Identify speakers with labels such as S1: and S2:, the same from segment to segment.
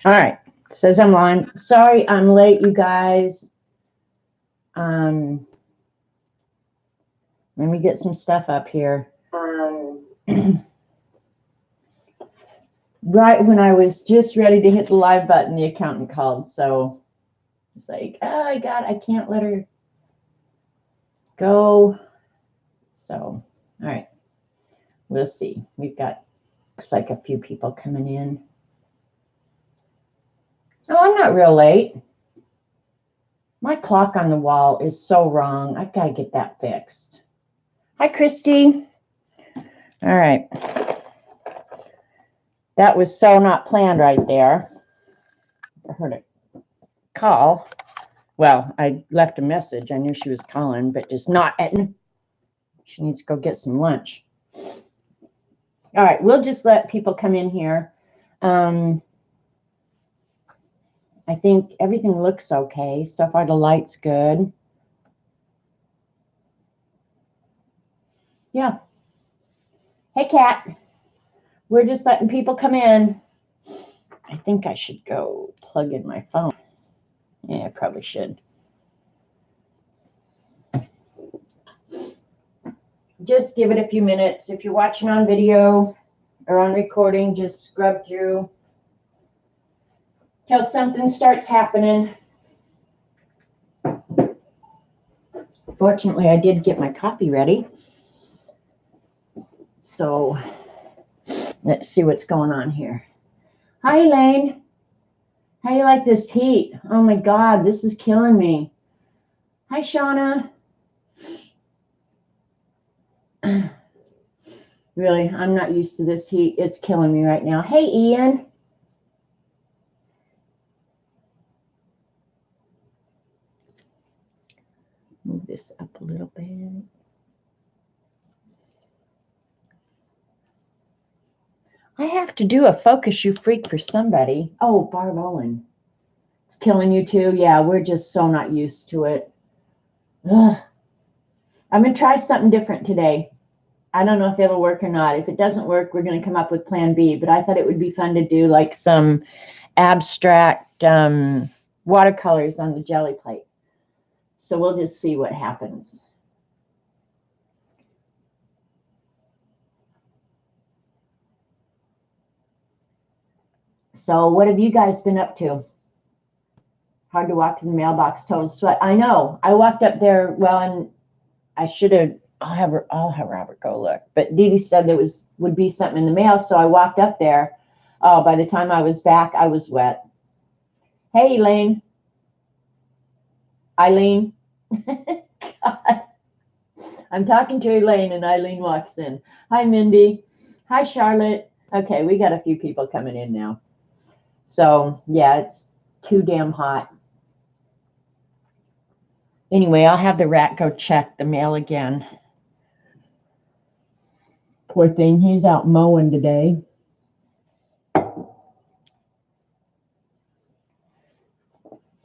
S1: All right. Says I'm on. Sorry, I'm late, you guys. Let me get some stuff up here. Right when I was just ready to hit the live button, the accountant called. So it's like, oh, I can't let her go. So, all right. We'll see. We've got, looks like a few people coming in. Oh, I'm not real late. My clock on the wall is so wrong. I've got to get that fixed. Hi, Christy. All right. That was so not planned right there. I heard a call. Well, I left a message. I knew she was calling, but just not at. She needs to go get some lunch. All right, we'll just let people come in here. I think everything looks okay. So far, the light's good. Yeah. Hey, Kat. We're just letting people come in. I think I should go plug in my phone. Yeah, I probably should. Just give it a few minutes. If you're watching on video or on recording, just scrub through till something starts happening. Fortunately, I did get my coffee ready. So let's see what's going on here. Hi, Elaine. How you like this heat? Oh my God, this is killing me. Hi, Shauna. Really, I'm not used to this heat. It's killing me right now. Hey, Ian. Move this up a little bit. I have to do a focus, you freak, for somebody. Oh, Barb Owen. It's killing you too. Yeah, we're just so not used to it. Ugh. I'm going to try something different today. I don't know if it'll work or not. If it doesn't work, we're going to come up with plan B. But I thought it would be fun to do like some abstract watercolors on the Gelli plate. So we'll just see what happens. So what have you guys been up to? Hard to walk to the mailbox, total sweat. I know. I walked up there, well, and I should have, I'll have Robert go look. But Dee Dee said there would be something in the mail, so I walked up there. Oh, by the time I was back, I was wet. Hey, Elaine. Eileen. God. I'm talking to Elaine, and Eileen walks in. Hi, Mindy. Hi, Charlotte. Okay, we got a few people coming in now. So, yeah, it's too damn hot. Anyway, I'll have the rat go check the mail again. Poor thing, he's out mowing today.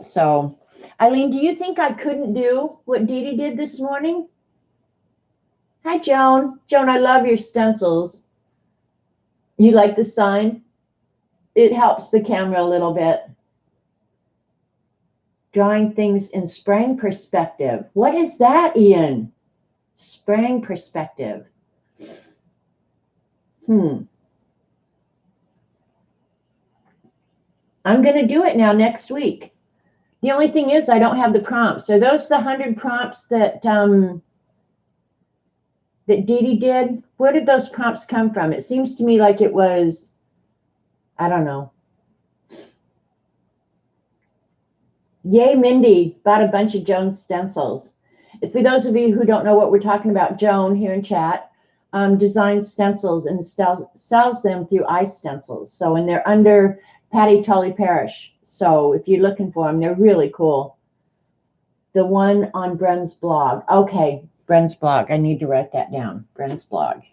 S1: So, Eileen, do you think I couldn't do what Dee Dee did this morning? Hi, Joan. Joan, I love your stencils. You like the sign? It helps the camera a little bit. Drawing things in spraying perspective. What is that, Ian? Spraying perspective. I'm going to do it now next week. The only thing is I don't have the prompts. Are those the 100 prompts that that Dee Dee did? Where did those prompts come from? It seems to me like it was, I don't know. Yay, Mindy bought a bunch of Joan's stencils. For those of you who don't know what we're talking about, Joan here in chat designs stencils and sells them through iStencils. So, and they're under Patty Tully Parrish. So if you're looking for them, they're really cool. The one on Bren's blog. Okay, Bren's blog. I need to write that down. Bren's blog.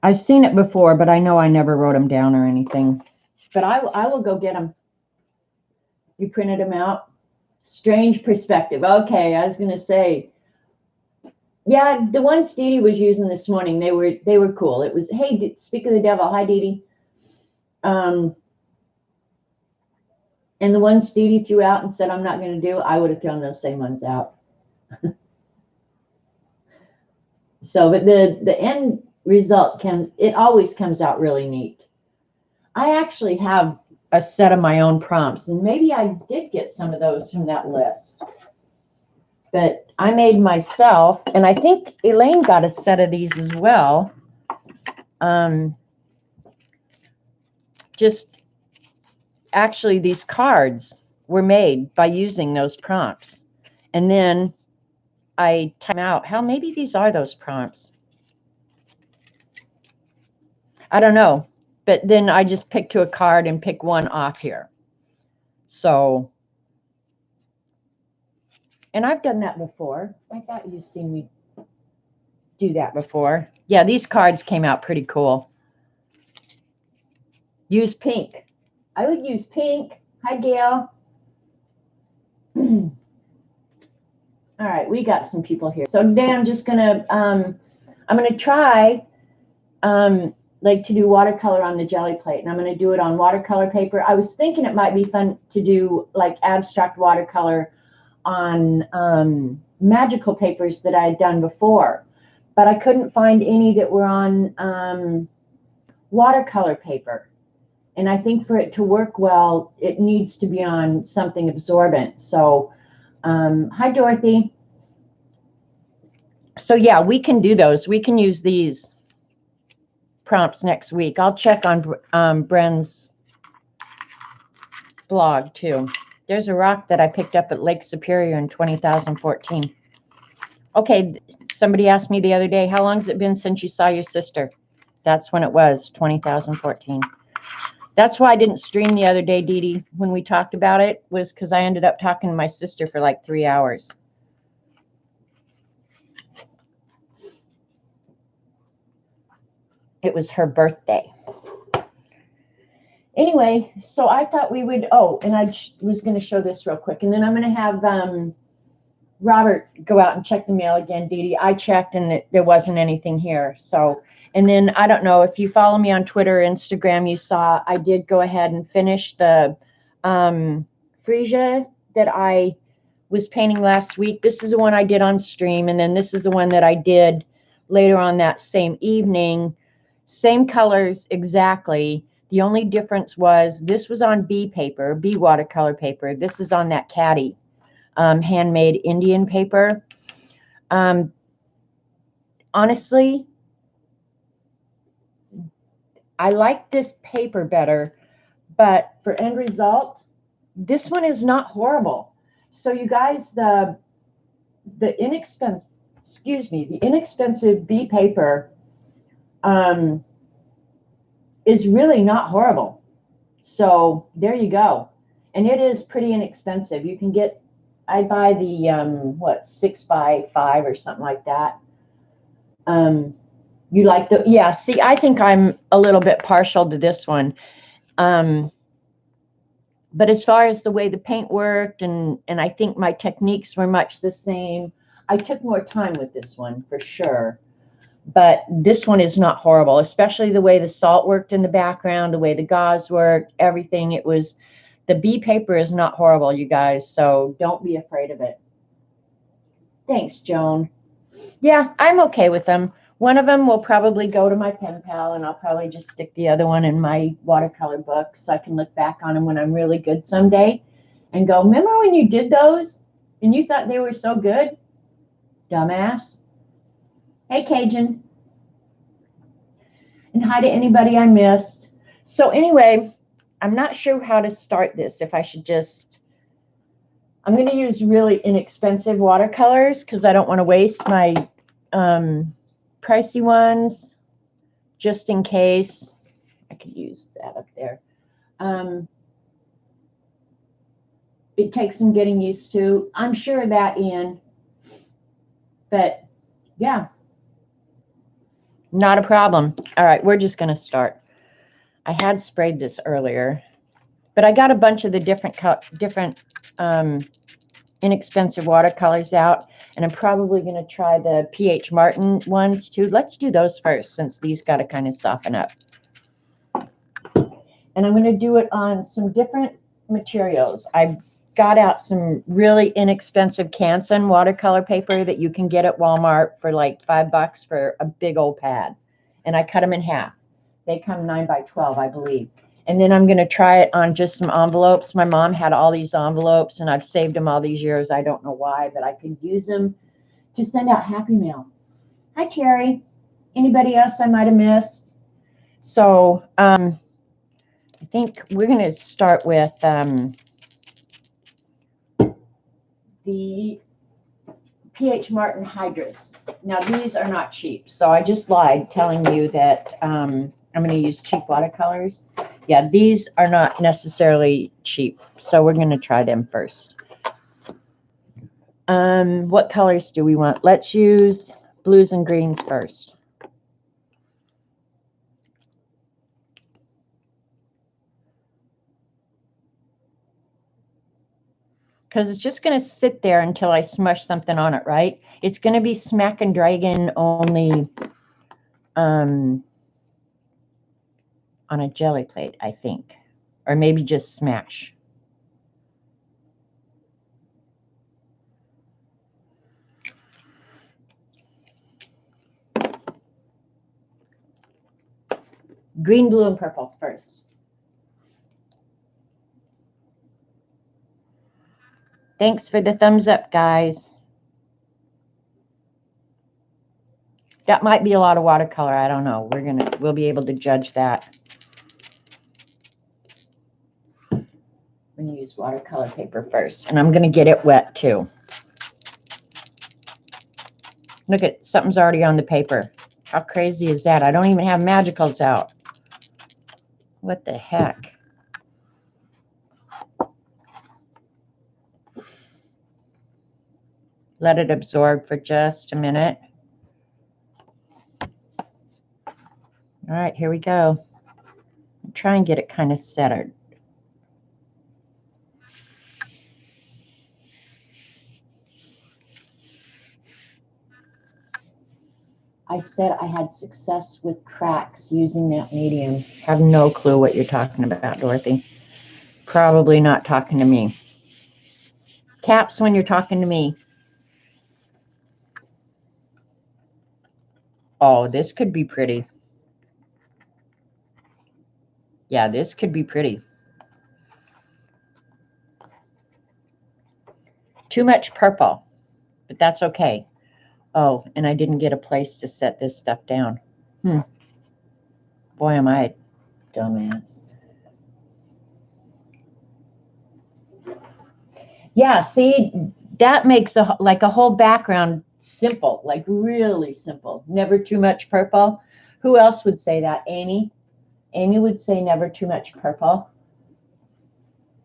S1: I've seen it before, but I know I never wrote them down or anything. But I will go get them. You printed them out? Strange perspective. Okay, I was going to say, yeah, the ones Dee Dee was using this morning, they were cool. It was, hey, speak of the devil. Hi, Dee Dee. And the ones Dee Dee threw out and said, I'm not going to do, I would have thrown those same ones out. So, but the end result it always comes out really neat. I actually have a set of my own prompts, and maybe I did get some of those from that list. But I made myself, and I think Elaine got a set of these as well. Just actually, these cards were made by using those prompts. And then I time out. How maybe these are those prompts. I don't know. But then I just pick to a card and pick one off here. So, and I've done that before. I thought you'd seen me do that before. Yeah, these cards came out pretty cool. Use pink. I would use pink. Hi, Gail. All right, we got some people here. So today I'm just gonna I'm gonna try like to do watercolor on the Gelli plate, and I'm gonna do it on watercolor paper. I was thinking it might be fun to do like abstract watercolor on magical papers that I had done before, but I couldn't find any that were on watercolor paper. And I think for it to work well, it needs to be on something absorbent. So, hi, Dorothy. So, yeah, we can do those. We can use these prompts next week. I'll check on Bren's blog, too. There's a rock that I picked up at Lake Superior in 2014. Okay, somebody asked me the other day, how long has it been since you saw your sister? That's when it was, 2014. That's why I didn't stream the other day, Dee Dee, when we talked about it, was because I ended up talking to my sister for like 3 hours. It was her birthday. Anyway, so I thought we would, and I was going to show this real quick, and then I'm going to have Robert go out and check the mail again, Dee Dee. I checked, and there wasn't anything here, so... And then, I don't know, if you follow me on Twitter or Instagram, you saw I did go ahead and finish the freesia that I was painting last week. This is the one I did on stream, and then this is the one that I did later on that same evening. Same colors exactly. The only difference was this was on B paper, B watercolor paper. This is on that caddy, handmade Indian paper. Honestly, I like this paper better, but for end result, this one is not horrible. So you guys, the inexpensive B paper is really not horrible. So there you go. And it is pretty inexpensive. You can get, I buy the 6x5 or something like that. You like the, yeah, see, I think I'm a little bit partial to this one. But as far as the way the paint worked, and I think my techniques were much the same, I took more time with this one for sure. But this one is not horrible, especially the way the salt worked in the background, the way the gauze worked, everything. It was, the B paper is not horrible, you guys, so don't be afraid of it. Thanks, Joan. Yeah, I'm okay with them. One of them will probably go to my pen pal, and I'll probably just stick the other one in my watercolor book so I can look back on them when I'm really good someday and go, remember when you did those and you thought they were so good? Dumbass. Hey, Cajun. And hi to anybody I missed. So anyway, I'm not sure how to start this. If I should just, I'm going to use really inexpensive watercolors because I don't want to waste my pricey ones, just in case. I could use that up there. It takes some getting used to. I'm sure of that, Ian. But yeah, not a problem. All right, we're just going to start. I had sprayed this earlier, but I got a bunch of the different inexpensive watercolors out, and I'm probably going to try the P.H. Martin ones too. Let's do those first, since these got to kind of soften up. And I'm going to do it on some different materials. I got out some really inexpensive Canson watercolor paper that you can get at Walmart for like $5 for a big old pad. And I cut them in half. They come 9 by 12, I believe. And then I'm going to try it on just some envelopes. My mom had all these envelopes, and I've saved them all these years. I don't know why, but I could use them to send out Happy Mail. Hi, Terry. Anybody else I might have missed? So I think we're going to start with the P.H. Martin Hydrus. Now, these are not cheap, so I just lied telling you that I'm going to use cheap watercolors. Yeah, these are not necessarily cheap, so we're going to try them first. What colors do we want? Let's use blues and greens first. Because it's just going to sit there until I smush something on it, right? It's going to be Smack and Dragon only on a Gelli plate, I think. Or maybe just Smash. Green, blue, and purple first. Thanks for the thumbs up, guys. That might be a lot of watercolor. I don't know. We'll be able to judge that. I'm going to use watercolor paper first, and I'm going to get it wet too. Look at, something's already on the paper. How crazy is that? I don't even have magicals out. What the heck? Let it absorb for just a minute. All right, here we go. Try and get it kind of centered. I said I had success with cracks using that medium. Have no clue what you're talking about, Dorothy. Probably not talking to me. Caps when you're talking to me. Oh, this could be pretty. Yeah, this could be pretty. Too much purple, but that's okay. Oh, and I didn't get a place to set this stuff down. Boy, am I a dumbass. Yeah, see, that makes like a whole background simple, like really simple. Never too much purple. Who else would say that? Amy? Amy would say never too much purple.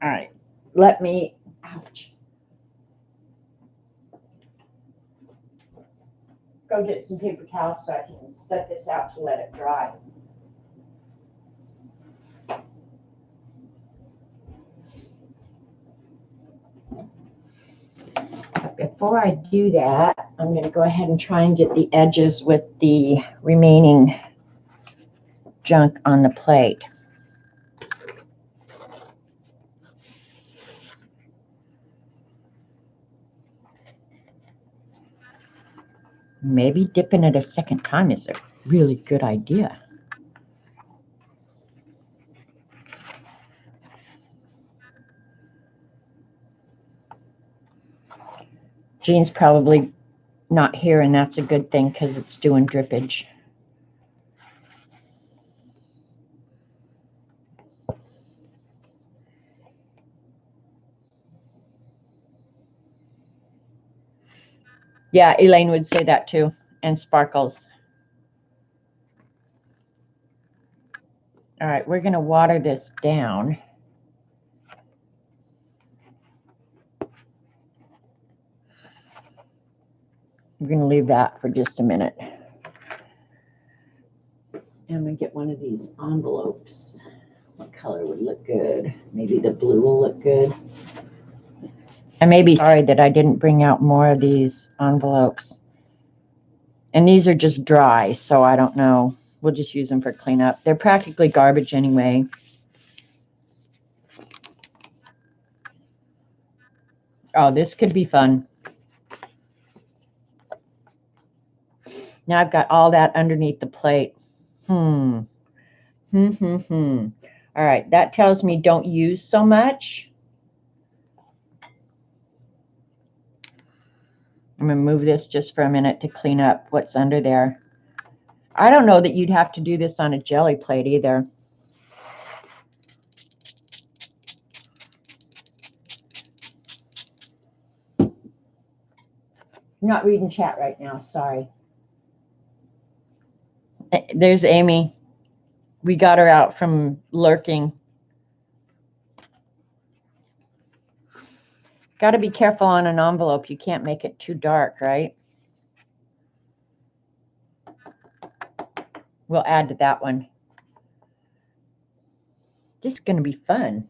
S1: All right, let me, ouch. Go get some paper towels so I can set this out to let it dry. But before I do that, I'm going to go ahead and try and get the edges with the remaining junk on the plate. Maybe dipping it a second time is a really good idea. Jean's probably not here, and that's a good thing because it's doing drippage. Yeah, Elaine would say that too, and Sparkles. All right, we're going to water this down. We're going to leave that for just a minute. I'm going to get one of these envelopes. What color would look good? Maybe the blue will look good. I may be sorry that I didn't bring out more of these envelopes. And these are just dry, so I don't know. We'll just use them for cleanup. They're practically garbage anyway. Oh, this could be fun. Now I've got all that underneath the plate. All right, that tells me don't use so much. I'm going to move this just for a minute to clean up what's under there. I don't know that you'd have to do this on a jelly plate either. I'm not reading chat right now, sorry. There's Amy. We got her out from lurking. Got to be careful on an envelope. You can't make it too dark, right? We'll add to that one. This is going to be fun.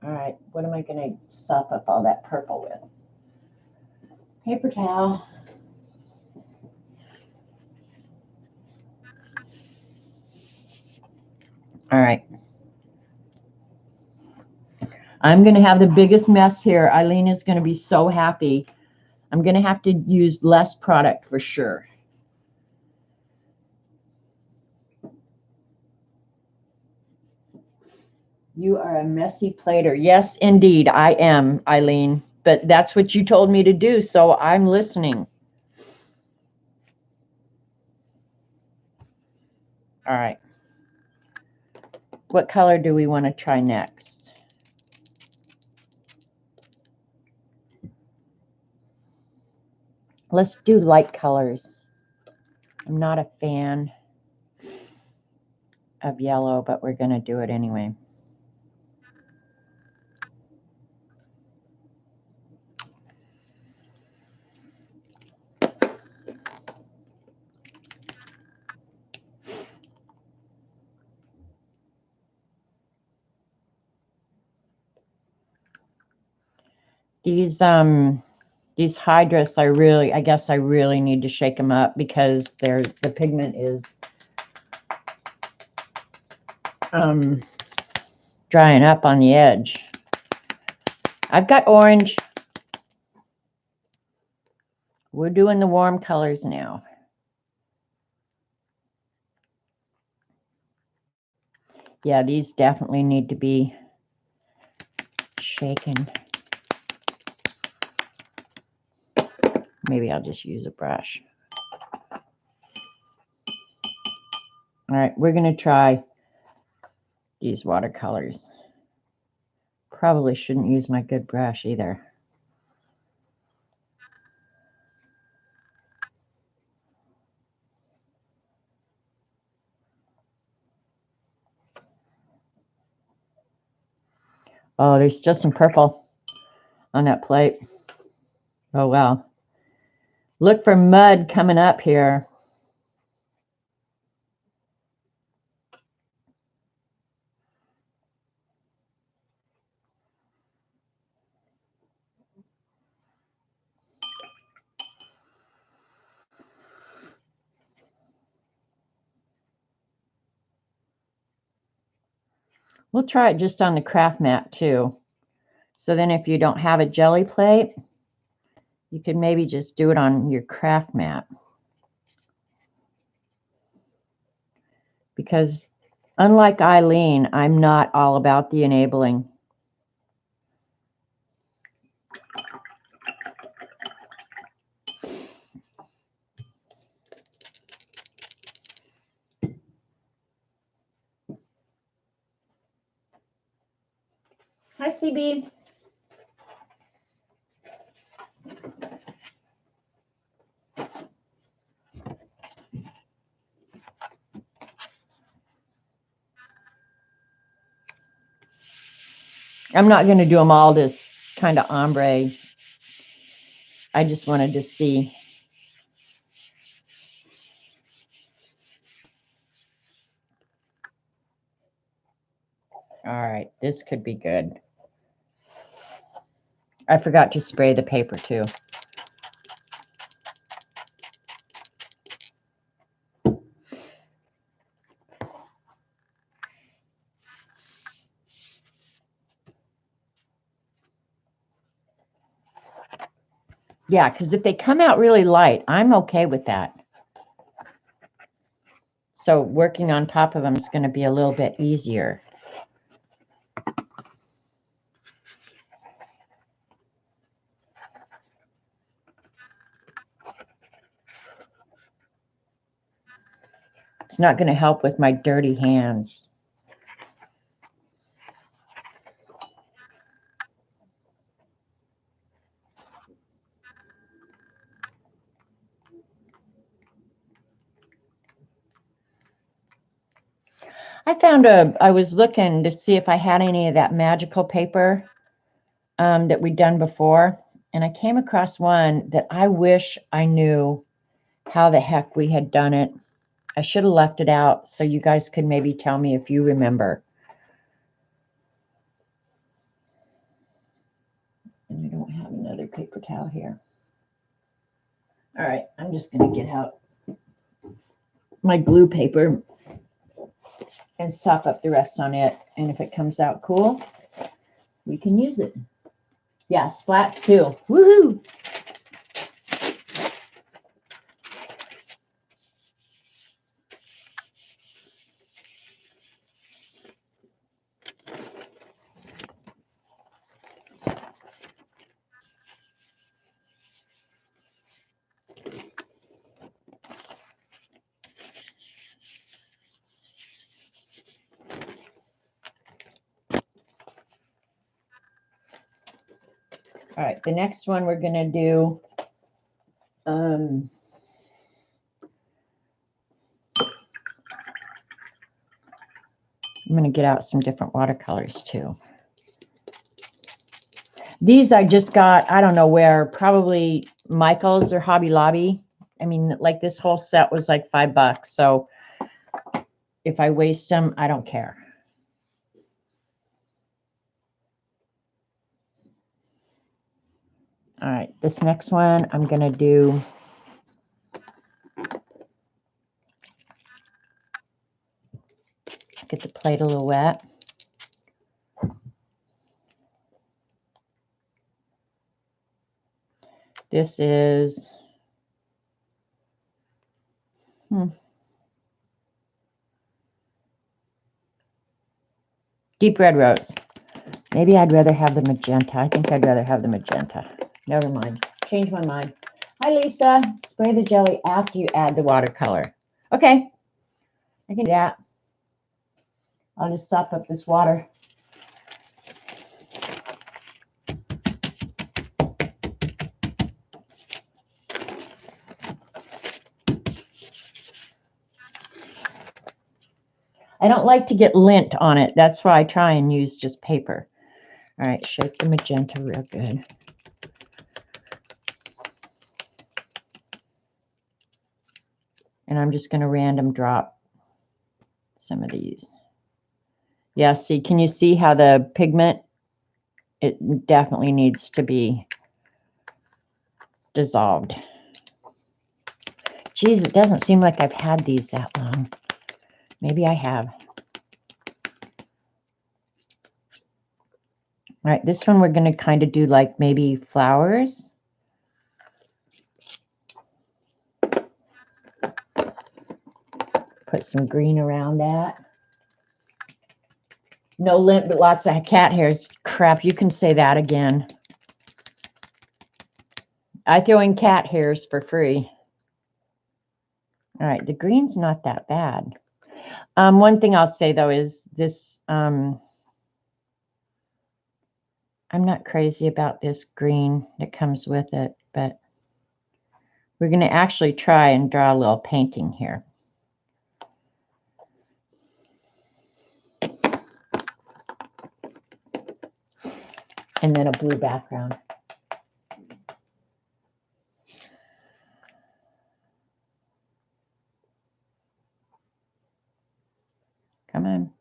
S1: All right, what am I going to sop up all that purple with? Paper towel. All right. I'm going to have the biggest mess here. Eileen is going to be so happy. I'm going to have to use less product for sure. You are a messy plater. Yes, indeed, I am, Eileen. But that's what you told me to do, so I'm listening. All right. What color do we want to try next? Let's do light colors. I'm not a fan of yellow, but we're going to do it anyway. These hydrous, I guess I really need to shake them up because the pigment is drying up on the edge. I've got orange. We're doing the warm colors now. Yeah, these definitely need to be shaken. Maybe I'll just use a brush. All right, we're going to try these watercolors. Probably shouldn't use my good brush either. Oh, there's still some purple on that plate. Oh, well. Look for mud coming up here. We'll try it just on the craft mat too. So then if you don't have a jelly plate, you could maybe just do it on your craft mat. Because unlike Eileen, I'm not all about the enabling. Hi, CB. I'm not going to do them all this kind of ombre. I just wanted to see. All right, this could be good. I forgot to spray the paper too. Yeah, because if they come out really light, I'm okay with that. So working on top of them is going to be a little bit easier. It's not going to help with my dirty hands. I was looking to see if I had any of that magical paper that we'd done before. And I came across one that I wish I knew how the heck we had done it. I should have left it out so you guys could maybe tell me if you remember. And I don't have another paper towel here. All right, I'm just going to get out my glue paper and sop up the rest on it. And if it comes out cool, we can use it. Yeah, splats too. Woohoo! All right, the next one we're going to do, I'm going to get out some different watercolors too. These I just got, I don't know where, probably Michael's or Hobby Lobby. I mean, like this whole set was like $5. So if I waste them, I don't care. All right, this next one I'm going to do get the plate a little wet. This is deep red rose. Maybe I'd rather have the magenta. I think I'd rather have the magenta. Never mind. Change my mind. Hi, Lisa. Spray the jelly after you add the watercolor. Okay. I can do that. I'll just sop up this water. I don't like to get lint on it. That's why I try and use just paper. All right, shake the magenta real good. And I'm just going to random drop some of these. Yeah, see, can you see how the pigment, it definitely needs to be dissolved. Geez, it doesn't seem like I've had these that long. Maybe I have. All right, this one we're going to kind of do like maybe flowers. Put some green around that. No lint, but lots of cat hairs. Crap, you can say that again. I throw in cat hairs for free. All right, the green's not that bad. One thing I'll say, though, is this, I'm not crazy about this green that comes with it, but we're going to actually try and draw a little painting here. And then a blue background. Come on.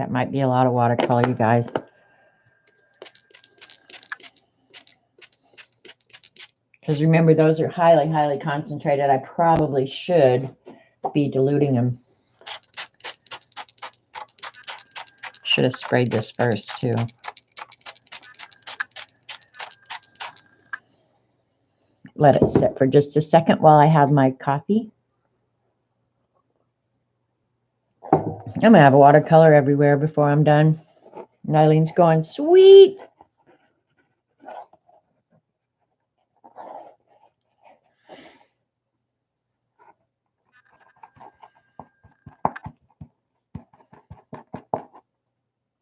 S1: That might be a lot of watercolor, you guys. Because remember, those are highly, highly concentrated. I probably should be diluting them. Should have sprayed this first, too. Let it sit for just a second while I have my coffee. I'm going to have watercolor everywhere before I'm done. And Eileen's going, sweet.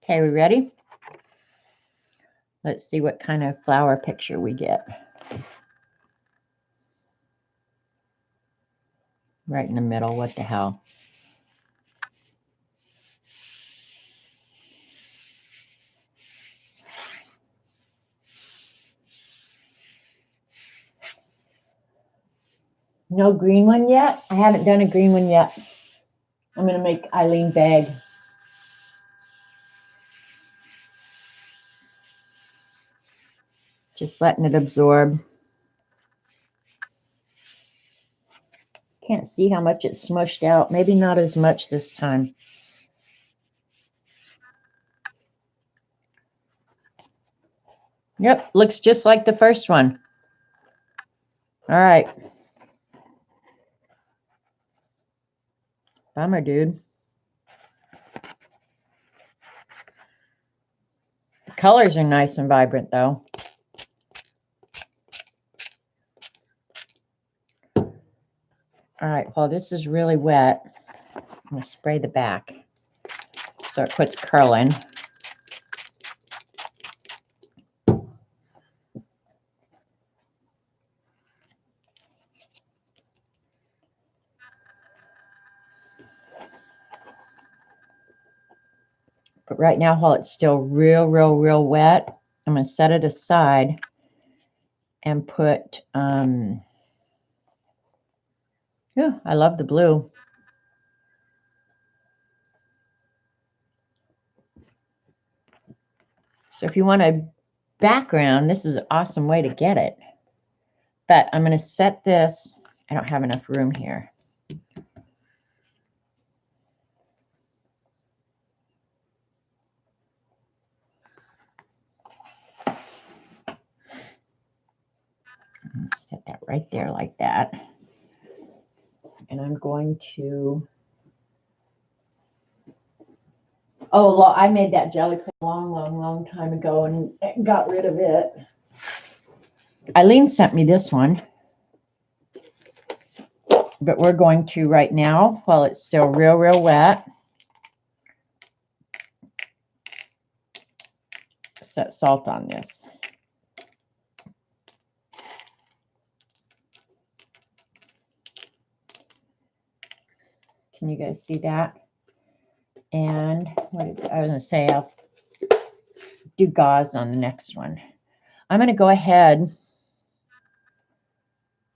S1: Okay, we ready? Let's see what kind of flower picture we get. Right in the middle, what the hell? No green one yet? I haven't done a green one yet. I'm going to make Eileen beg. Just letting it absorb. Can't see how much it's smushed out. Maybe not as much this time. Yep, looks just like the first one. All right. Bummer, dude. The colors are nice and vibrant, though. All right, well, this is really wet. I'm going to spray the back so it quits curling. But right now, while it's still real wet, I'm going to set it aside and put, yeah, I love the blue. So if you want a background, this is an awesome way to get it. But I'm going to set this. I don't have enough room here. Set that right there like that. And I'm going to, oh, I made that jelly a long time ago and got rid of it. Eileen sent me this one. But we're going to right now, while it's still real wet, set salt on this. Can you guys see that? And what I was going to say, I'll do gauze on the next one. I'm going to go ahead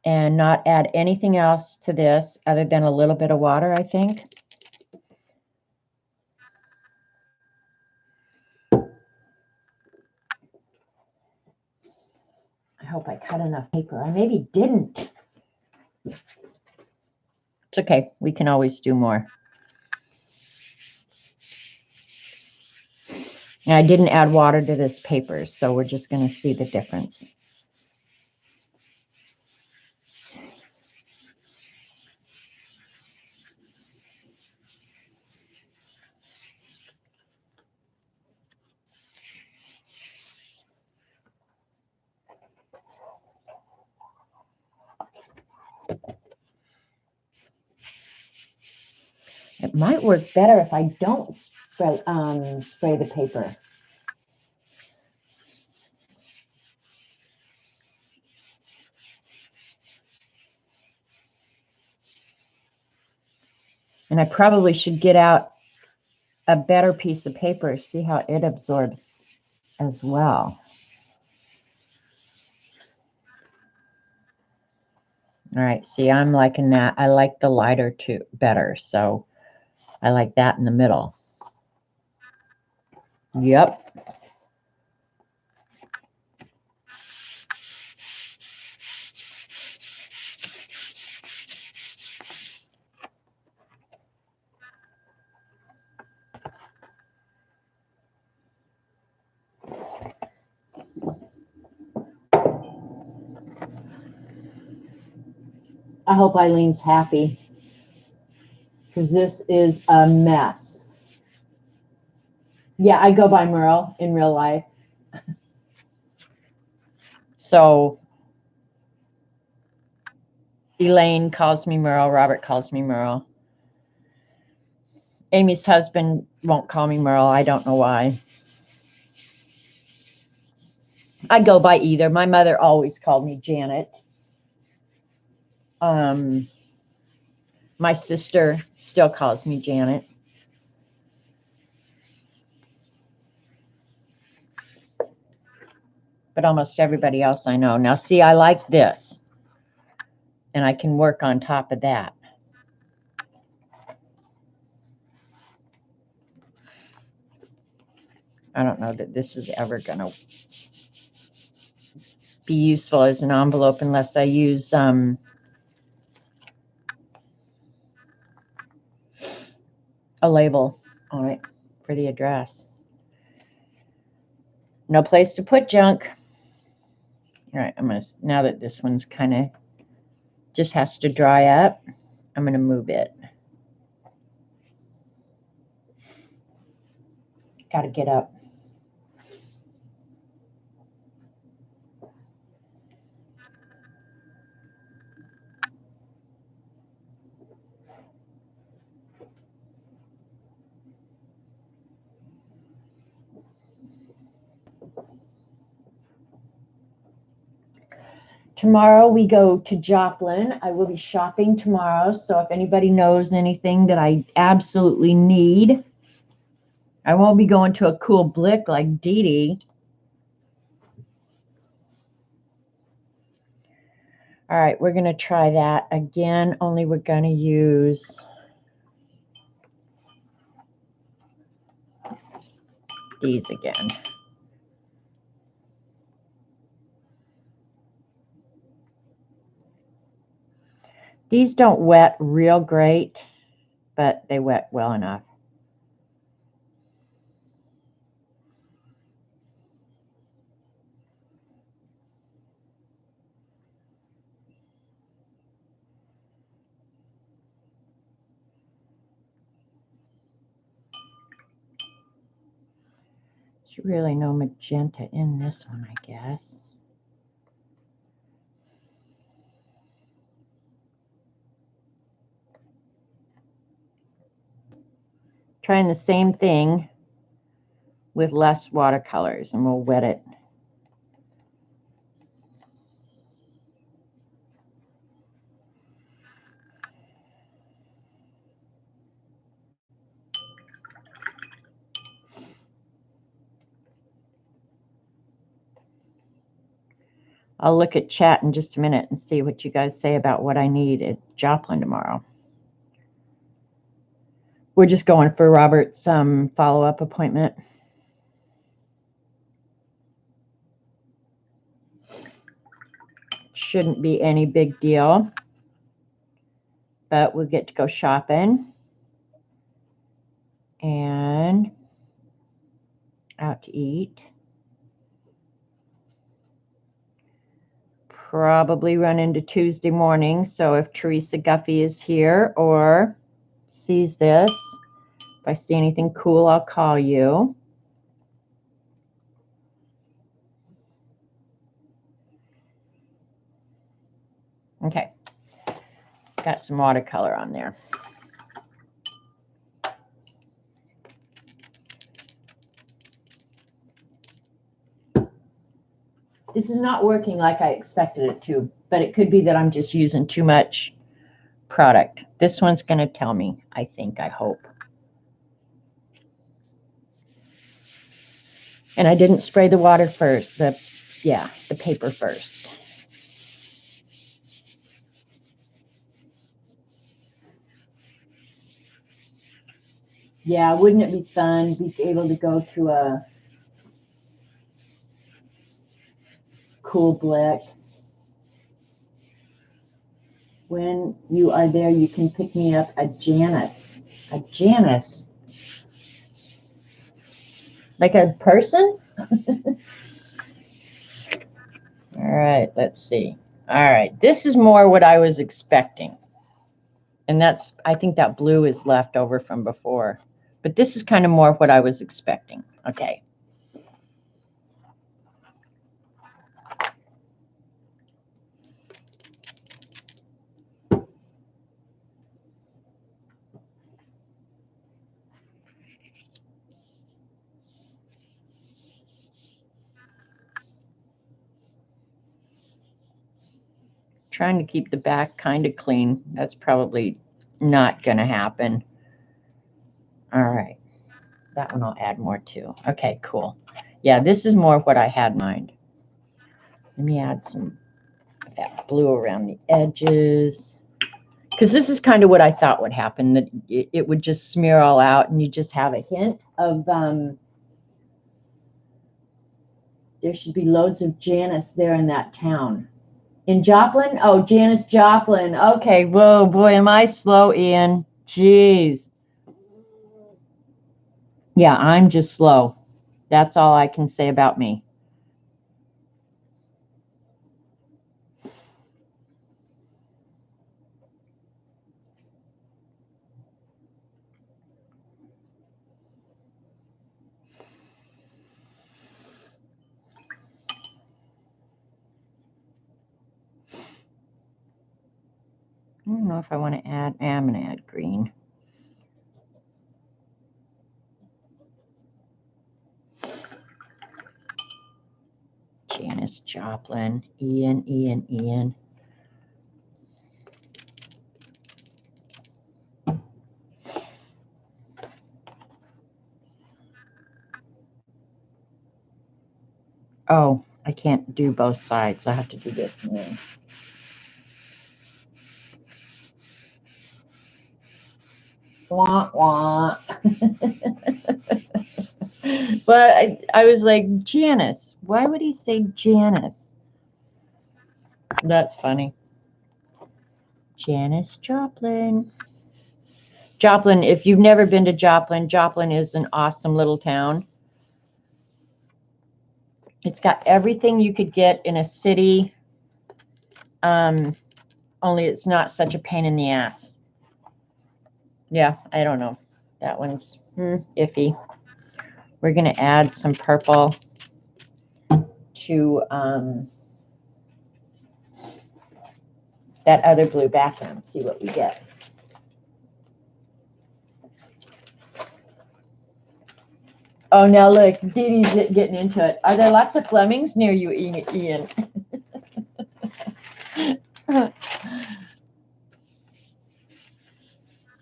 S1: and not add anything else to this other than a little bit of water, I think. I hope I cut enough paper. I maybe didn't. It's okay. We can always do more. And I didn't add water to this paper, so we're just going to see the difference. It might work better if I don't spray the paper. And I probably should get out a better piece of paper, see how it absorbs as well. All right, see, I'm liking that. I like the lighter too better, so I like that in the middle. Yep. I hope Eileen's happy because this is a mess. Yeah, I go by Merle in real life. So Elaine calls me Merle. Robert calls me Merle. Amy's husband won't call me Merle. I don't know why. I go by either. My mother always called me Janet. My sister still calls me Janet. But almost everybody else I know. Now, see, I like this. And I can work on top of that. I don't know that this is ever going to be useful as an envelope unless I use a label on it for the address. No place to put junk. All right, I'm going to, now that this one's kind of just has to dry up, I'm going to move it. Got to get up. Tomorrow we go to Joplin. I will be shopping tomorrow. So if anybody knows anything that I absolutely need, I won't be going to a cool blick like Dee Dee. All right, we're going to try that again, only we're going to use these again. These don't wet real great, but they wet well enough. There's really no magenta in this one, I guess. Trying the same thing with less watercolors, and we'll wet it. I'll look at chat in just a minute and see what you guys say about what I need at Joplin tomorrow. We're just going for Robert's follow-up appointment. Shouldn't be any big deal, but we'll get to go shopping and out to eat. Probably run into Tuesday morning, so if Teresa Guffey is here or sees this, if I see anything cool, I'll call you. Okay, got some watercolor on there. This is not working like I expected it to, but it could be that I'm just using too much product. This one's going to tell me, I think, I hope. And I didn't spray the water first, the paper first. Yeah, wouldn't it be fun to be able to go to a cool blick. When you are there, you can pick me up a Janice. A Janice. Like a person? All right, let's see. All right, this is more what I was expecting. And that's, I think that blue is left over from before. But this is kind of more what I was expecting. Okay. Trying to keep the back kind of clean. That's probably not going to happen. All right. That one I'll add more to. Okay, cool. Yeah, this is more what I had in mind. Let me add some of that blue around the edges. Because this is kind of what I thought would happen, that it would just smear all out and you just have a hint of, there should be loads of Janice there in that town. In Joplin? Oh, Janice Joplin. Okay, whoa, boy, am I slow, Ian. Jeez. Yeah, I'm just slow. That's all I can say about me. I don't know if I want to add, I'm going to add green. Janice Joplin, Ian. Oh, I can't do both sides. I have to do this and then. Wah, wah. But I was like, Janice. Why would he say Janice? That's funny. Janice Joplin. Joplin, if you've never been to Joplin, Joplin is an awesome little town. It's got everything you could get in a city, only it's not such a pain in the ass. Yeah, I don't know. That one's iffy. We're going to add some purple to that other blue background, see what we get. Oh, now look, Dee Dee's getting into it. Are there lots of Flemings near you, Ian?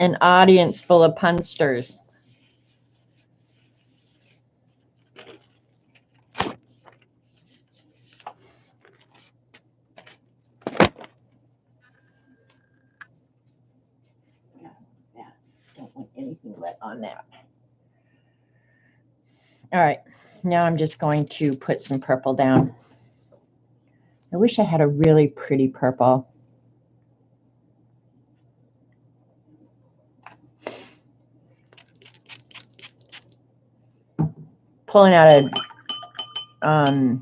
S1: An audience full of punsters. Don't want anything wet on that. All right, now I'm just going to put some purple down. I wish I had a really pretty purple. Pulling out a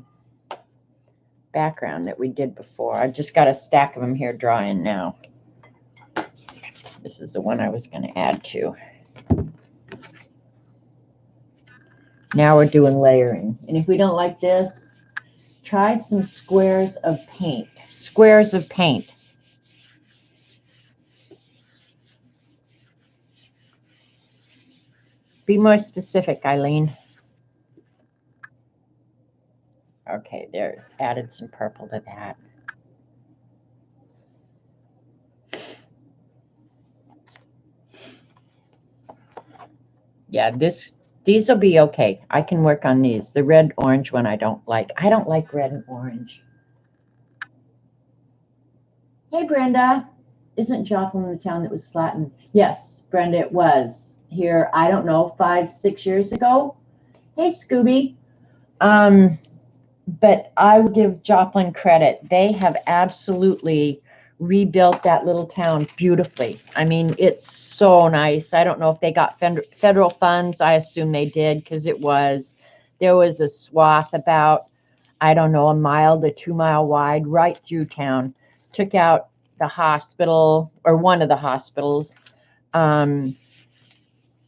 S1: background that we did before. I've just got a stack of them here drying now. This is the one I was going to add to. Now we're doing layering. And if we don't like this, try some squares of paint. Squares of paint. Be more specific, Eileen. Okay, there's added some purple to that. Yeah, these will be okay. I can work on these. The red orange one I don't like. I don't like red and orange. Hey, Brenda. Isn't Joplin the town that was flattened? Yes, Brenda, it was. Here, I don't know, 5, 6 years ago. Hey, Scooby. But I will give Joplin credit. They have absolutely rebuilt that little town beautifully. I mean, it's so nice. I don't know if they got federal funds. I assume they did because there was a swath about, I don't know, a mile to 2 mile wide right through town. Took out the hospital, or one of the hospitals. But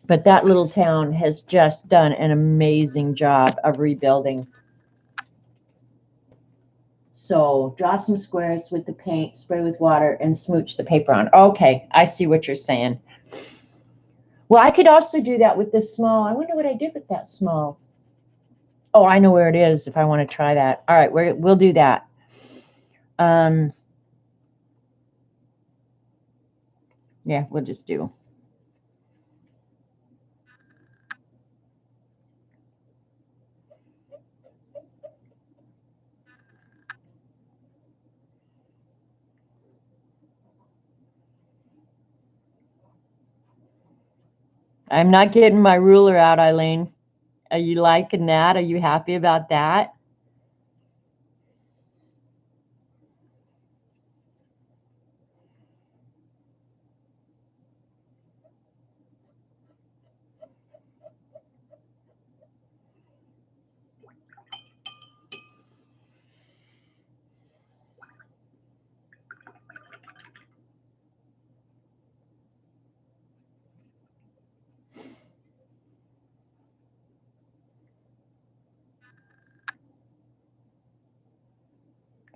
S1: that little town has just done an amazing job of rebuilding. So draw some squares with the paint, spray with water, and smooch the paper on. Okay, I see what you're saying. Well, I could also do that with this small. I wonder what I did with that small. Oh, I know where it is if I want to try that. All right, we'll do that. Yeah, we'll just do. I'm not getting my ruler out, Eileen. Are you liking that? Are you happy about that?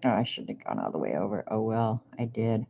S1: Oh, I should have gone all the way over. Oh, well, I did.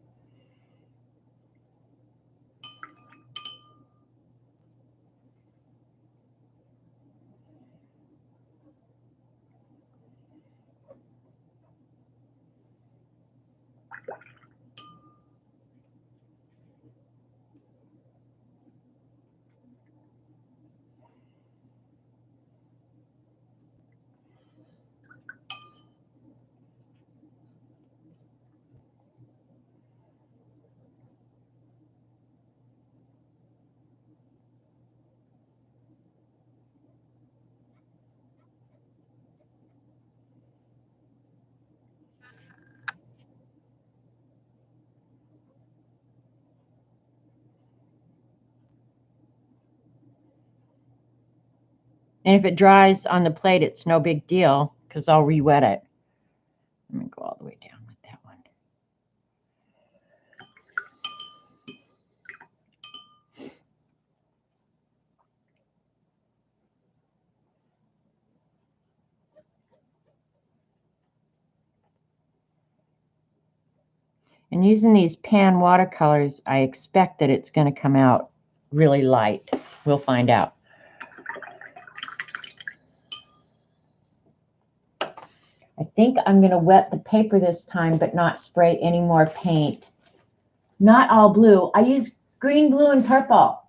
S1: And if it dries on the plate, it's no big deal because I'll re-wet it. Let me go all the way down with that one. And using these pan watercolors, I expect that it's going to come out really light. We'll find out. I think I'm going to wet the paper this time, but not spray any more paint. Not all blue. I use green, blue, and purple.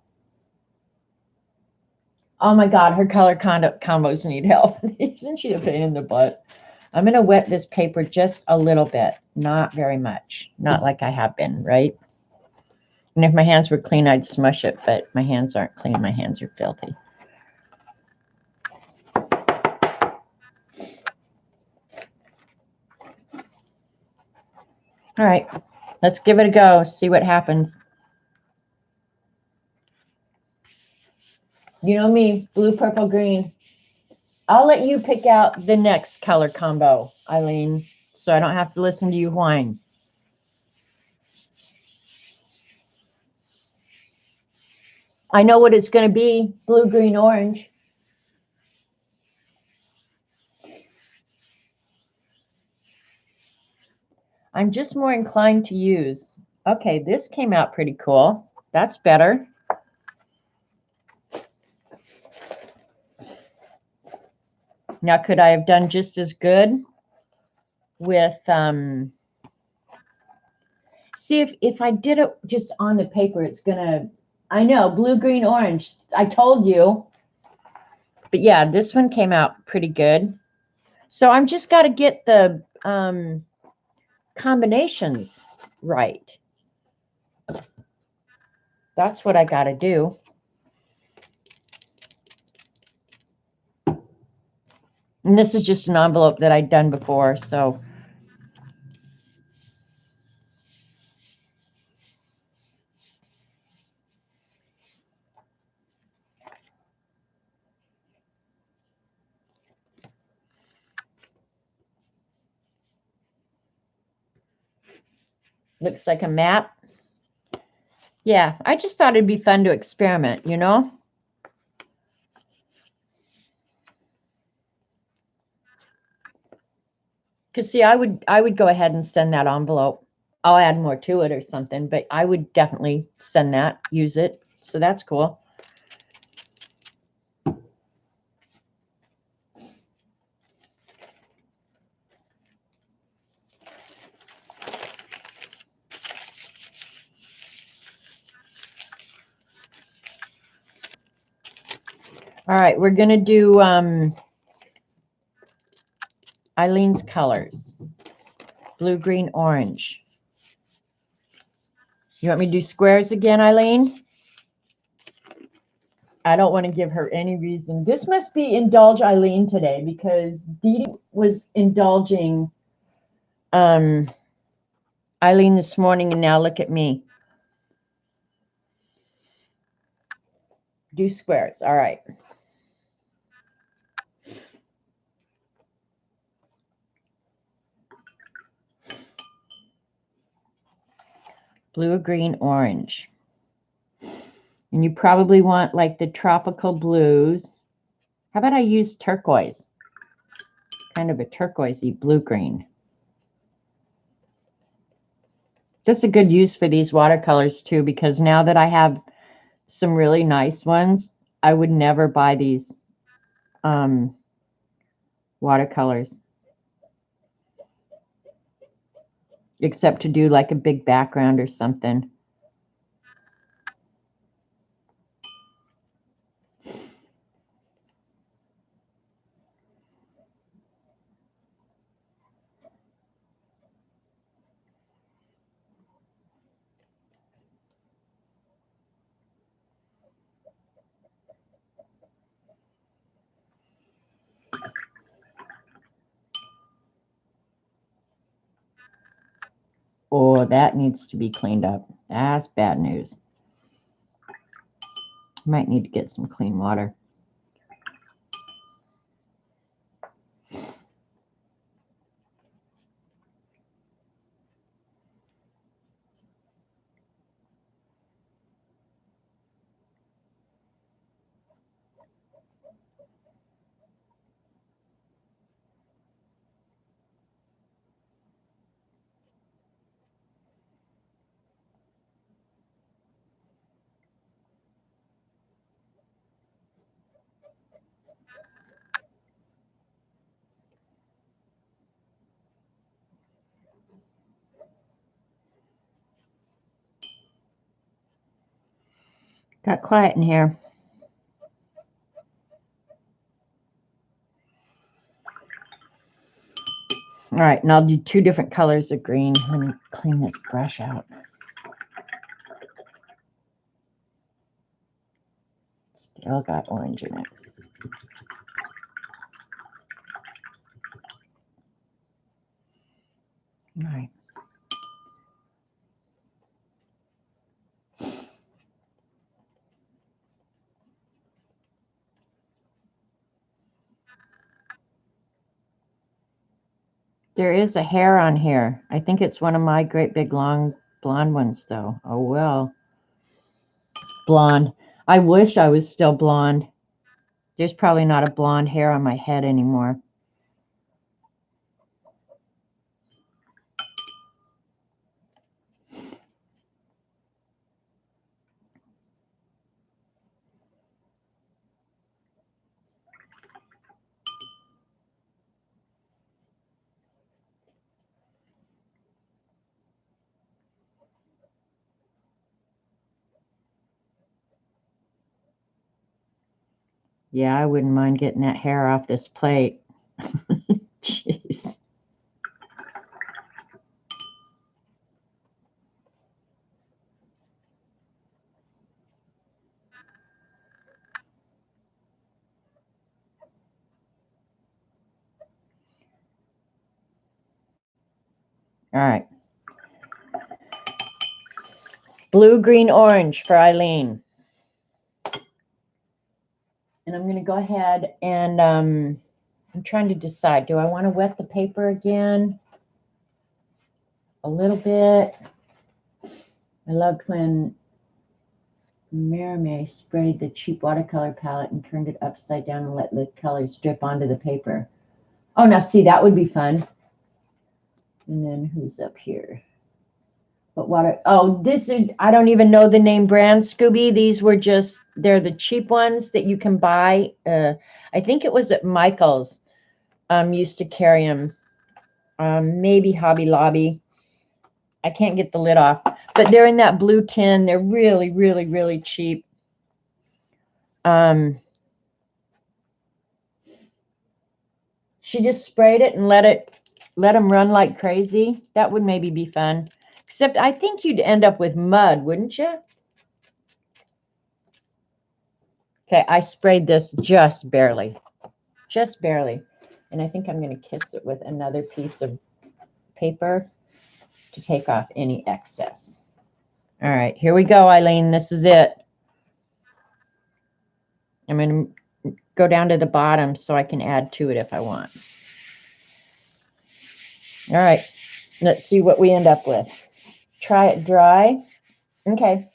S1: Oh my God, her color combos need help. Isn't she a pain in the butt? I'm going to wet this paper just a little bit, not very much, not like I have been, right? And if my hands were clean, I'd smush it, but my hands aren't clean. My hands are filthy. All right, let's give it a go, see what happens. You know me, blue, purple, green. I'll let you pick out the next color combo, Eileen, so I don't have to listen to you whine. I know what it's going to be, blue, green, orange. I'm just more inclined to use. Okay, this came out pretty cool. That's better. Now, could I have done just as good with, see if I did it just on the paper, it's gonna, I know, blue, green, orange. I told you. But yeah, this one came out pretty good. So I'm just got to get the combinations right. That's what I got to do. And this is just an envelope that I'd done before, so. Looks like a map. Yeah, I just thought it'd be fun to experiment, you know? Because see, I would go ahead and send that envelope. I'll add more to it or something, but I would definitely send that, use it. So that's cool. All right, we're going to do Eileen's colors. Blue, green, orange. You want me to do squares again, Eileen? I don't want to give her any reason. This must be Indulge Eileen today because Dee Dee was indulging Eileen this morning, and now look at me. Do squares. All right. Blue, green, orange. And you probably want like the tropical blues. How about I use turquoise? Kind of a turquoisey blue-green. That's a good use for these watercolors too, because now that I have some really nice ones, I would never buy these watercolors. Except to do like a big background or something. Oh, that needs to be cleaned up. That's bad news. Might need to get some clean water. Got quiet in here. All right, and I'll do two different colors of green. Let me clean this brush out. Still got orange in it. All right. There is a hair on here. I think it's one of my great big long blonde ones, though. Oh, well. Blonde. I wish I was still blonde. There's probably not a blonde hair on my head anymore. Yeah, I wouldn't mind getting that hair off this plate. Jeez. All right. Blue, green, orange for Eileen. And I'm going to go ahead and I'm trying to decide. Do I want to wet the paper again? A little bit. I loved when Merime sprayed the cheap watercolor palette and turned it upside down and let the colors drip onto the paper. Oh, now see, that would be fun. And then who's up here? But water, oh, this is, I don't even know the name brand, Scooby. These were just, they're the cheap ones that you can buy. I think it was at Michael's. Used to carry them. Maybe Hobby Lobby. I can't get the lid off. But they're in that blue tin. They're really, really, really cheap. She just sprayed it and let them run like crazy. That would maybe be fun. Except I think you'd end up with mud, wouldn't you? Okay, I sprayed this just barely. Just barely. And I think I'm going to kiss it with another piece of paper to take off any excess. All right, here we go, Eileen. This is it. I'm going to go down to the bottom so I can add to it if I want. All right, let's see what we end up with. Try it dry. Okay.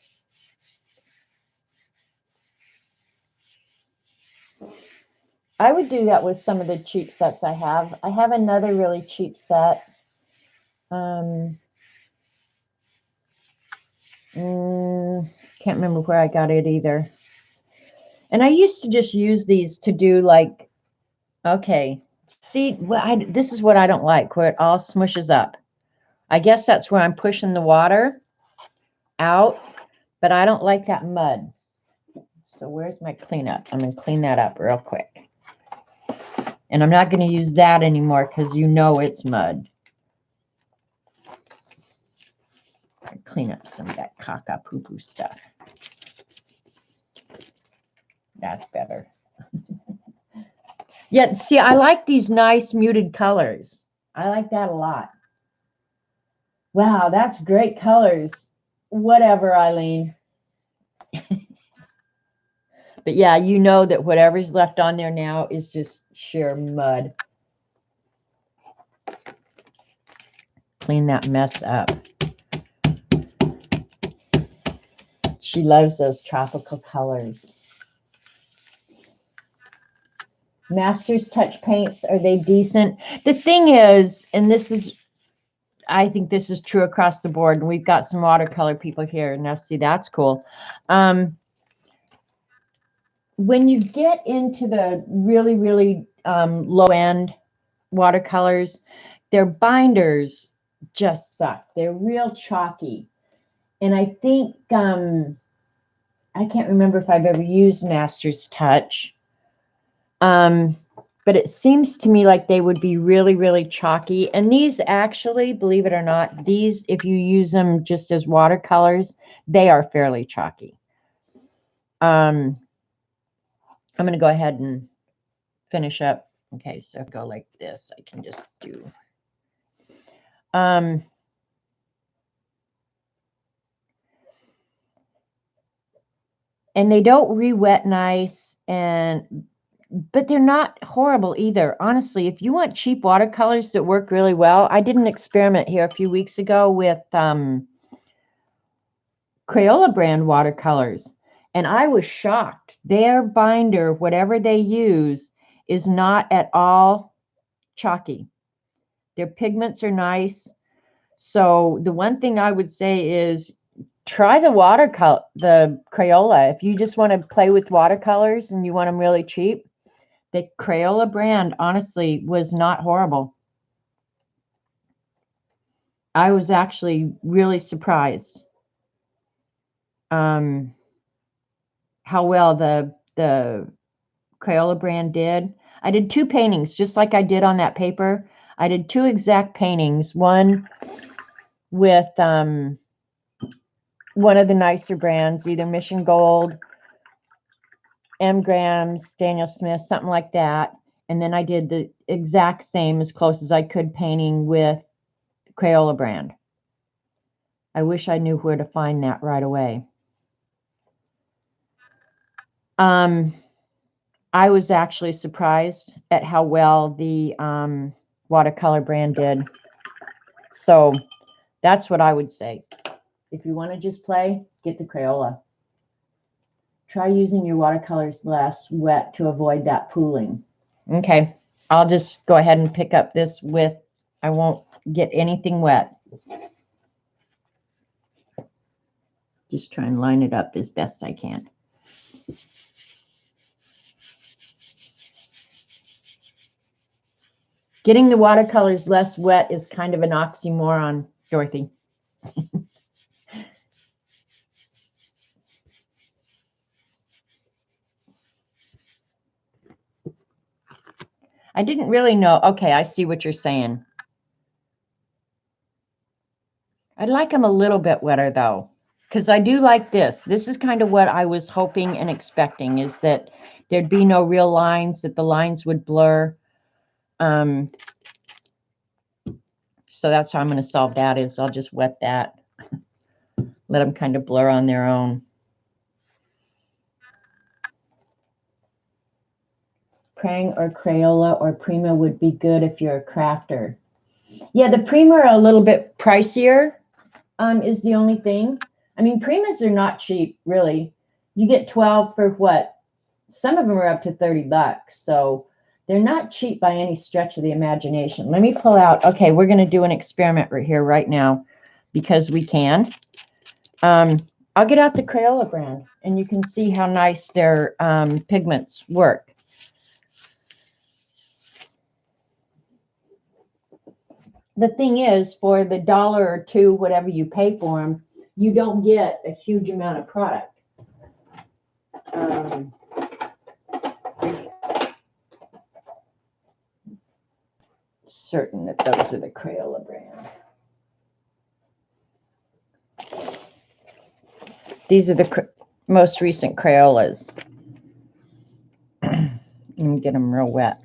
S1: I would do that with some of the cheap sets I have. I have another really cheap set. Can't remember where I got it either. And I used to just use these to do like, okay, see, this is what I don't like, where it all smushes up. I guess that's where I'm pushing the water out, but I don't like that mud. So where's my cleanup? I'm going to clean that up real quick. And I'm not going to use that anymore because you know it's mud. Clean up some of that caca poo-poo stuff. That's better. Yeah, see, I like these nice muted colors. I like that a lot. Wow, that's great colors. Whatever, Eileen. But yeah, you know that whatever's left on there now is just sheer mud. Clean that mess up. She loves those tropical colors. Master's Touch paints, are they decent? The thing is, and this is, I think this is true across the board, and we've got some watercolor people here. Now, see, that's cool. When you get into the really, really low-end watercolors, their binders just suck. They're real chalky. And I think, I can't remember if I've ever used Master's Touch. But it seems to me like they would be really, really chalky. And these actually, believe it or not, these, if you use them just as watercolors, they are fairly chalky. I'm going to go ahead and finish up. Okay, so go like this. I can just do. And they don't re-wet nice, but they're not horrible either. Honestly, if you want cheap watercolors that work really well, I did an experiment here a few weeks ago with Crayola brand watercolors, and I was shocked. Their binder, whatever they use, is not at all chalky. Their pigments are nice. So the one thing I would say is try the Crayola. If you just want to play with watercolors and you want them really cheap, the Crayola brand, honestly, was not horrible. I was actually really surprised how well the Crayola brand did. I did 2 paintings, just like I did on that paper. I did 2 exact paintings, one with one of the nicer brands, either Mission Gold, M. Graham's, Daniel Smith, something like that. And then I did the exact same, as close as I could, painting with Crayola brand. I wish I knew where to find that right away. I was actually surprised at how well the Watercolor brand did. So that's what I would say. If you want to just play, get the Crayola. Try using your watercolors less wet to avoid that pooling. Okay, I'll just go ahead and pick up this with, I won't get anything wet. Just try and line it up as best I can. Getting the watercolors less wet is kind of an oxymoron, Dorothy. I didn't really know. Okay, I see what you're saying. I'd like them a little bit wetter, though, because I do like this. This is kind of what I was hoping and expecting, is that there'd be no real lines, that the lines would blur. So that's how I'm going to solve that, is I'll just wet that. Let them kind of blur on their own. Prang or Crayola or Prima would be good if you're a crafter. Yeah, the Prima are a little bit pricier, is the only thing. I mean, Primas are not cheap, really. You get 12 for what? Some of them are up to 30 bucks. So they're not cheap by any stretch of the imagination. Let me pull out. Okay, we're going to do an experiment right here, right now, because we can. I'll get out the Crayola brand, and you can see how nice their pigments work. The thing is, for the $1 or $2, whatever you pay for them, you don't get a huge amount of product. Certain that those are the Crayola brand. These are the most recent Crayolas. Let me get them real wet.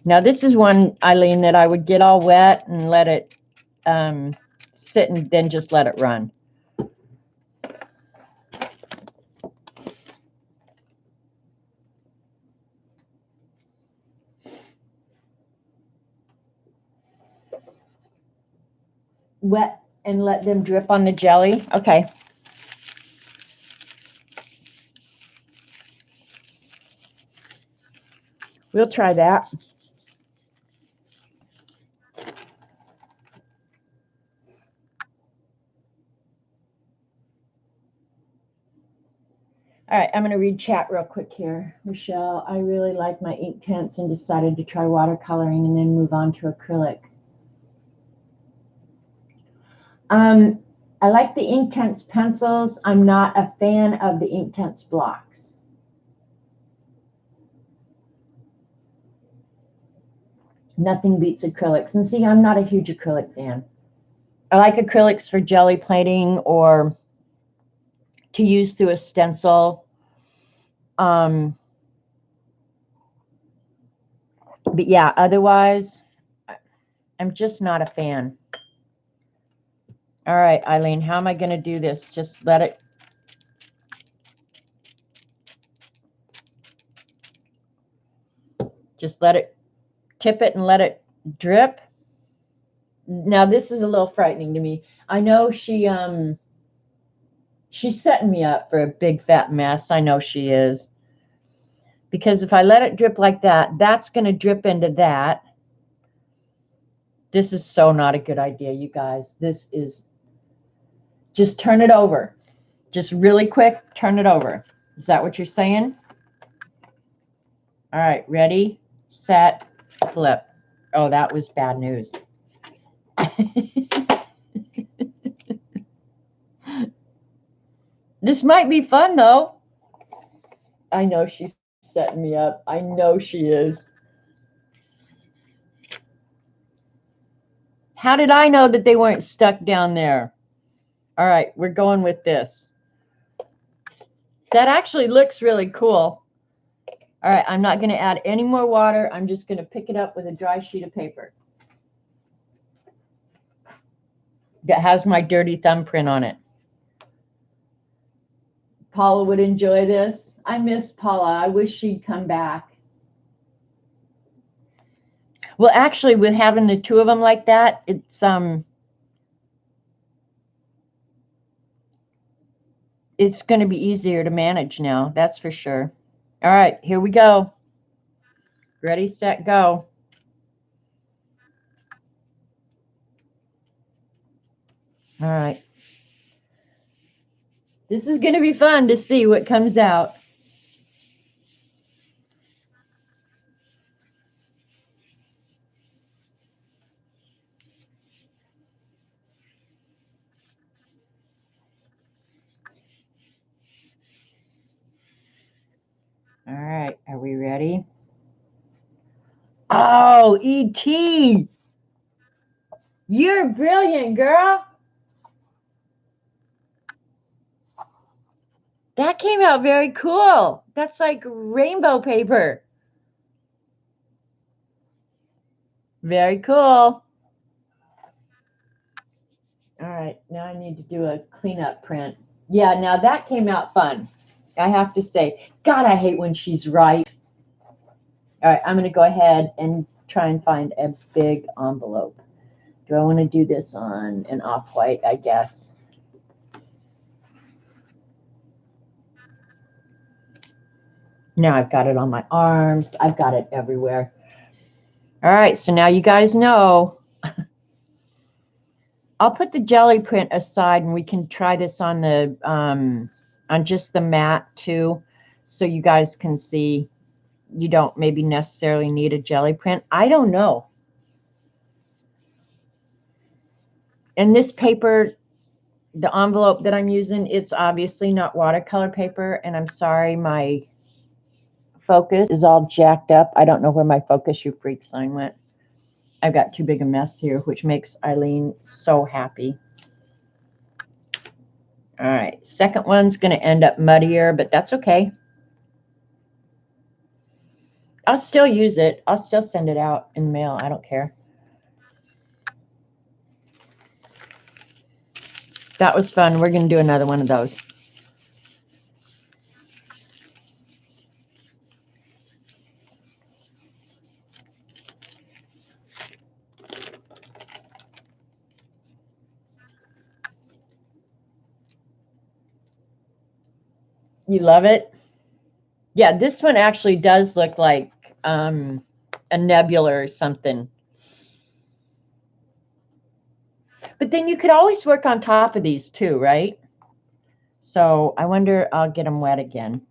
S1: Now, this is one, Eileen, that I would get all wet and let it sit and then just let it run. Wet and let them drip on the jelly. Okay. We'll try that. All right, I'm going to read chat real quick here. Michelle, I really like my ink tints and decided to try watercoloring and then move on to acrylic. I like the Inktense pencils. I'm not a fan of the Inktense blocks. Nothing beats acrylics. And see, I'm not a huge acrylic fan. I like acrylics for jelly plating or to use through a stencil. But yeah, otherwise, I'm just not a fan. All right, Eileen, how am I going to do this? Just let it. Just let it, tip it and let it drip. Now, this is a little frightening to me. I know she's setting me up for a big fat mess. I know she is. Because if I let it drip like that, that's going to drip into that. This is so not a good idea, you guys. This is, just turn it over. Just really quick, turn it over. Is that what you're saying? All right, ready, set, flip. Oh, that was bad news. This might be fun, though. I know she's setting me up. I know she is. How did I know that they weren't stuck down there? All right, we're going with this. That actually looks really cool. All right, I'm not going to add any more water. I'm just going to pick it up with a dry sheet of paper that has my dirty thumbprint on it. Paula would enjoy this. I miss Paula. I wish she'd come back. Well, actually, with having the two of them like that, it's going to be easier to manage now. That's for sure. All right, here we go. Ready, set, go. All right. This is going to be fun to see what comes out. All right, are we ready? Oh, E.T. You're brilliant, girl. That came out very cool. That's like rainbow paper. Very cool. All right, now I need to do a cleanup print. Yeah, now that came out fun. I have to say, God, I hate when she's right. All right, I'm going to go ahead and try and find a big envelope. Do I want to do this on an off-white, I guess? Now I've got it on my arms. I've got it everywhere. All right, so now you guys know. I'll put the jelly print aside and we can try this on the on just the mat too, so you guys can see. You don't maybe necessarily need a jelly print. I don't know. And this paper, the envelope that I'm using, it's obviously not watercolor paper, and I'm sorry my focus is all jacked up. I don't know where my focus you freak sign went. I've got too big a mess here, which makes Eileen so happy. All right, second one's going to end up muddier, but that's okay. I'll still use it. I'll still send it out in the mail. I don't care. That was fun. We're going to do another one of those. You love it? Yeah, this one actually does look like a nebula or something. But then you could always work on top of these too, right? So I wonder, I'll get them wet again.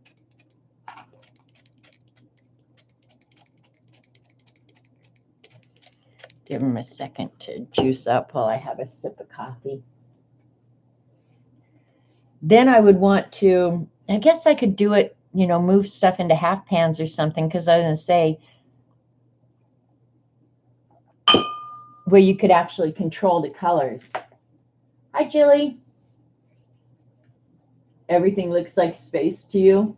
S1: Give them a second to juice up while I have a sip of coffee. Then I would want to, I guess I could do it, you know, move stuff into half pans or something, because I was going to say, where you could actually control the colors. Hi, Jilly. Everything looks like space to you.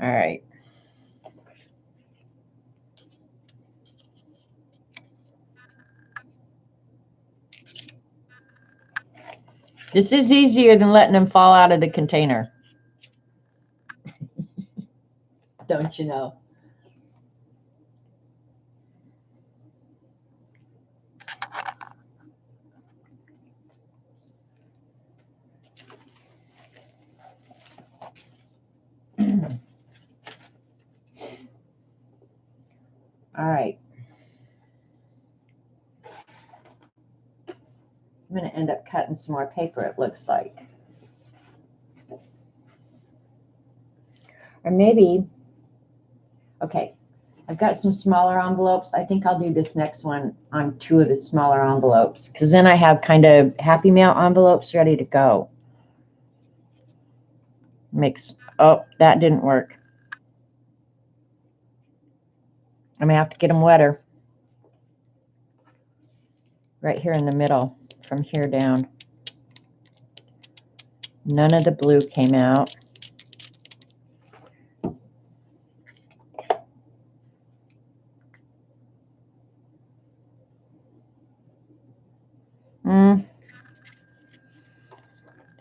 S1: All right. This is easier than letting them fall out of the container. Don't you know? All right. I'm going to end up cutting some more paper, it looks like. Or maybe, okay, I've got some smaller envelopes. I think I'll do this next one on two of the smaller envelopes, because then I have kind of Happy Mail envelopes ready to go. Oh, that didn't work. I'm going to have to get them wetter. right here in the middle, from here down. None of the blue came out.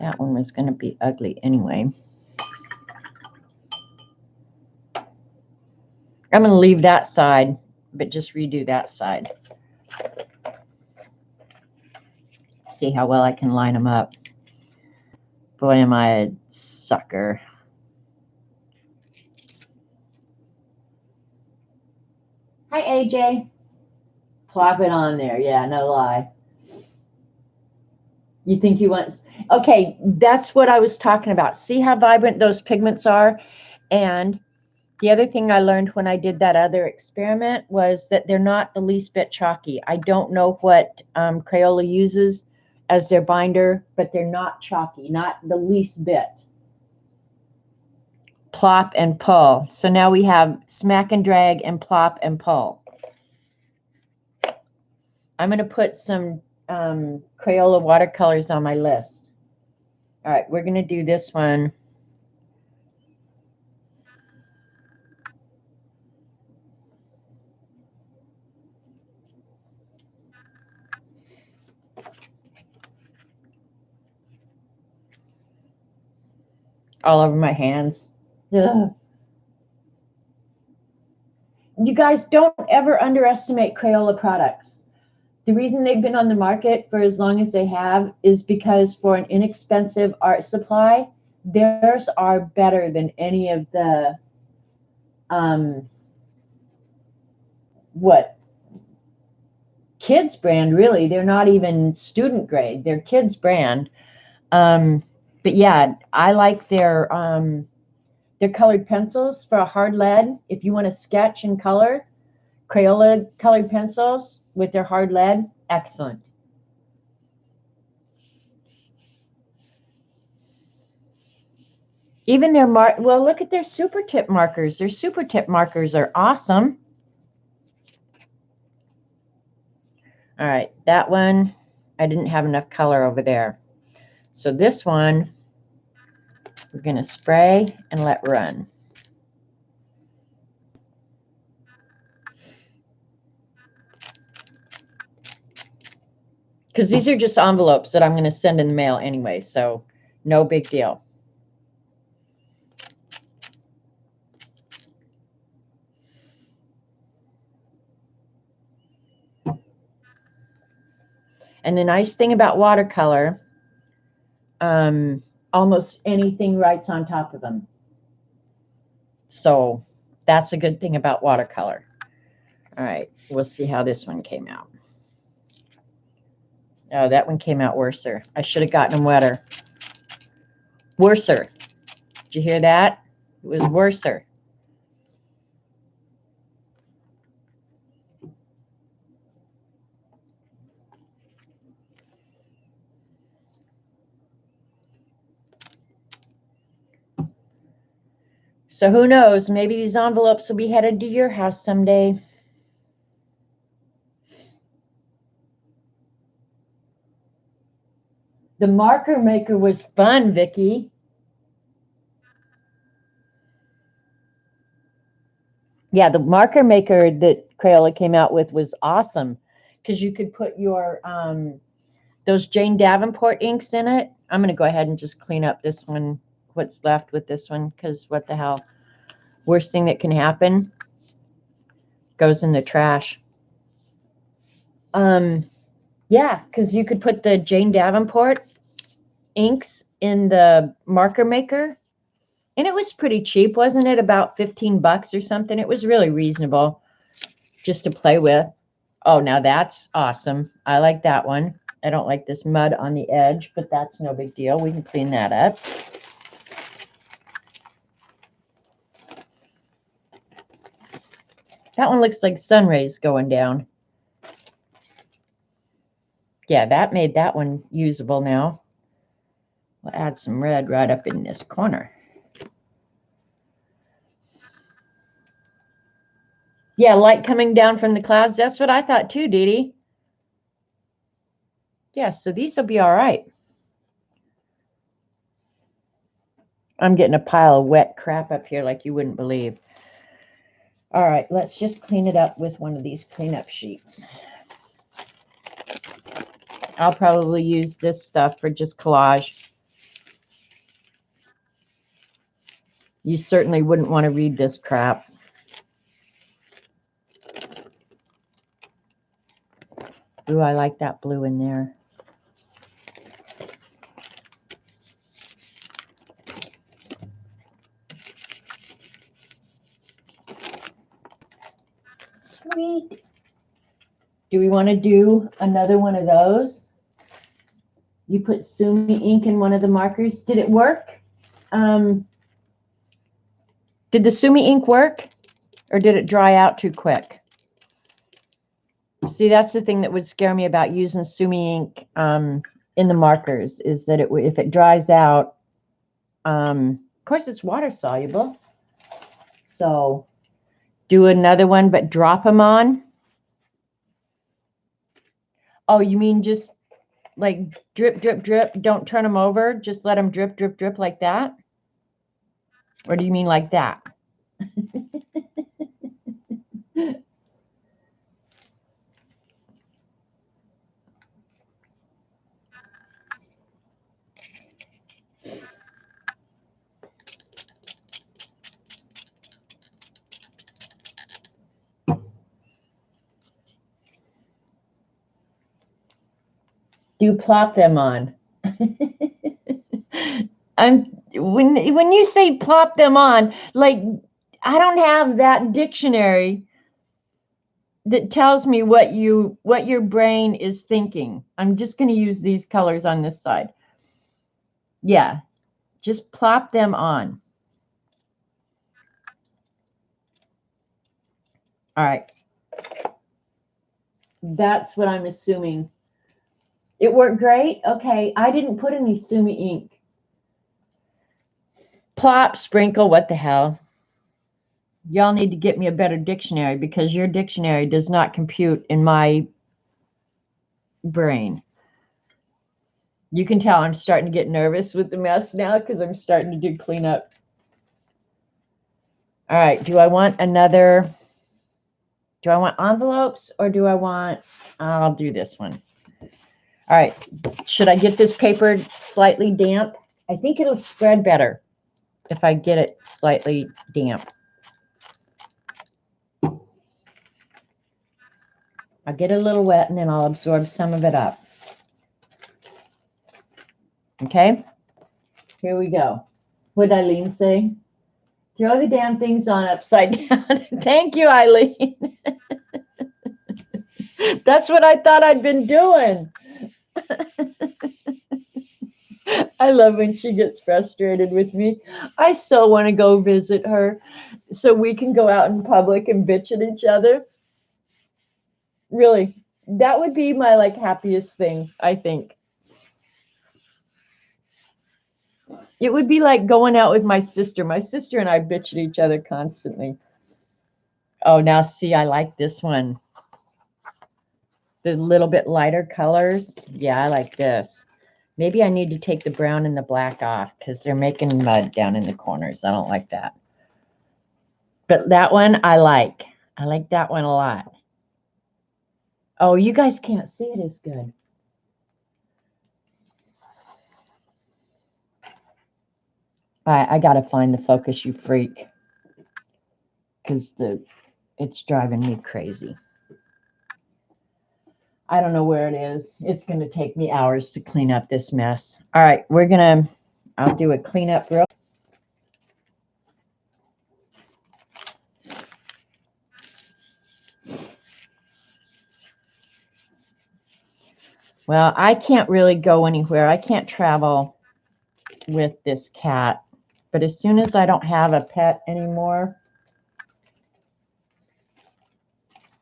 S1: That one was going to be ugly anyway. I'm going to leave that side, but just redo that side. See how well I can line them up. Boy, am I a sucker. Hi, AJ. Plop it on there. Yeah, no lie. You think he wants... Okay, that's what I was talking about. See how vibrant those pigments are? And the other thing I learned when I did that other experiment was that they're not the least bit chalky. I don't know what Crayola uses as their binder, but they're not chalky, not the least bit. Plop and pull. So now we have smack and drag and plop and pull. I'm going to put some Crayola watercolors on my list. All right, we're going to do this one. All over my hands. Ugh. You guys don't ever underestimate Crayola products. The reason they've been on the market for as long as they have is because for an inexpensive art supply, theirs are better than any of the kids brand, really. They're not even student grade. They're kids brand. But yeah, I like their colored pencils for a hard lead. If you want to sketch and color, Crayola colored pencils with their hard lead, excellent. Even their well, look at their super tip markers. Their super tip markers are awesome. All right, that one, I didn't have enough color over there. So this one, we're going to spray and let run. Because these are just envelopes that I'm going to send in the mail anyway, so no big deal. And the nice thing about watercolor, almost anything writes on top of them. So that's a good thing about watercolor. All right, we'll see how this one came out. Oh, that one came out worser. I should have gotten them wetter. Worser. Did you hear that? It was worser. So who knows? Maybe these envelopes will be headed to your house someday. The marker maker was fun, Vicky. Yeah, the marker maker that Crayola came out with was awesome because you could put your those Jane Davenport inks in it. I'm going to go ahead and just clean up this one, what's left with this one, because what the hell? Worst thing that can happen goes in the trash. Yeah, because you could put the Jane Davenport inks in the marker maker, and it was pretty cheap, wasn't it? About 15 bucks or something. It was really reasonable just to play with. Oh, now that's awesome. I like that one. I don't like this mud on the edge, but that's no big deal. We can clean that up. That one looks like sun rays going down. Yeah, that made that one usable now. We'll add some red right up in this corner. Yeah, light coming down from the clouds. That's what I thought too, Dee Dee. Yeah, so these will be all right. I'm getting a pile of wet crap up here like you wouldn't believe. All right, let's just clean it up with one of these cleanup sheets. I'll probably use this stuff for just collage. You certainly wouldn't want to read this crap. Ooh, I like that blue in there. Sweet. Do we want to do another one of those? You put Sumi ink in one of the markers. Did it work? Did the Sumi ink work? Or did it dry out too quick? See, that's the thing that would scare me about using Sumi ink in the markers, is that if it dries out, of course it's water soluble. So do another one, but drop them on. Oh, you mean just like drip, drip, drip? Don't turn them over. Just let them drip, drip, drip like that? Or do you mean like that? Do plop them on. When you say plop them on, like I don't have that dictionary that tells me what your brain is thinking. I'm just going to use these colors on this side. Yeah, just plop them on. All right. That's what I'm assuming. It worked great? Okay, I didn't put any Sumi ink. Plop, sprinkle, what the hell? Y'all need to get me a better dictionary because your dictionary does not compute in my brain. You can tell I'm starting to get nervous with the mess now because I'm starting to do cleanup. All right, do I want envelopes or do I want, I'll do this one. All right, should I get this paper slightly damp? I think it'll spread better if I get it slightly damp. I'll get it a little wet and then I'll absorb some of it up. Okay, here we go. What did Eileen say? Throw the damn things on upside down. Thank you, Eileen. That's what I thought I'd been doing. I love when she gets frustrated with me. I so want to go visit her so we can go out in public and bitch at each other. Really, that would be my like happiest thing, I think. It would be like going out with my sister. My sister and I bitch at each other constantly. Oh, now see, I like this one. The little bit lighter colors. Yeah, I like this. Maybe I need to take the brown and the black off because they're making mud down in the corners. I don't like that. But that one I like. I like that one a lot. Oh, you guys can't see it as good. All right, I got to find the focus, you freak. Because it's driving me crazy. I don't know where it is. It's going to take me hours to clean up this mess. All right, I'll do a cleanup real. Well, I can't really go anywhere. I can't travel with this cat. But as soon as I don't have a pet anymore,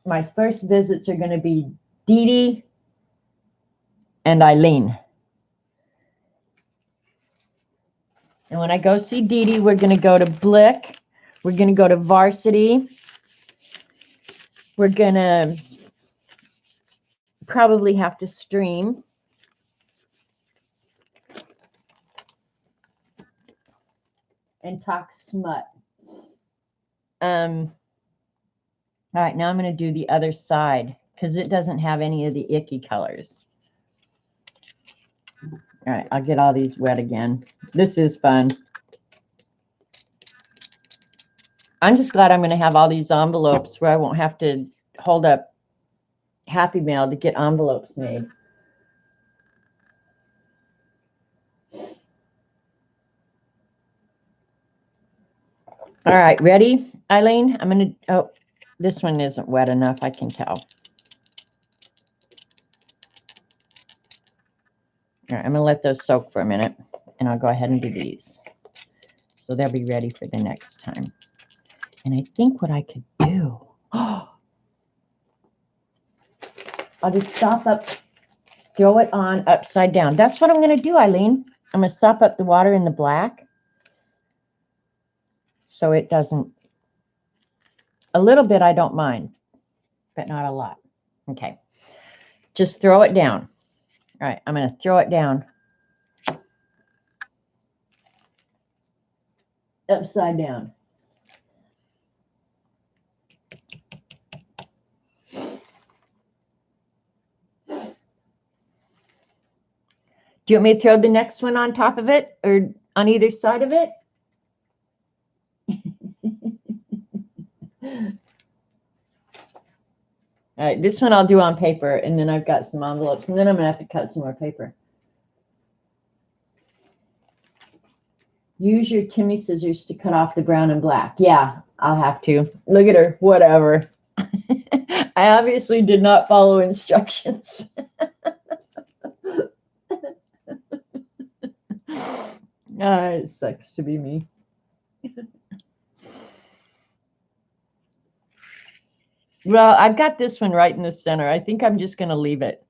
S1: my first visits are going to be Dee Dee and Eileen. And when I go see Dee Dee, we're going to go to Blick. We're going to go to Varsity. We're going to probably have to stream. and talk smut. All right, now I'm going to do the other side because it doesn't have any of the icky colors. All right, I'll get all these wet again. This is fun. I'm just glad I'm going to have all these envelopes where I won't have to hold up Happy Mail to get envelopes made. All right, ready, Eileen? I'm going to, oh, this one isn't wet enough, I can tell. All right, I'm going to let those soak for a minute, and I'll go ahead and do these. So they'll be ready for the next time. And I think what I could do, I'll just sop up, throw it on upside down. That's what I'm going to do, Eileen. I'm going to sop up the water in the black so it doesn't, a little bit I don't mind, but not a lot. Okay, just throw it down. All right, I'm going to throw it down upside down. Do you want me to throw the next one on top of it or on either side of it? All right, this one I'll do on paper, and then I've got some envelopes, and then I'm going to have to cut some more paper. Use your Timmy scissors to cut off the brown and black. Yeah, I'll have to. Look at her. Whatever. I obviously did not follow instructions. It sucks to be me. Well, I've got this one right in the center. I think I'm just going to leave it.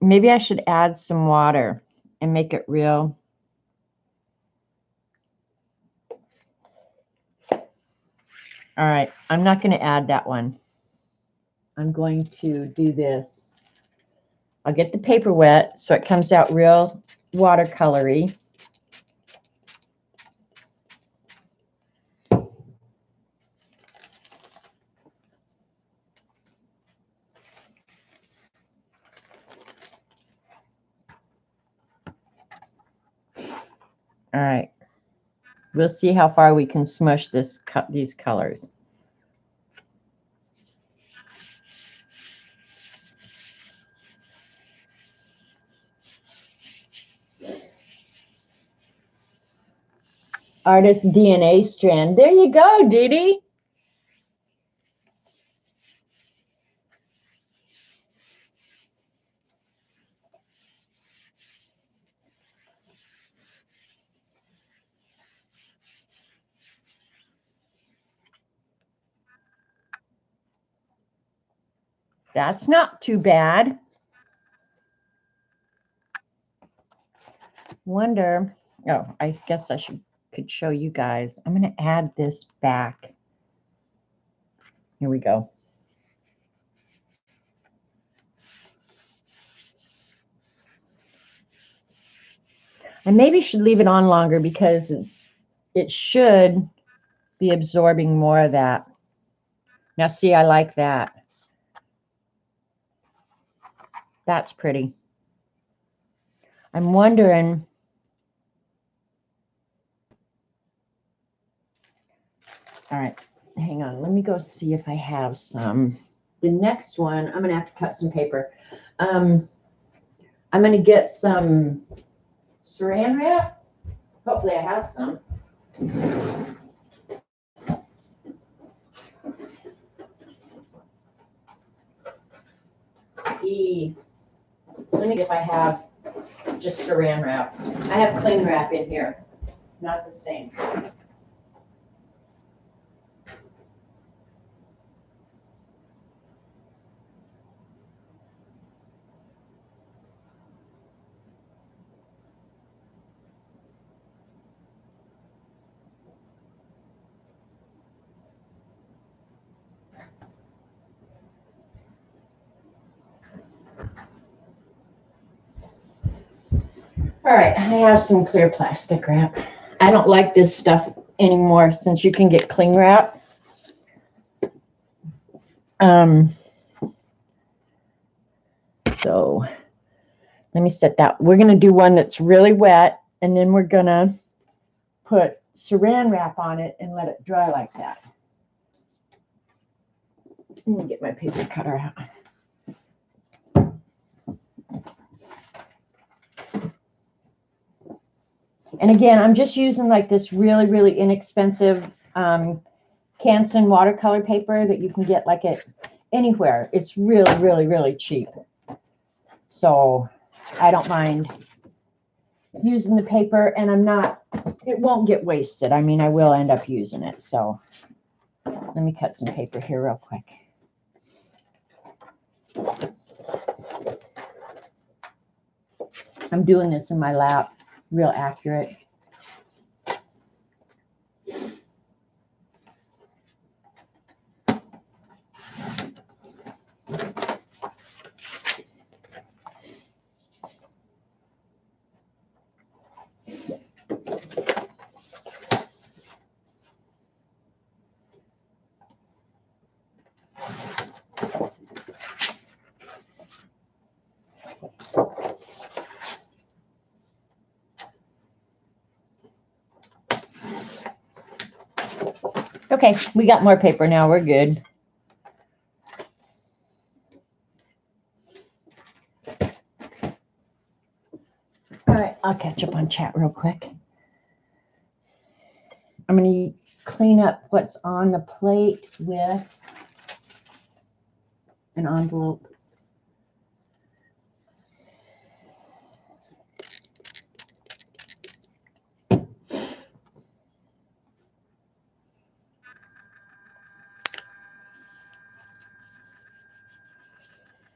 S1: Maybe I should add some water and make it real. All right, I'm not going to add that one. I'm going to do this. I'll get the paper wet so it comes out real watercolory. All right, we'll see how far we can smush these colors. Artist DNA strand. There you go, Dee Dee. That's not too bad. Wonder, oh, I guess I could show you guys. I'm going to add this back. Here we go. I maybe should leave it on longer because it should be absorbing more of that. Now see, I like that. That's pretty. I'm wondering, all right, hang on. Let me go see if I have some. The next one, I'm going to have to cut some paper. I'm going to get some Saran wrap. Hopefully I have some. Let me see if I have just Saran wrap. I have cling wrap in here. Not the same. All right, I have some clear plastic wrap. I don't like this stuff anymore since you can get cling wrap. So let me set that. We're going to do one that's really wet, and then we're going to put Saran wrap on it and let it dry like that. Let me get my paper cutter out. And again, I'm just using like this really, really inexpensive Canson watercolor paper that you can get like at anywhere. It's really, really, really cheap. So I don't mind using the paper, and it won't get wasted. I mean, I will end up using it. So let me cut some paper here real quick. I'm doing this in my lap, real accurate. Okay, we got more paper now. We're good. All right, I'll catch up on chat real quick. I'm going to clean up what's on the plate with an envelope.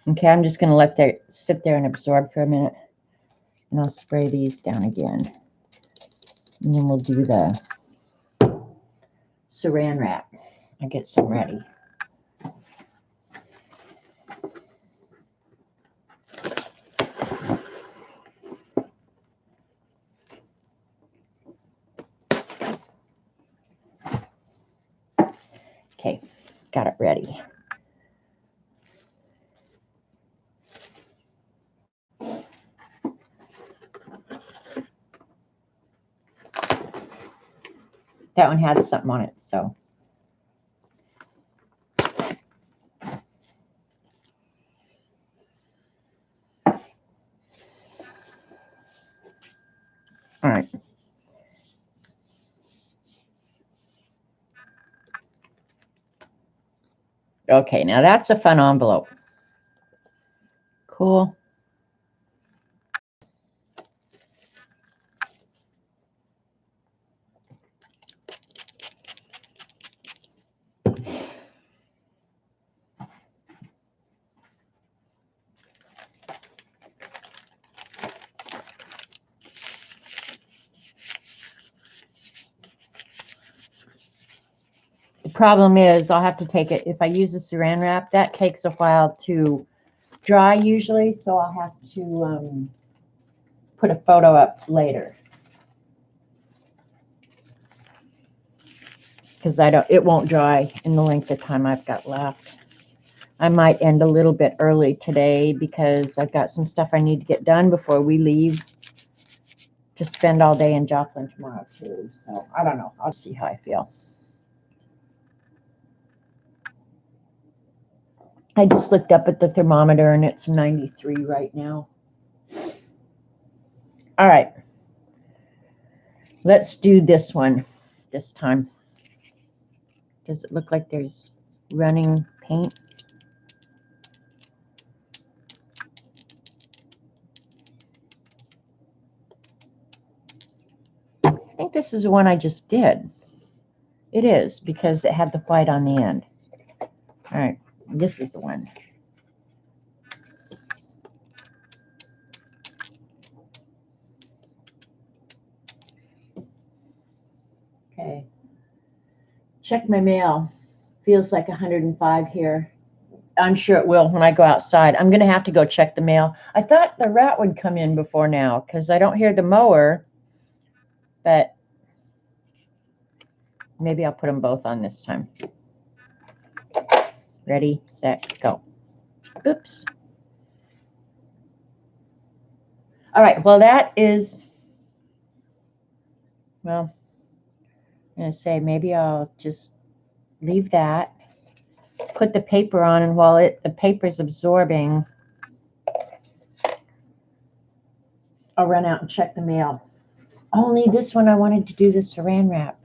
S1: Okay, I'm just going to let that sit there and absorb for a minute. And I'll spray these down again. And then we'll do the Saran wrap. I'll get some ready. Okay, got it ready. That one had something on it, so. All right. Okay, now that's a fun envelope. Cool. The problem is I'll have to take it, if I use a Saran wrap, that takes a while to dry usually, so I'll have to put a photo up later. Because it won't dry in the length of time I've got left. I might end a little bit early today because I've got some stuff I need to get done before we leave to spend all day in Joplin tomorrow too. So I don't know. I'll see how I feel. I just looked up at the thermometer and it's 93 right now. All right. Let's do this one this time. Does it look like there's running paint? I think this is the one I just did. It is, because it had the white on the end. All right, this is the one. Okay. Check my mail. Feels like 105 here. I'm sure it will when I go outside. I'm going to have to go check the mail. I thought the rat would come in before now because I don't hear the mower, but Maybe I'll put them both on this time. Ready, set, go. Oops. All right, well, that is, well, I'm going to say maybe I'll just leave that, put the paper on, and while the paper's absorbing, I'll run out and check the mail. Only this one I wanted to do the Saran wrap.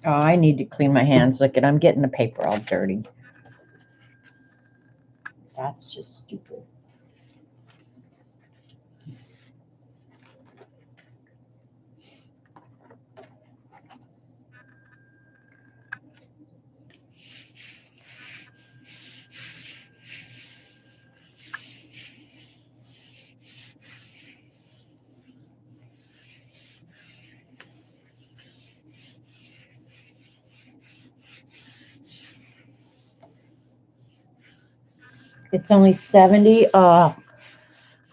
S1: Oh, I need to clean my hands. Look at, I'm getting the paper all dirty. That's just stupid. It's only 70. Oh,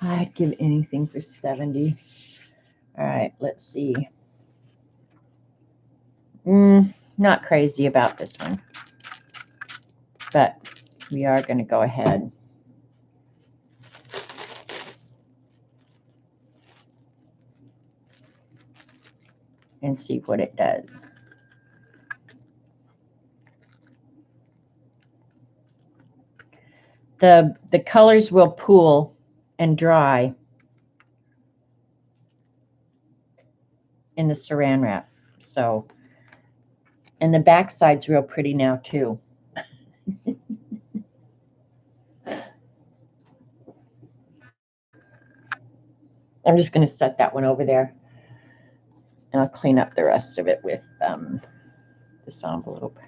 S1: I'd give anything for 70. All right, let's see. Not crazy about this one, but we are going to go ahead. And see what it does. The colors will pool and dry in the Saran wrap. So, and the back side's real pretty now too. I'm just going to set that one over there. And I'll clean up the rest of it with this envelope.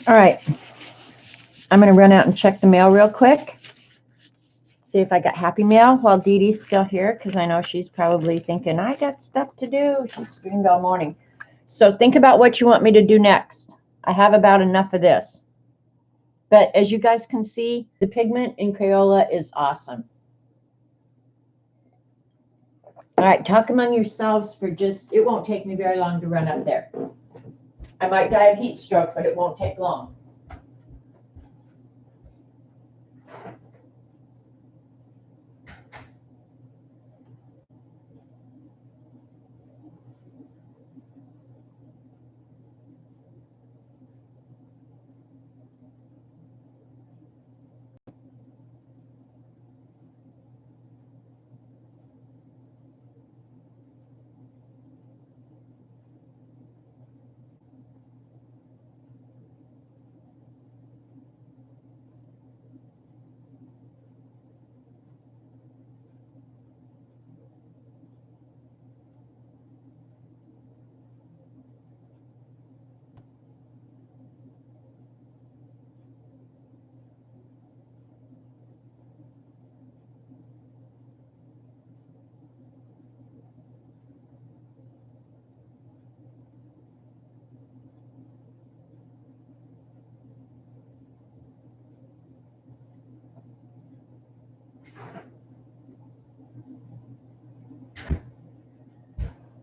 S1: All right, I'm going to run out and check the mail real quick. See if I got happy mail while Dee Dee's still here, because I know she's probably thinking, I got stuff to do. She screamed all morning. So think about what you want me to do next. I have about enough of this. But as you guys can see, the pigment in Crayola is awesome. All right, talk among yourselves for just, it won't take me very long to run up there. I might die of heat stroke, but it won't take long.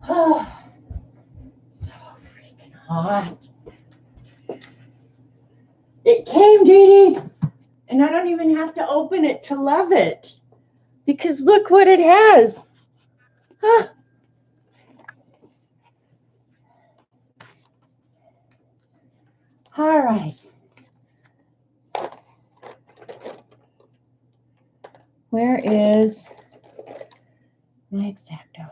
S1: Oh, so freaking hot. It came, Dee Dee, and I don't even have to open it to love it, because look what it has. Huh. All right. Where is my X-Acto?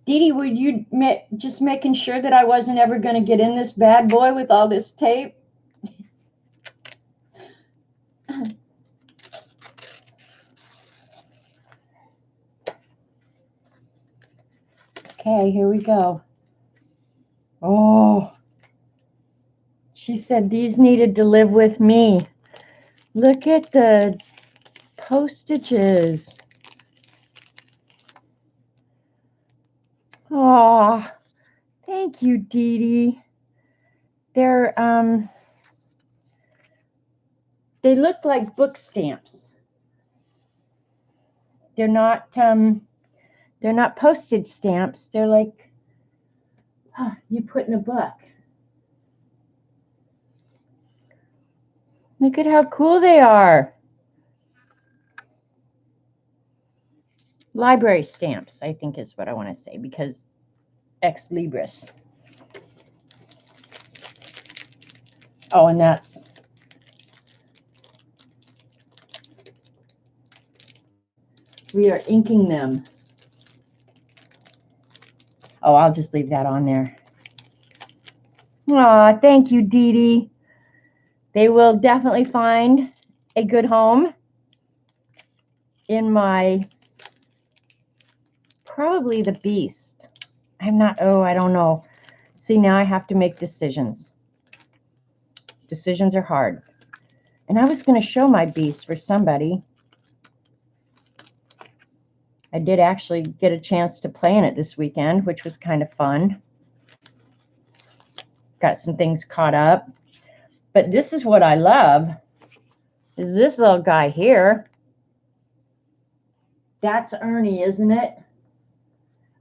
S1: Dee Dee, were you just making sure that I wasn't ever going to get in this bad boy with all this tape? Okay, here we go. Oh, she said these needed to live with me. Look at the postages. Oh, thank you, Dee Dee. They're they look like book stamps. They're not postage stamps. They're like you put in a book. Look at how cool they are. Library stamps, I think is what I want to say, because ex libris. Oh, and that's we are inking them. Oh, I'll just leave that on there. Aw, thank you, Dee Dee. They will definitely find a good home in my, probably the Beast. I don't know. See, now I have to make decisions. Decisions are hard. And I was going to show my Beast for somebody. I did actually get a chance to play in it this weekend, which was kind of fun. Got some things caught up. But this is what I love, is this little guy here. That's Ernie, isn't it?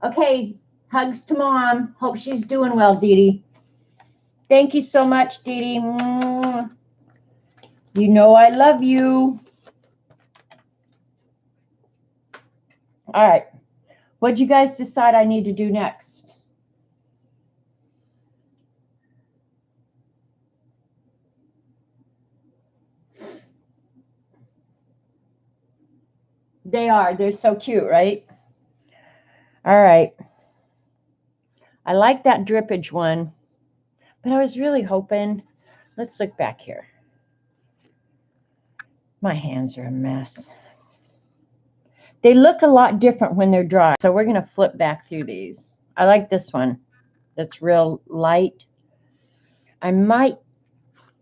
S1: Okay, hugs to Mom. Hope she's doing well, Dee Dee. Thank you so much, Dee Dee. You know I love you. All right. What'd you guys decide I need to do next? They are. They're so cute, right? All right. I like that drippage one, but I was really hoping. Let's look back here. My hands are a mess. They look a lot different when they're dry, so we're going to flip back through these. I like this one. That's real light. I might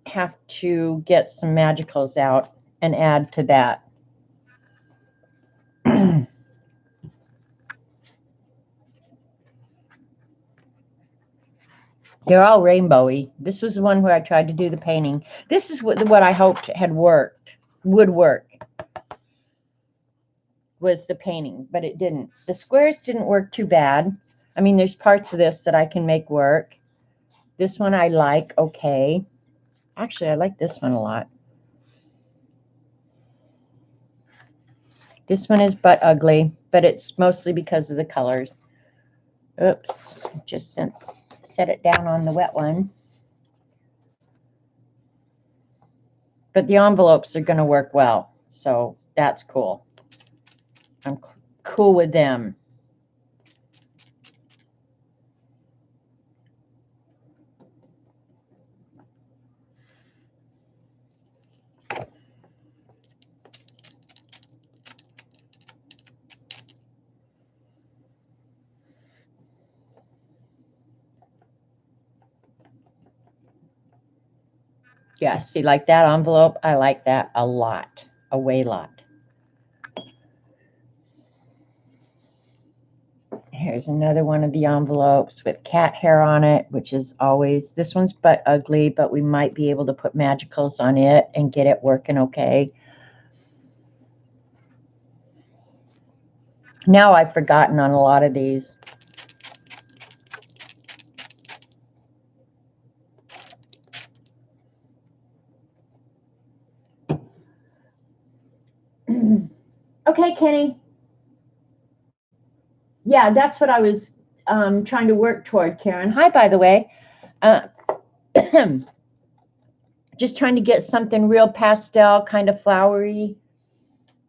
S1: have to get some magicals out and add to that. They're all rainbowy. This was the one where I tried to do the painting. This is what I hoped would work, was the painting, but it didn't. The squares didn't work too bad. I mean, there's parts of this that I can make work. This one I like, okay. Actually, I like this one a lot. This one is but ugly, but it's mostly because of the colors. Oops, just set it down on the wet one. But the envelopes are going to work well, so that's cool. I'm cool with them. Yeah, see, like that envelope, I like that a lot, a way lot. Here's another one of the envelopes with cat hair on it, which is always, this one's but ugly, but we might be able to put magicals on it and get it working okay. Now I've forgotten on a lot of these. Okay, Kenny. Yeah, that's what I was trying to work toward, Karen. Hi, by the way. Just trying to get something real pastel, kind of flowery.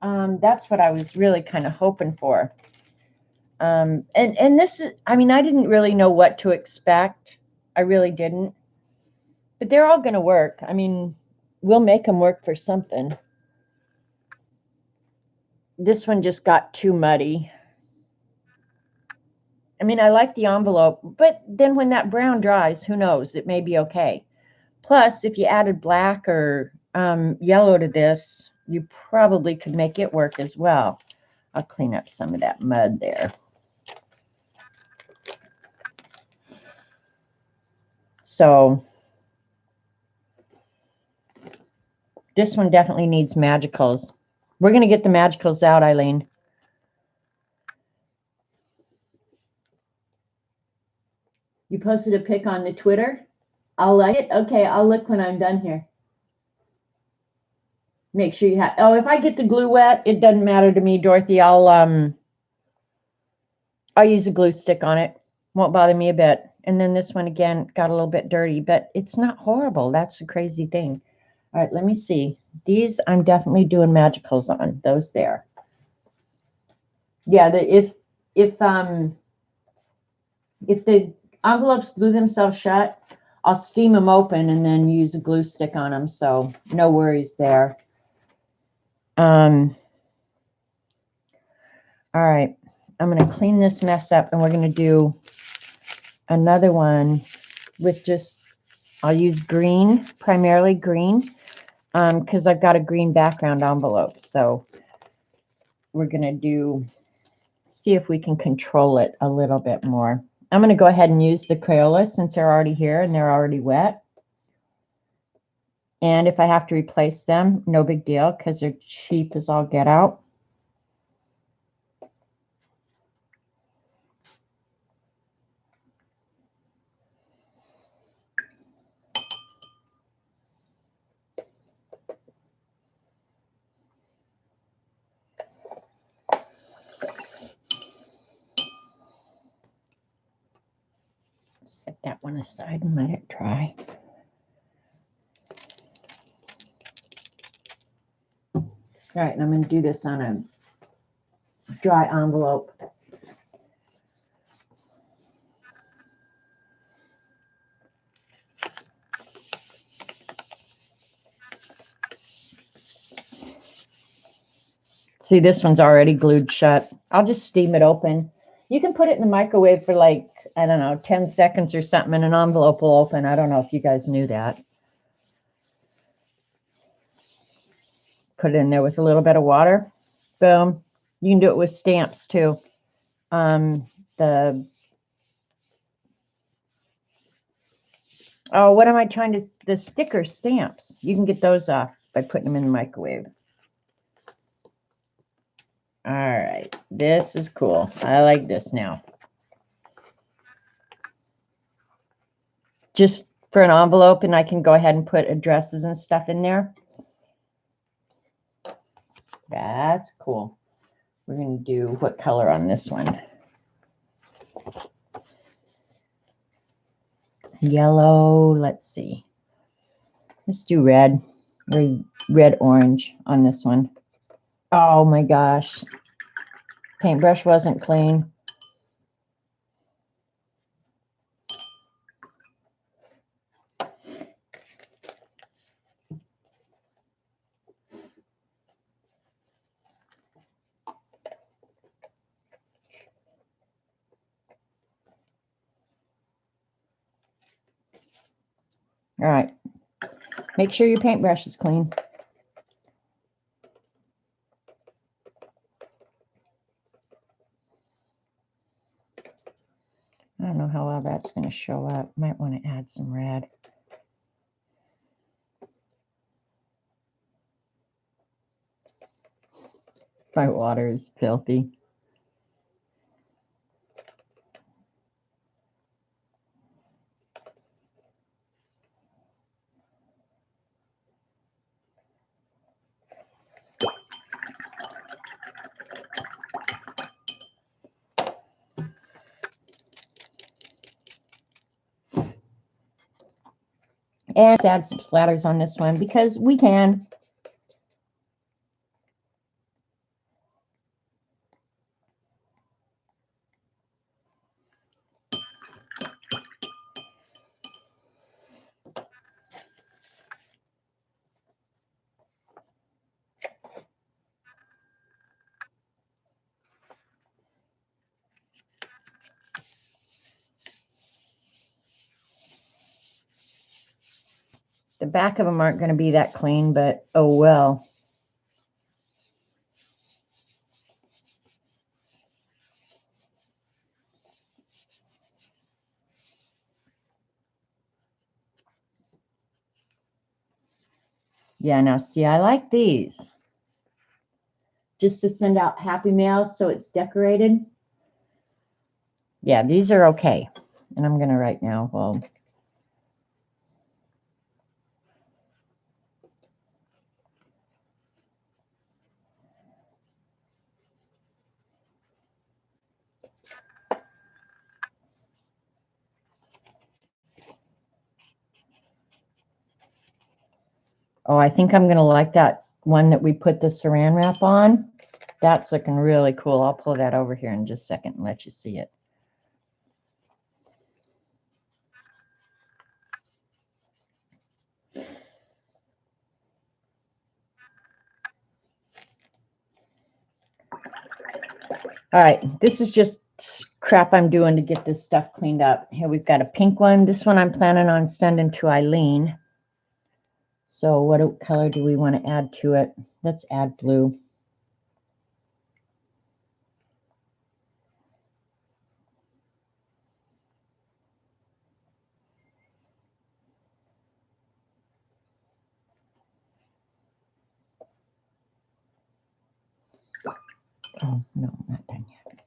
S1: That's what I was really kind of hoping for. And this is, I mean, I didn't really know what to expect. I really didn't. But they're all going to work. I mean, we'll make them work for something. This one just got too muddy. I mean, I like the envelope, but then when that brown dries, who knows? It may be okay. Plus, if you added black or yellow to this, you probably could make it work as well. I'll clean up some of that mud there. So this one definitely needs magicals. We're going to get the magicals out, Eileen. You posted a pic on the Twitter? I'll like it. Okay, I'll look when I'm done here. Make sure you have. Oh, if I get the glue wet, it doesn't matter to me, Dorothy. I'll use a glue stick on it. Won't bother me a bit. And then this one again got a little bit dirty, but it's not horrible. That's the crazy thing. All right, let me see. These I'm definitely doing magicals on. Those there. Yeah, if the envelopes glue themselves shut, I'll steam them open and then use a glue stick on them. So no worries there. All right, I'm going to clean this mess up and we're going to do another one with just, I'll use green, primarily green, because I've got a green background envelope. So we're going to see if we can control it a little bit more. I'm going to go ahead and use the Crayola since they're already here and they're already wet. And if I have to replace them, no big deal because they're cheap as all get out. Set that one aside and let it dry. All right, and I'm going to do this on a dry envelope. See, this one's already glued shut. I'll just steam it open. You can put it in the microwave for like, I don't know, 10 seconds or something, and an envelope will open. I don't know if you guys knew that. Put it in there with a little bit of water. Boom. You can do it with stamps too. What am I trying to, the sticker stamps. You can get those off by putting them in the microwave. All right, this is cool. I like this now. Just for an envelope, and I can go ahead and put addresses and stuff in there. That's cool. We're going to do what color on this one? Yellow. Let's see. Let's do red. Red orange on this one. Oh my gosh. Paintbrush wasn't clean. All right. Make sure your paintbrush is clean. I don't know how well that's going to show up. Might want to add some red. My water is filthy. And let's add some splatters on this one because we can. The back of them aren't going to be that clean, but oh well. Yeah, now see, I like these. Just to send out happy mail so it's decorated. Yeah, these are okay. And I'm going to write now, well, oh, I think I'm going to like that one that we put the Saran wrap on. That's looking really cool. I'll pull that over here in just a second and let you see it. All right, this is just crap I'm doing to get this stuff cleaned up. Here we've got a pink one. This one I'm planning on sending to Eileen. So what color do we want to add to it? Let's add blue. Oh, no, not done yet.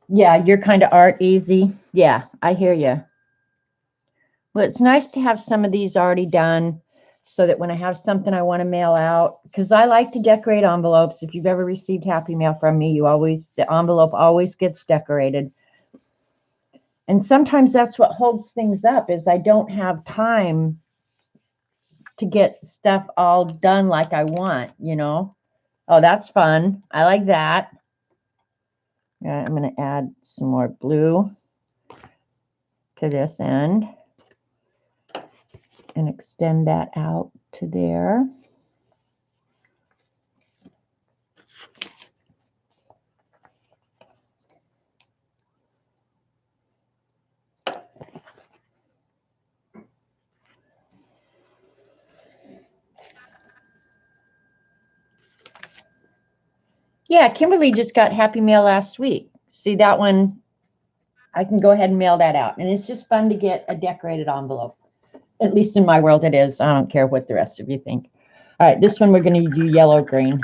S1: Yeah, you're kind of art easy. Yeah, I hear you. Well, it's nice to have some of these already done so that when I have something I want to mail out, because I like to decorate envelopes. If you've ever received happy mail from me, the envelope always gets decorated. And sometimes that's what holds things up is I don't have time to get stuff all done like I want, you know? Oh, that's fun. I like that. Yeah, I'm going to add some more blue to this end and extend that out to there. Yeah, Kimberly just got happy mail last week. See that one? I can go ahead and mail that out. And it's just fun to get a decorated envelope. At least in my world it is. I don't care what the rest of you think. All right, this one we're going to do yellow green.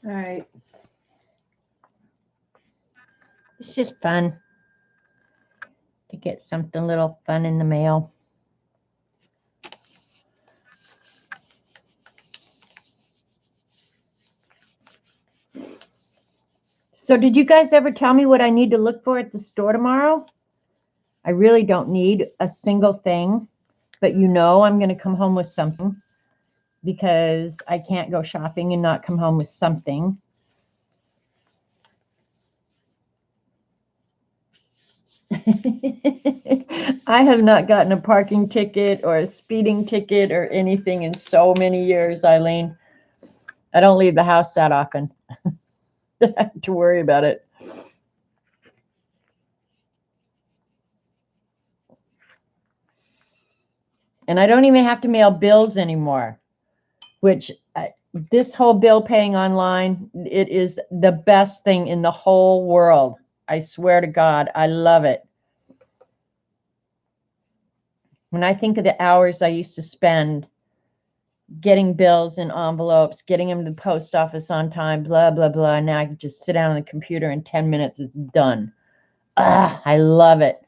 S1: All right. It's just fun to get something little fun in the mail. So did you guys ever tell me what I need to look for at the store tomorrow? I really don't need a single thing, but you know I'm going to come home with something because I can't go shopping and not come home with something. I have not gotten a parking ticket or a speeding ticket or anything in so many years, Eileen. I don't leave the house that often. I have to worry about it. And I don't even have to mail bills anymore, which this whole bill paying online, it is the best thing in the whole world. I swear to God, I love it. When I think of the hours I used to spend getting bills in envelopes, getting them to the post office on time, blah, blah, blah. Now I can just sit down on the computer in 10 minutes. It's done. Ah, I love it.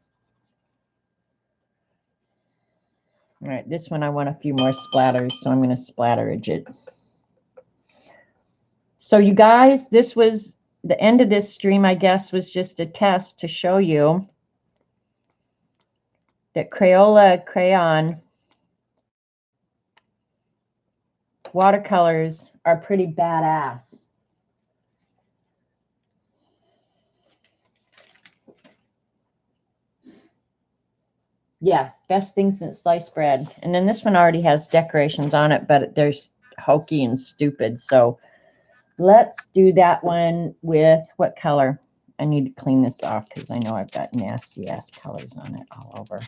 S1: All right, this one I want a few more splatters, so I'm going to splatterage it. So you guys, this was the end of this stream, I guess, was just a test to show you that Crayola crayon watercolors are pretty badass. Yeah, best thing since sliced bread. And then this one already has decorations on it, but they're hokey and stupid. So let's do that one with what color? I need to clean this off because I know I've got nasty ass colors on it all over.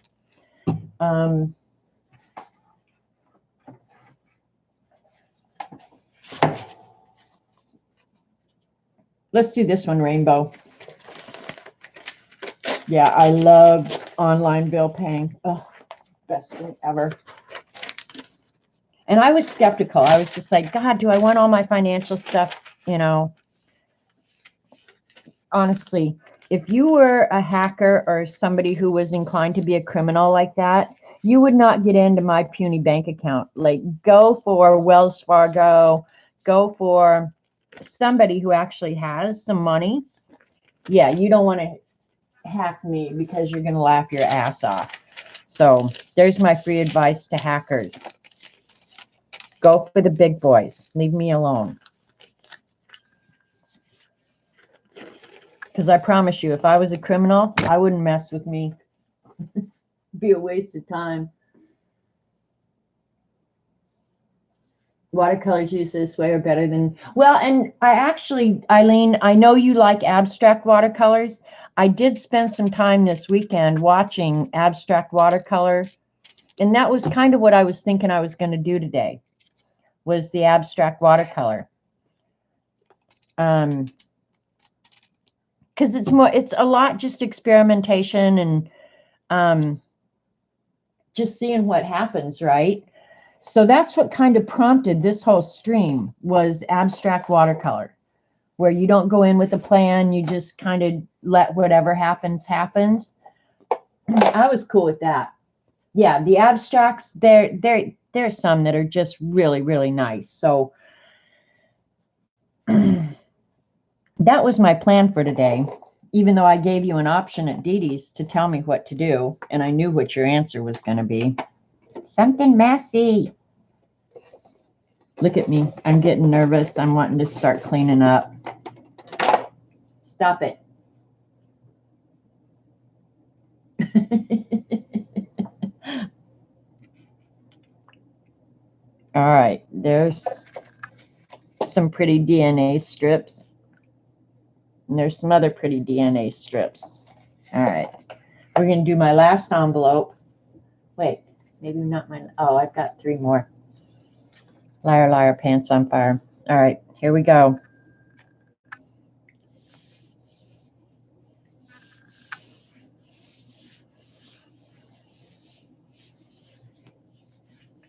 S1: Let's do this one, rainbow. Yeah, I love online bill paying. Oh, it's the best thing ever. And I was skeptical. I was just like, God, do I want all my financial stuff? You know, honestly, if you were a hacker or somebody who was inclined to be a criminal like that, you would not get into my puny bank account. Like, go for Wells Fargo, go for somebody who actually has some money. Yeah, you don't want to hack me because you're going to laugh your ass off. So there's my free advice to hackers. Go for the big boys. Leave me alone. Because I promise you, if I was a criminal, I wouldn't mess with me. Be a waste of time. Watercolors used this way are better than, well, and I actually, Eileen, I know you like abstract watercolors. I did spend some time this weekend watching abstract watercolor, and that was kind of what I was thinking I was going to do today, was the abstract watercolor. Because it's a lot just experimentation and just seeing what happens, right? So that's what kind of prompted this whole stream, was abstract watercolor, where you don't go in with a plan, you just kind of let whatever happens, happens. I was cool with that. Yeah, the abstracts, there's some that are just really, really nice. So that was my plan for today, even though I gave you an option at Dee Dee's to tell me what to do, and I knew what your answer was going to be. Something messy. Look at me. I'm getting nervous. I'm wanting to start cleaning up. Stop it. All right. There's some pretty DNA strips. And there's some other pretty DNA strips. All right. We're going to do my last envelope. Wait, maybe not mine. Oh, I've got 3 more. Liar, liar, pants on fire. All right, here we go.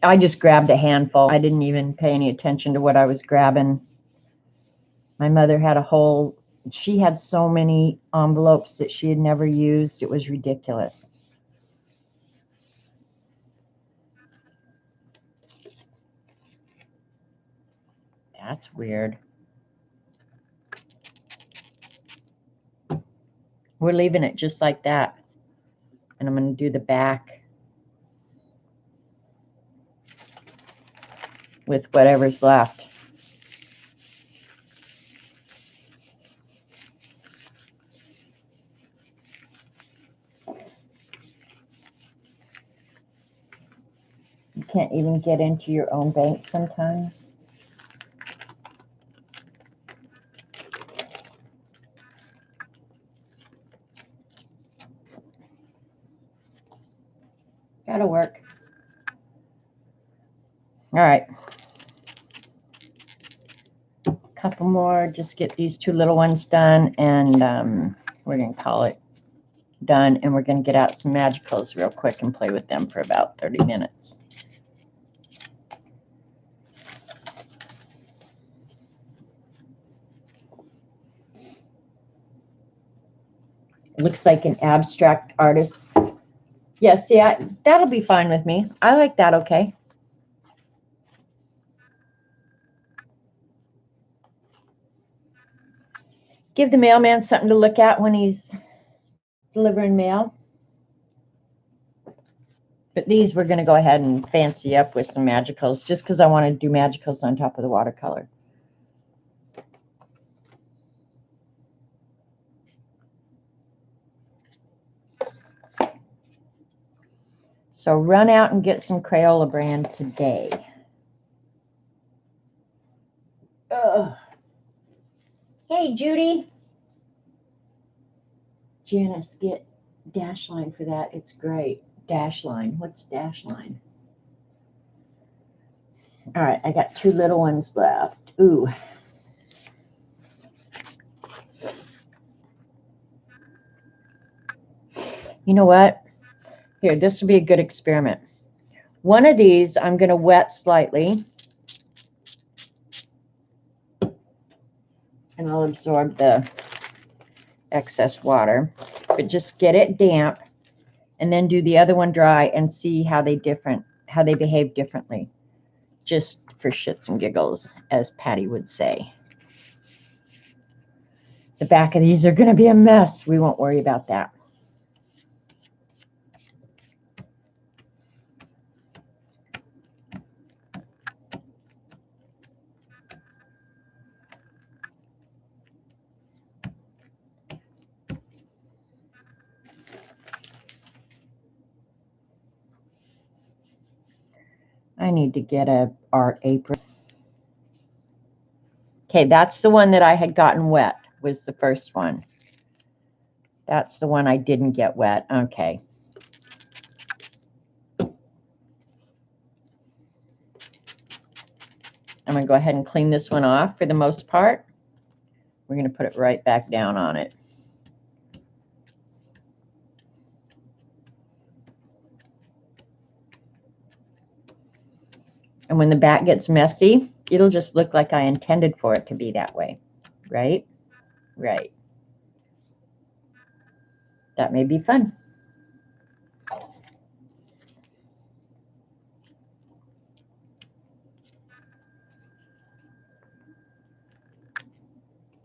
S1: I just grabbed a handful. I didn't even pay any attention to what I was grabbing. My mother had a whole, she had so many envelopes that she had never used. It was ridiculous. That's weird. We're leaving it just like that. And I'm going to do the back with whatever's left. You can't even get into your own bank sometimes. That'll work. All right. Couple more, just get these 2 little ones done, and we're going to call it done, and we're going to get out some magicals real quick and play with them for about 30 minutes. Looks like an abstract artist. Yeah, see, that'll be fine with me. I like that, okay. Give the mailman something to look at when he's delivering mail. But these we're going to go ahead and fancy up with some magicals, just because I want to do magicals on top of the watercolor. So run out and get some Crayola brand today. Ugh. Hey, Judy. Janice, get dash line for that. It's great. Dash line. What's dash line? All right, I got 2 little ones left. Ooh. You know what? Here, this will be a good experiment. One of these I'm going to wet slightly. And I'll absorb the excess water. But just get it damp. And then do the other one dry and see how they behave differently. Just for shits and giggles, as Patty would say. The back of these are going to be a mess. We won't worry about that. I need to get a art apron. Okay, that's the one that I had gotten wet, was the first one. That's the one I didn't get wet. Okay. I'm going to go ahead and clean this one off for the most part. We're going to put it right back down on it. And when the back gets messy, it'll just look like I intended for it to be that way. Right? Right. That may be fun.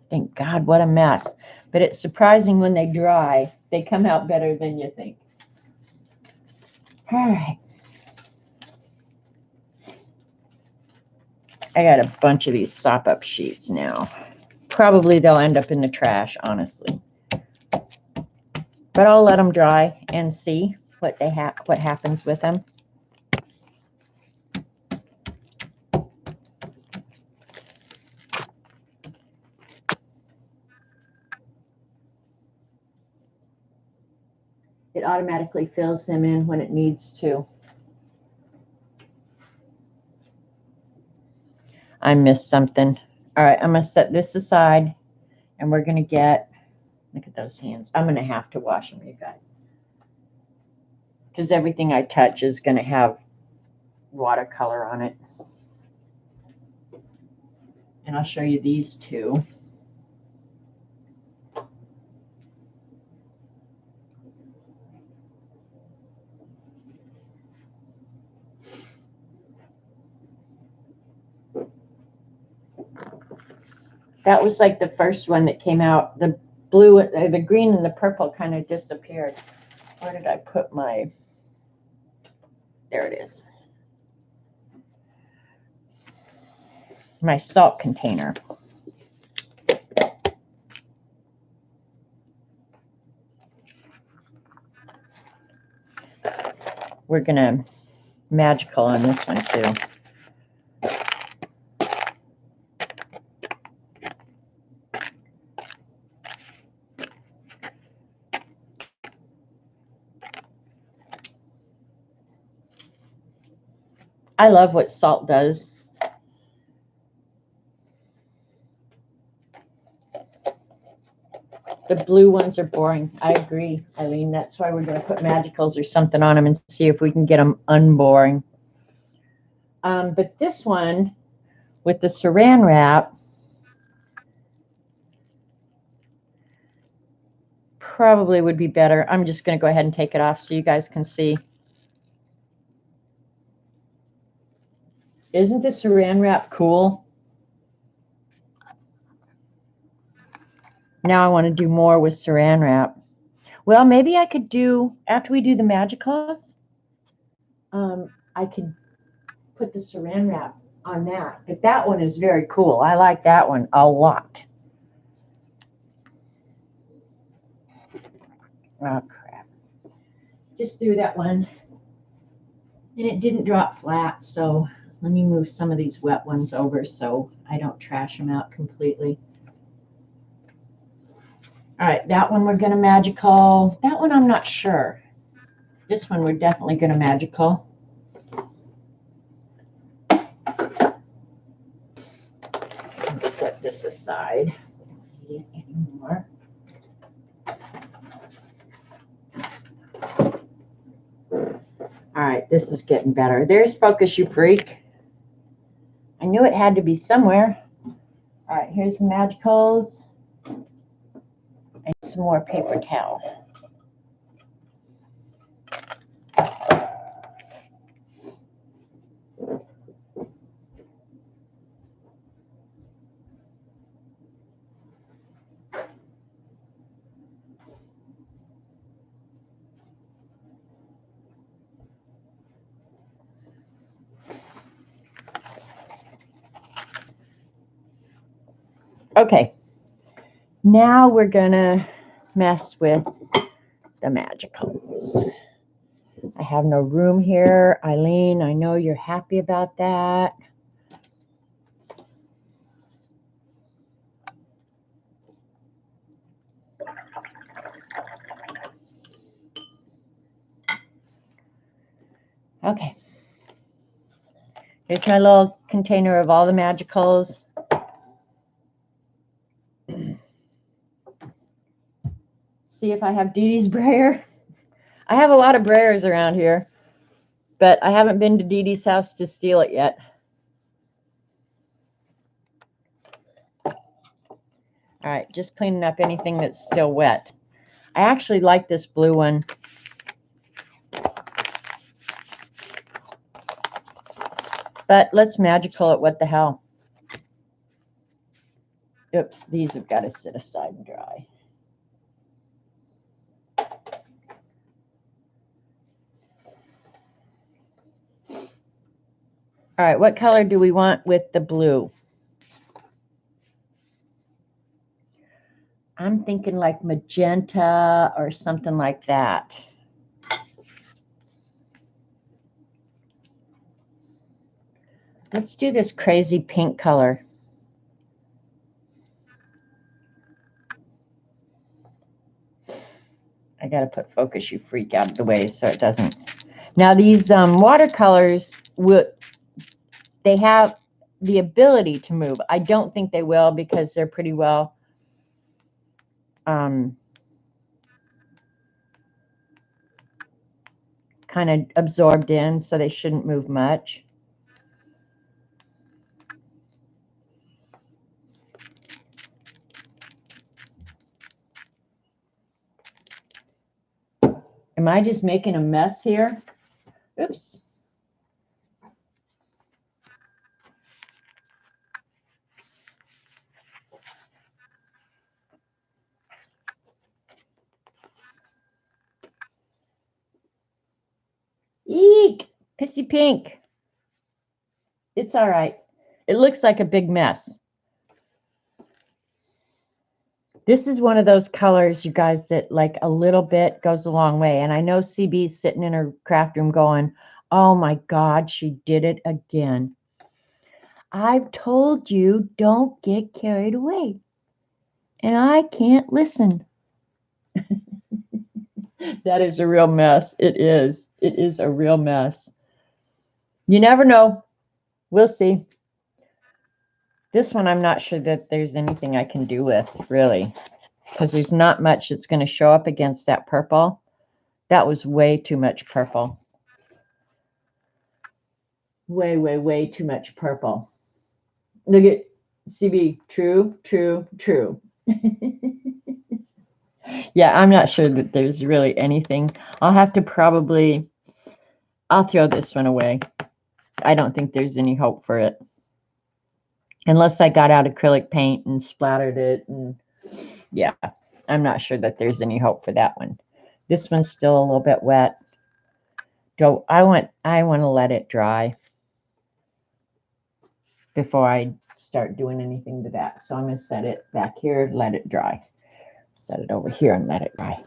S1: Thank God, what a mess. But it's surprising when they dry, they come out better than you think. All right. I got a bunch of these sop-up sheets now. Probably they'll end up in the trash, honestly. But I'll let them dry and see what happens with them. It automatically fills them in when it needs to. I missed something. All right, I'm going to set this aside, and we're going to get, look at those hands. I'm going to have to wash them, you guys, because everything I touch is going to have watercolor on it. And I'll show you these two. That was like the first one that came out. The blue, the green and the purple kind of disappeared. Where did I put my, there it is. My salt container. We're going to magical on this one too. I love what salt does. The blue ones are boring. I agree, Eileen. That's why we're going to put magicals or something on them and see if we can get them unboring. But this one with the Saran wrap probably would be better. I'm just going to go ahead and take it off so you guys can see. Isn't the Saran wrap cool? Now I want to do more with Saran wrap. Well, maybe I could do, after we do the Magicals, I could put the Saran wrap on that. But that one is very cool. I like that one a lot. Oh, crap. Just threw that one. And it didn't drop flat, so let me move some of these wet ones over so I don't trash them out completely. All right, that one we're going to magical. That one I'm not sure. This one we're definitely going to magical. Let's set this aside. We don't need it anymore. All right, this is getting better. There's Focus, You Freak. I knew it had to be somewhere. All right, here's the Magicals. And some more paper towel. Okay, now we're gonna mess with the Magicals. I have no room here. Eileen, I know you're happy about that. Okay. Here's my little container of all the Magicals. See if I have Dee Dee's brayer. I have a lot of brayers around here, but I haven't been to Dee Dee's house to steal it yet. All right, just cleaning up anything that's still wet. I actually like this blue one. But let's magical it. What the hell? Oops, these have got to sit aside and dry. All right, what color do we want with the blue? I'm thinking like magenta or something like that. Let's do this crazy pink color. I got to put Focus, You Freak out of the way so it doesn't. Now these watercolors, they have the ability to move. I don't think they will because they're pretty well kind of absorbed in, so they shouldn't move much. Am I just making a mess here? Oops. Eek! Pissy pink. It's all right. It looks like a big mess. This is one of those colors, you guys, that like a little bit goes a long way. And I know CB's sitting in her craft room going, oh my God, she did it again. I've told you, don't get carried away. And I can't listen. That is a real mess. It is. It is a real mess. You never know. We'll see. This one, I'm not sure that there's anything I can do with, really, because there's not much that's going to show up against that purple. That was way too much purple. Way, way, way too much purple. Look at CB. True, true, true. Yeah, I'm not sure that there's really anything. I'll have to probably, I'll throw this one away. I don't think there's any hope for it. Unless I got out acrylic paint and splattered it. And yeah, I'm not sure that there's any hope for that one. This one's still a little bit wet. I want to let it dry before I start doing anything to that. So I'm going to set it back here, let it dry. Set it over here and let it dry.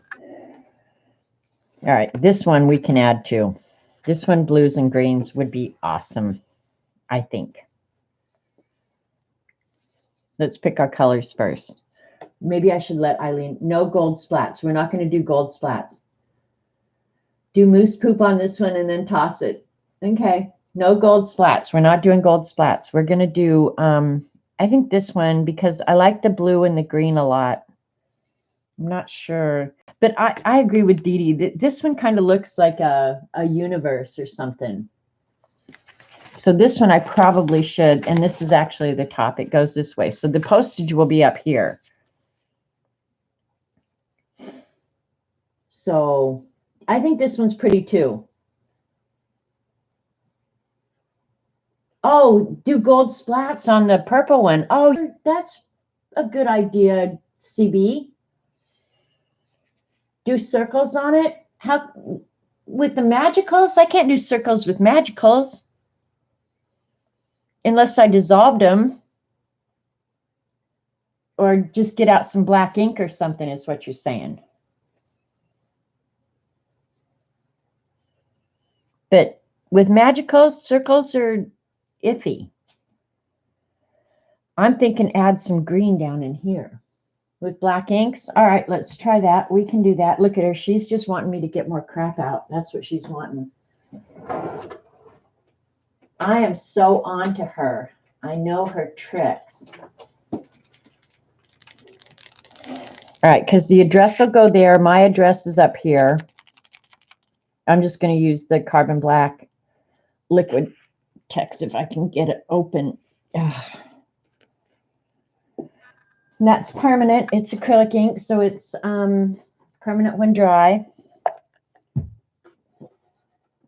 S1: All right, this one we can add to. This one, blues and greens, would be awesome, I think. Let's pick our colors first. Maybe I should let Eileen, no gold splats. We're not going to do gold splats. Do moose poop on this one and then toss it. Okay, no gold splats. We're not doing gold splats. We're going to do, I think this one, because I like the blue and the green a lot. I'm not sure. But I agree with Dee Dee. This one kind of looks like a universe or something. So this one I probably should, and this is actually the top. It goes this way. So the postage will be up here. So I think this one's pretty too. Oh, do gold splats on the purple one. Oh, that's a good idea, CB. Do circles on it? How with the magicals? I can't do circles with magicals unless I dissolved them or just get out some black ink or something is what you're saying. But with magicals, circles are iffy. I'm thinking add some green down in here. With black inks. All right, let's try that. We can do that. Look at her. She's just wanting me to get more crap out. That's what she's wanting. I am so on to her. I know her tricks. All right, because the address will go there. My address is up here. I'm just going to use the carbon black liquid text if I can get it open. Ugh. And that's permanent. It's acrylic ink, so it's permanent when dry.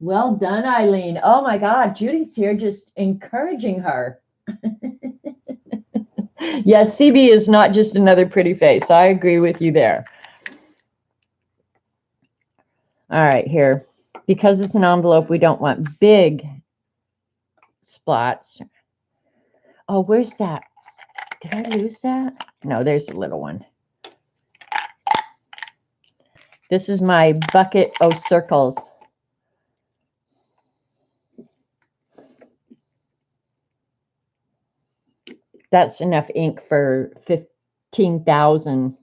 S1: Well done, Eileen. Oh my God, Judy's here just encouraging her. Yes, CB is not just another pretty face. I agree with you there. All right, here. Because it's an envelope, we don't want big spots. Oh, where's that? Did I lose that? No, there's a little one. This is my bucket of circles. That's enough ink for 15,000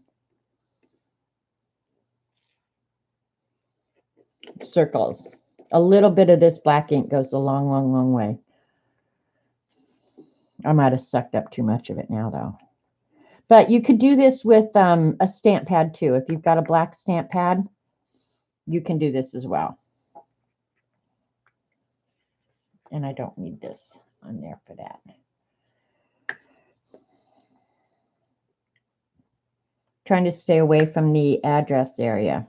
S1: circles. A little bit of this black ink goes a long, long, long way. I might have sucked up too much of it now, though. But you could do this with a stamp pad, too. If you've got a black stamp pad, you can do this as well. And I don't need this on there for that. Trying to stay away from the address area.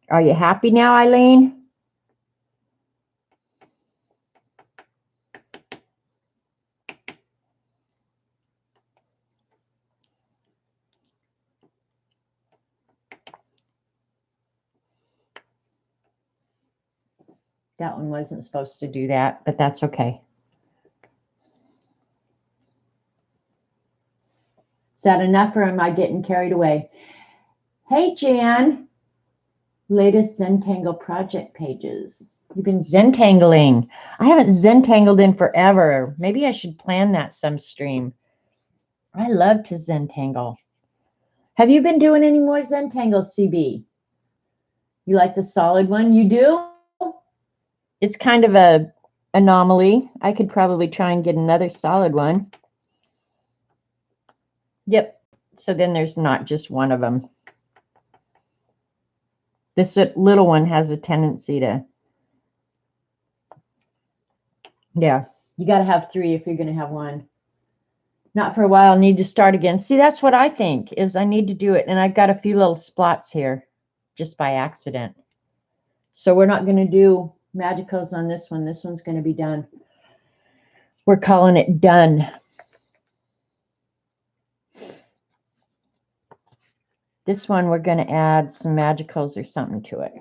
S1: Are you happy now, Eileen? That one wasn't supposed to do that, but that's okay. Is that enough or am I getting carried away? Hey, Jan. Latest Zentangle project pages. You've been Zentangling. I haven't Zentangled in forever. Maybe I should plan that some stream. I love to Zentangle. Have you been doing any more Zentangle, CB? You like the solid one? You do? It's kind of a anomaly. I could probably try and get another solid one. Yep. So then there's not just one of them. This little one has a tendency to, yeah, you got to have 3 if you're going to have one. Not for a while. Need to start again. See, that's what I think is I need to do it. And I've got a few little spots here just by accident. So we're not going to do Magicals on this one. This one's going to be done. We're calling it done. This one, we're going to add some Magicals or something to it.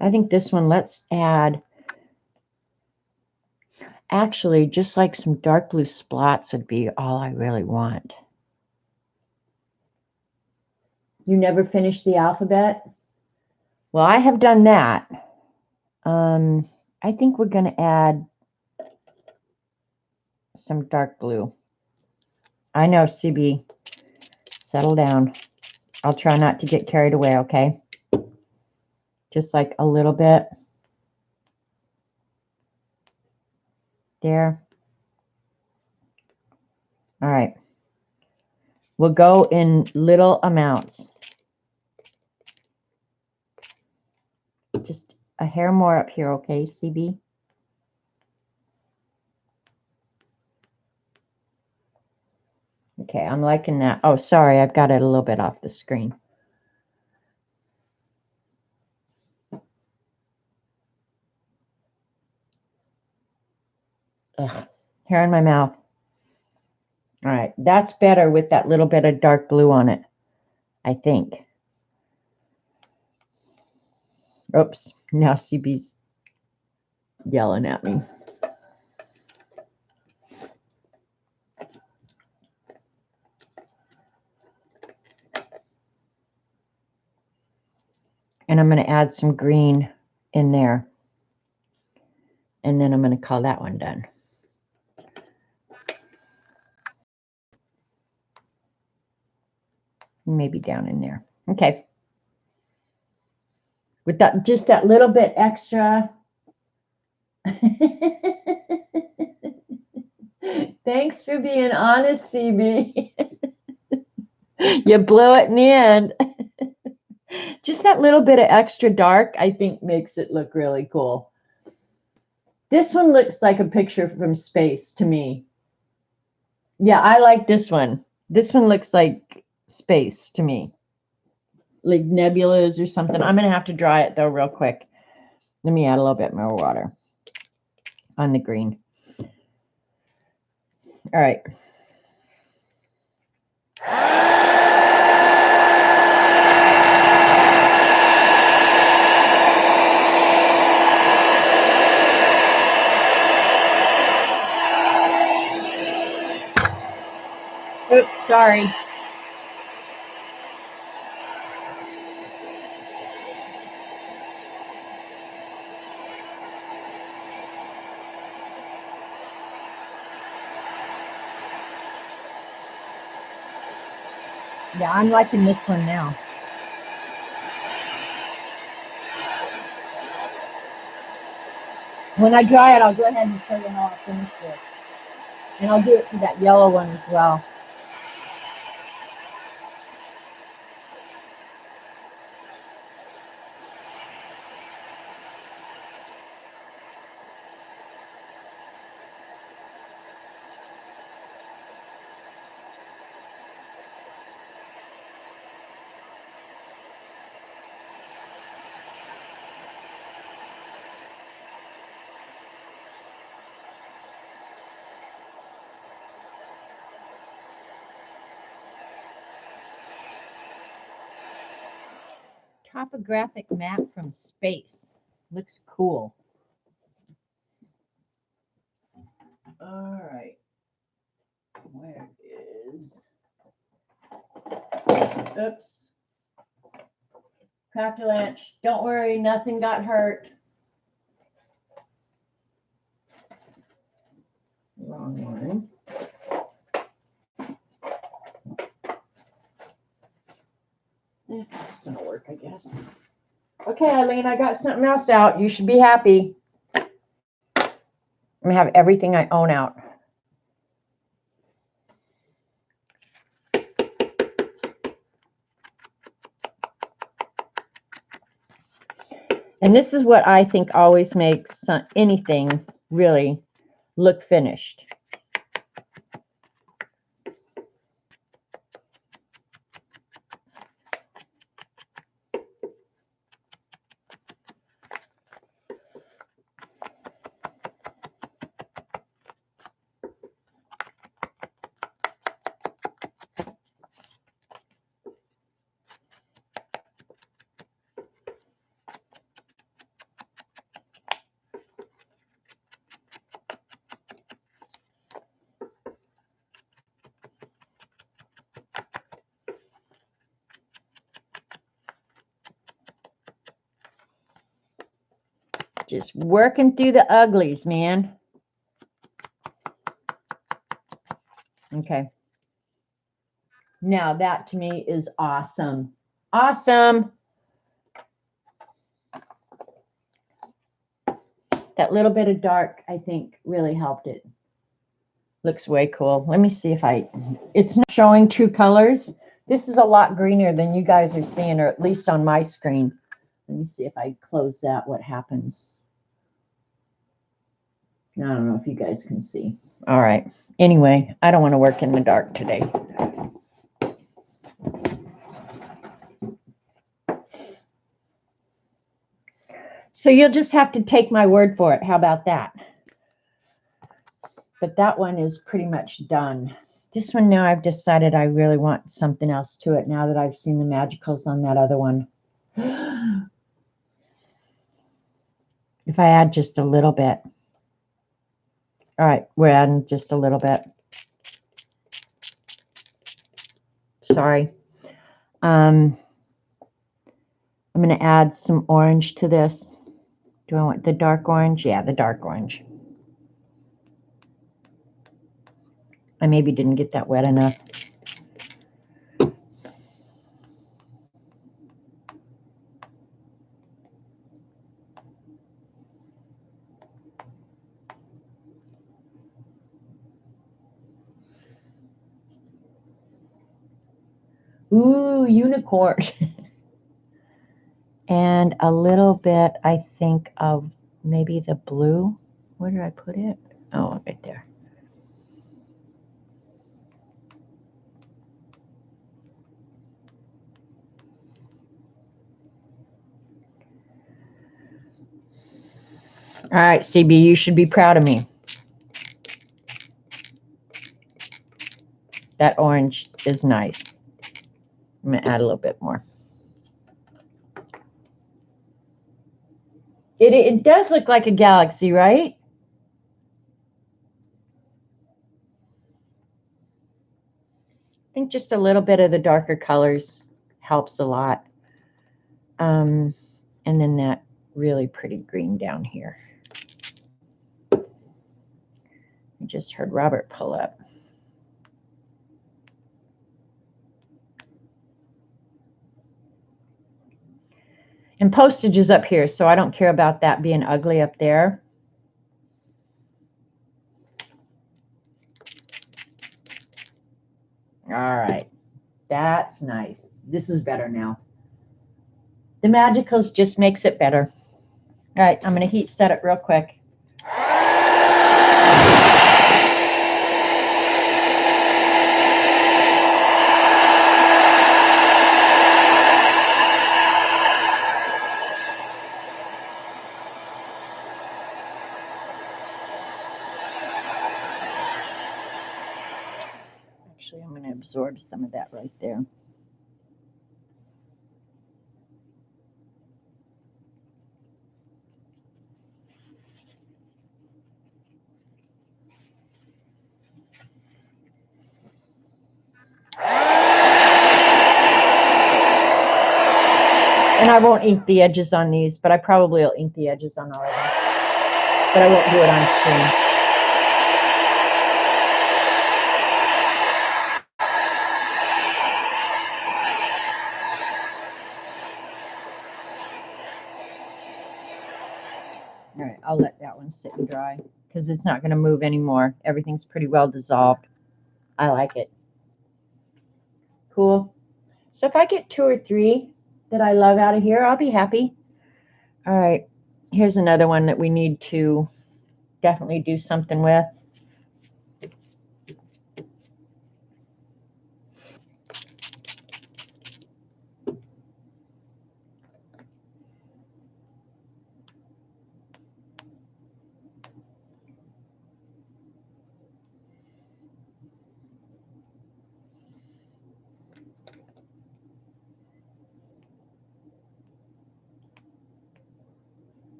S1: I think this one, let's add, actually, just like some dark blue splats would be all I really want. You never finished the alphabet? Well, I have done that. I think we're going to add some dark blue. I know, CB. Settle down. I'll try not to get carried away, okay? Just like a little bit. There. All right. We'll go in little amounts. Just a hair more up here, okay, CB? Okay, I'm liking that. Oh, sorry, I've got it a little bit off the screen. Ugh, hair in my mouth. All right, that's better with that little bit of dark blue on it, I think. Oops, now CB's yelling at me. And I'm going to add some green in there. And then I'm going to call that one done. Maybe down in there. Okay. With that, just that little bit extra. Thanks for being honest, CB. You blew it in the end. Just that little bit of extra dark, I think, makes it look really cool. This one looks like a picture from space to me. Yeah, I like this one. This one looks like space to me. Like nebulas or something. I'm going to have to dry it, though, real quick. Let me add a little bit more water on the green. All right. Oops, sorry. Yeah, I'm liking this one now. When I dry it, I'll go ahead and show you how I'll finish this. And I'll do it for that yellow one as well. Topographic map from space. Looks cool. All right. Where is... Oops. Cracked a lunch. Don't worry, nothing got hurt. Wrong one. That's gonna work, I guess. Okay, Eileen, I got something else out. You should be happy. I'm gonna have everything I own out. And this is what I think always makes anything really look finished. Just working through the uglies, man. Okay. Now that to me is awesome. Awesome. That little bit of dark, I think, really helped it. Looks way cool. Let me see if it's not showing true colors. This is a lot greener than you guys are seeing, or at least on my screen. Let me see if I close that, what happens. I don't know if you guys can see. All right. Anyway, I don't want to work in the dark today. So you'll just have to take my word for it. How about that? But that one is pretty much done. This one now I've decided I really want something else to it now that I've seen the magicals on that other one. If I add just a little bit. All right, we're adding just a little bit. Sorry. I'm going to add some orange to this. Do I want the dark orange? Yeah, the dark orange. I maybe didn't get that wet enough. Ooh, unicorn. And a little bit, I think, of maybe the blue. Where did I put it? Oh, right there. All right, CB, you should be proud of me. That orange is nice. I'm going to add a little bit more. It does look like a galaxy, right? I think just a little bit of the darker colors helps a lot. And then that really pretty green down here. I just heard Robert pull up. And postage is up here, so I don't care about that being ugly up there. All right, that's nice. This is better now. The Magicals just makes it better. All right, I'm going to heat set it real quick. Actually, I'm going to absorb some of that right there. And I won't ink the edges on these, but I probably will ink the edges on all of them. But I won't do it on screen. All right, I'll let that one sit and dry because it's not going to move anymore. Everything's pretty well dissolved. I like it. Cool. So if I get 2 or 3 that I love out of here, I'll be happy. All right, here's another one that we need to definitely do something with.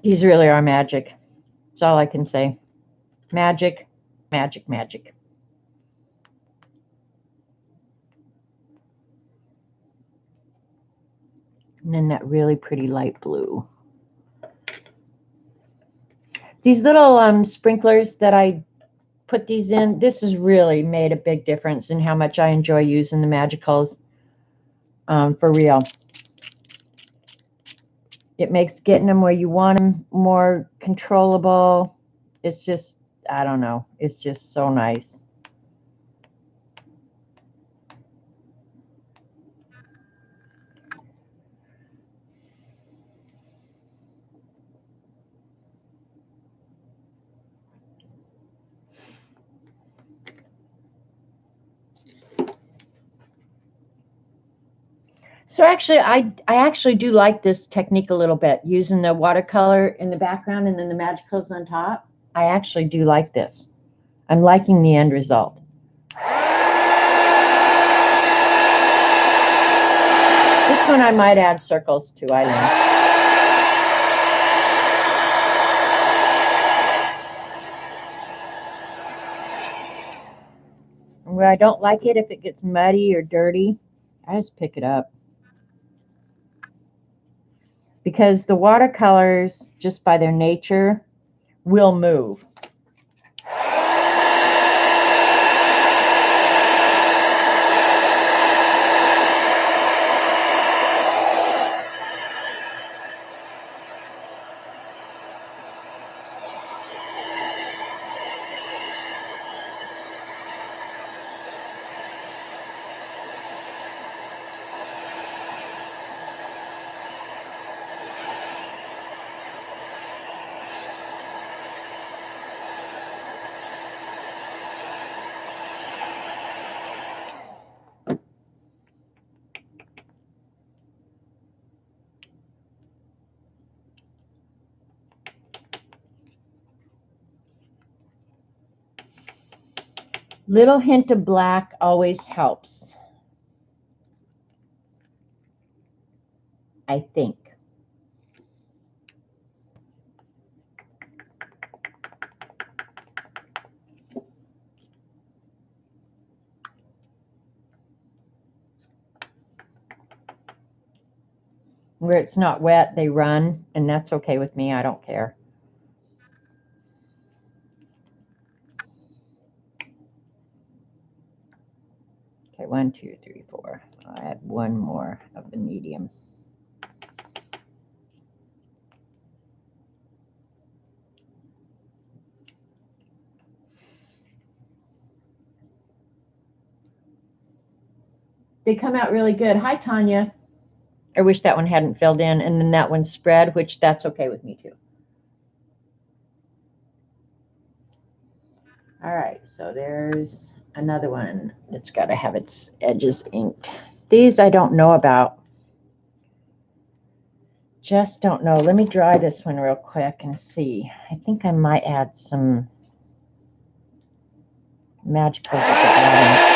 S1: These really are magic. That's all I can say. Magic, magic, magic. And then that really pretty light blue. These little sprinklers that I put these in, this has really made a big difference in how much I enjoy using the Magicals. For real. It makes getting them where you want them more controllable. It's just, I don't know. It's just so nice. So actually, I actually do like this technique a little bit, using the watercolor in the background and then the Magicals on top. I actually do like this. I'm liking the end result. This one I might add circles to, I think. Where I don't like it, if it gets muddy or dirty, I just pick it up. Because the watercolors, just by their nature, will move. Little hint of black always helps, I think. Where it's not wet, they run, and that's okay with me. I don't care. Okay, 1, 2, 3, 4. I'll add one more of the medium. They come out really good. Hi, Tanya. I wish that one hadn't filled in, and then that one spread, which that's okay with me too. All right, so there's another one that's got to have its edges inked. These I don't know about. Just don't know. Let me dry this one real quick and see. I think I might add some Magicals at the bottom.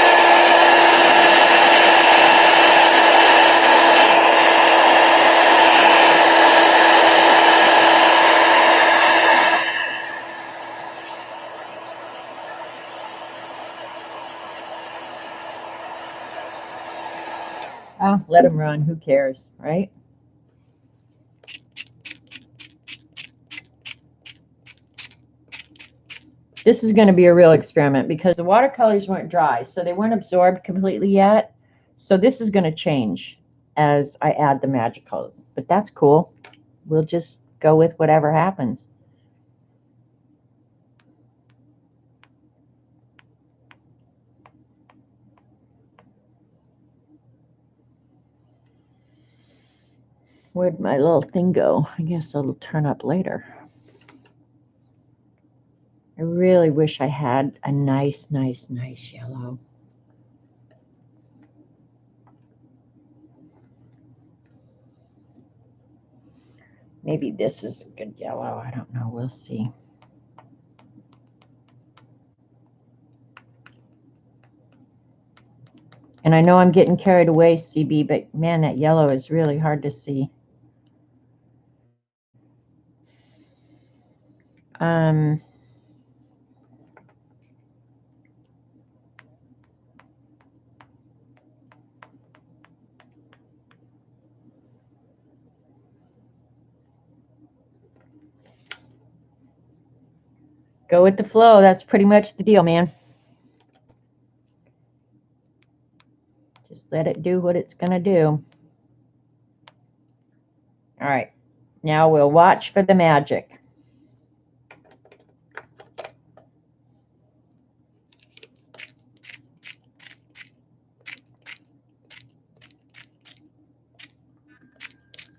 S1: Oh, let them run. Who cares, right? This is going to be a real experiment because the watercolors weren't dry, so they weren't absorbed completely yet. So this is going to change as I add the Magicals, but that's cool. We'll just go with whatever happens. Where'd my little thing go? I guess it'll turn up later. I really wish I had a nice yellow. Maybe this is a good yellow. I don't know. We'll see. And I know I'm getting carried away, CB, but man, that yellow is really hard to see. Go with the flow. That's pretty much the deal, man. Just let it do what it's going to do. All right. Now we'll watch for the magic.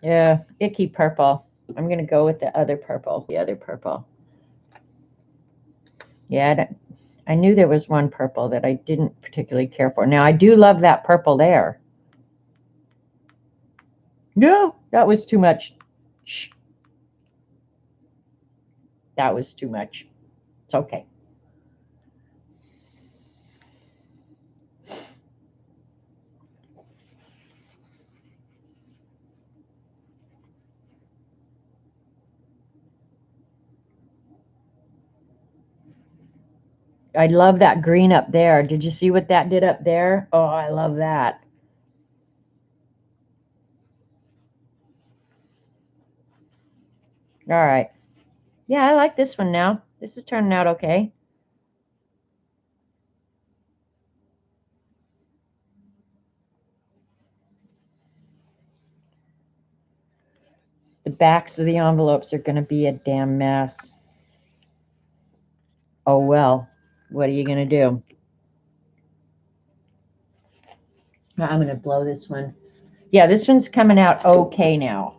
S1: Yeah, icky purple. I'm going to go with the other purple. Yeah, I knew there was one purple that I didn't particularly care for. Now, I do love that purple there. No, that was too much. Shh. That was too much. It's okay. I love that green up there. Did you see what that did up there? Oh, I love that. All right. Yeah, I like this one now. This is turning out okay. The backs of the envelopes are going to be a damn mess. Oh, well, what are you going to do? I'm going to blow this one. Yeah, this one's coming out okay now.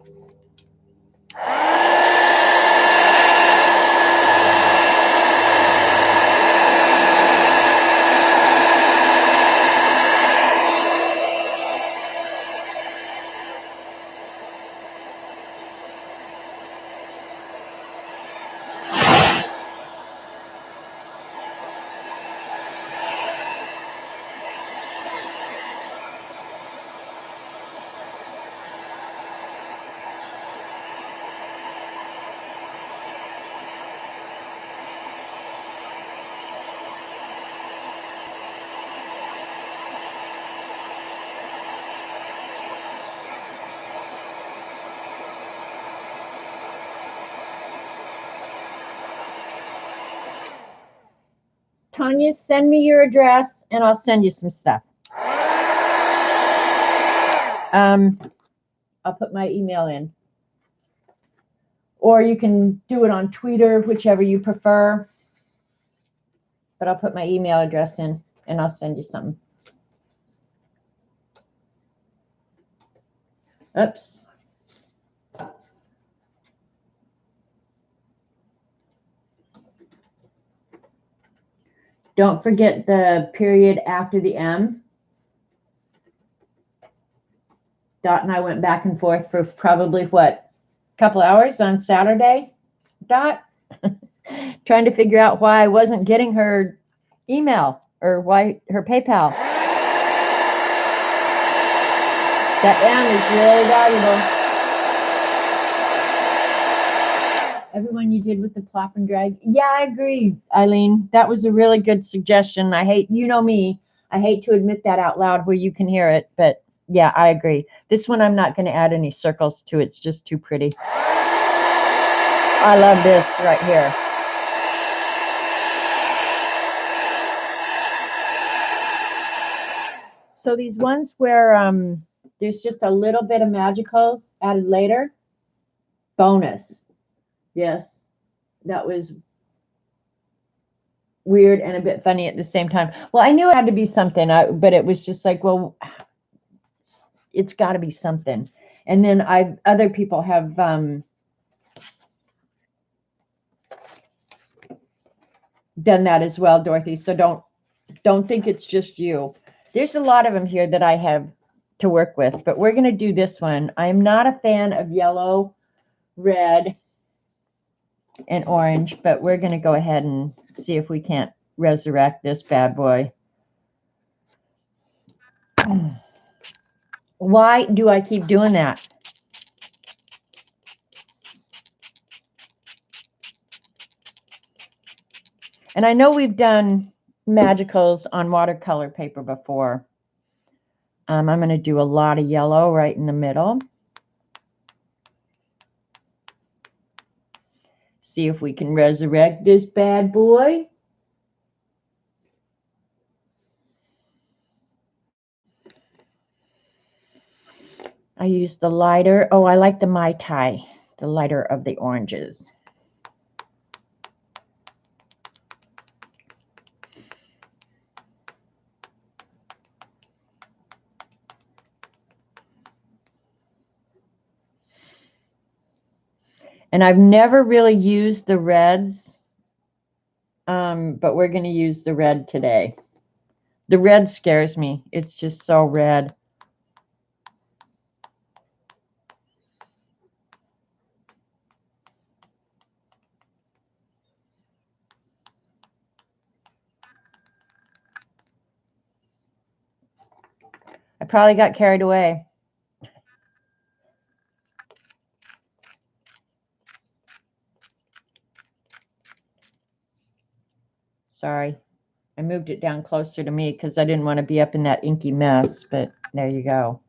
S1: Tanya, send me your address and I'll send you some stuff. I'll put my email in. Or you can do it on Twitter, whichever you prefer. But I'll put my email address in and I'll send you something. Oops. Don't forget the period after the M. Dot and I went back and forth for probably, what, a couple hours on Saturday, Dot? Trying to figure out why I wasn't getting her email or why her PayPal. That M is really valuable. Everyone you did with the plop and drag. Yeah, I agree, Eileen. That was a really good suggestion. I hate, you know me, I hate to admit that out loud where you can hear it, but yeah, I agree. This one I'm not going to add any circles to. It's just too pretty. I love this right here. So these ones where there's just a little bit of magicals added later, bonus. Yes, that was weird and a bit funny at the same time. Well, I knew it had to be something, but it was just like, well, it's got to be something. And then other people have done that as well, Dorothy. So don't think it's just you. There's a lot of them here that I have to work with, but we're going to do this one. I'm not a fan of yellow, red, and orange, but we're going to go ahead and see if we can't resurrect this bad boy. Why do I keep doing that? And I know we've done magicals on watercolor paper before. I'm going to do a lot of yellow right in the middle. See if we can resurrect this bad boy. I use the lighter. Oh, I like the Mai Tai, the lighter of the oranges. And I've never really used the reds, but we're going to use the red today. The red scares me. It's just so red. I probably got carried away. Sorry. I moved it down closer to me because I didn't want to be up in that inky mess, but there you go.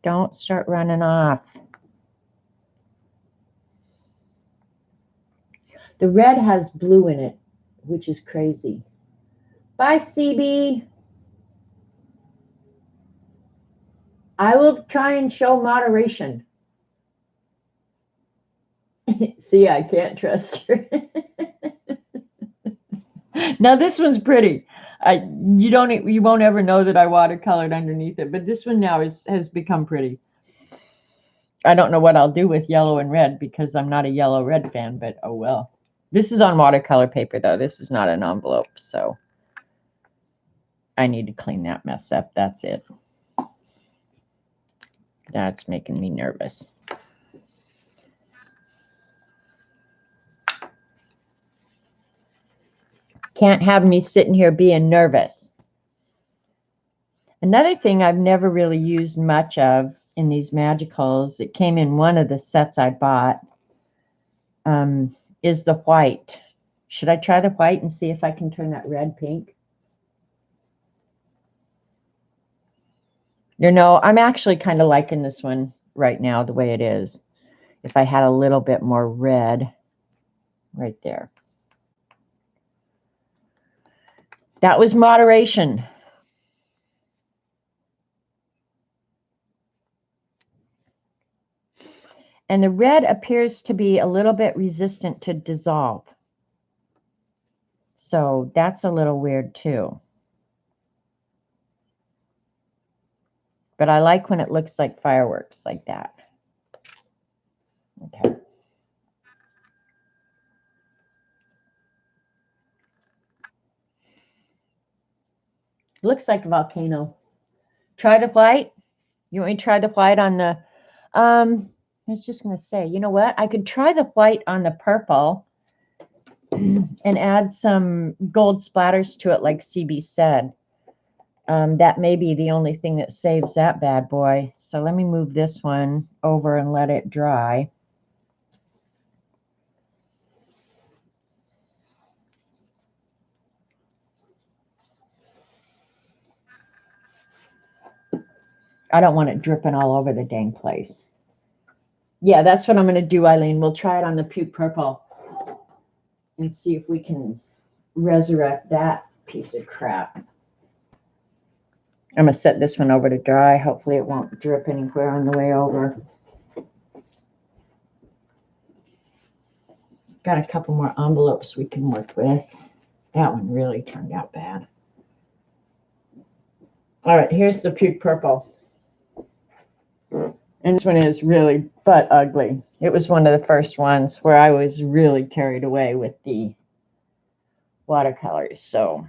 S1: Don't start running off. The red has blue in it, which is crazy. Bye, CB. I will try and show moderation. See, I can't trust her. Now this one's pretty. You won't ever know that I watercolored underneath it, but this one now has become pretty. I don't know what I'll do with yellow and red because I'm not a yellow red fan, but oh well. This is on watercolor paper though. This is not an envelope, so I need to clean that mess up. That's it. That's making me nervous. Can't have me sitting here being nervous. Another thing I've never really used much of in these magicals, it came in one of the sets I bought, is the white. Should I try the white and see if I can turn that red pink? You know, I'm actually kind of liking this one right now the way it is. If I had a little bit more red right there. That was moderation. And the red appears to be a little bit resistant to dissolve. So that's a little weird too. But I like when it looks like fireworks like that. Okay. Looks like a volcano. Try the white. You want me to try the white on the, I was just going to say, you know what? I could try the white on the purple and add some gold splatters to it like CB said. That may be the only thing that saves that bad boy. So let me move this one over and let it dry. I don't want it dripping all over the dang place. Yeah, that's what I'm going to do, Eileen. We'll try it on the puke purple and see if we can resurrect that piece of crap. I'm going to set this one over to dry. Hopefully it won't drip anywhere on the way over. Got a couple more envelopes we can work with. That one really turned out bad. All right, here's the puke purple. And this one is really but ugly. It was one of the first ones where I was really carried away with the watercolors. So,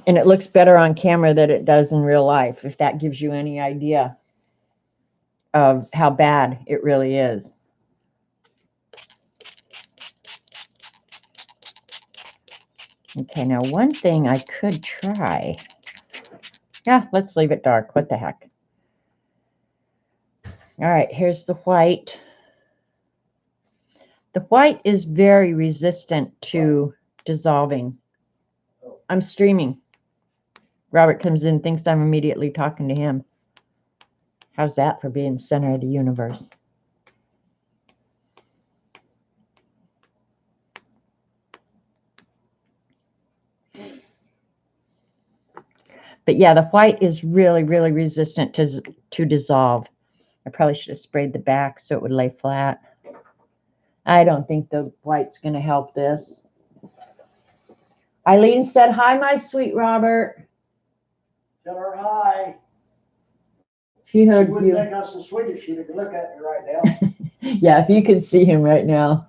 S1: and it looks better on camera than it does in real life, if that gives you any idea of how bad it really is. Okay, now one thing I could try. Yeah, let's leave it dark. What the heck? All right, here's the white. The white is very resistant to dissolving. I'm streaming. Robert comes in, thinks I'm immediately talking to him. How's that for being center of the universe? But yeah, the white is really, really resistant to dissolve. I probably should have sprayed the back so it would lay flat. I don't think the white's going to help this. Eileen said, hi, my sweet Robert.
S2: Tell her hi.
S1: She heard
S2: she wouldn't think I was so sweet if she could look at me right now.
S1: Yeah, if you could see him right now.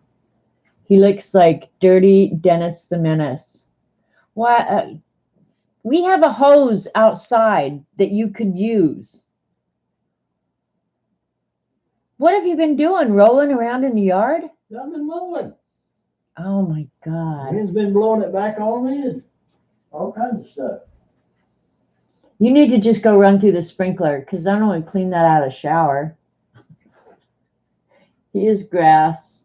S1: He looks like Dirty Dennis the Menace. What? We have a hose outside that you could use. What have you been doing? Rolling around in the yard?
S2: I've been mowing.
S1: Oh my God.
S2: Wind's been blowing it back on me and all kinds of stuff.
S1: You need to just go run through the sprinkler because I don't want to clean that out of the shower. He is grass,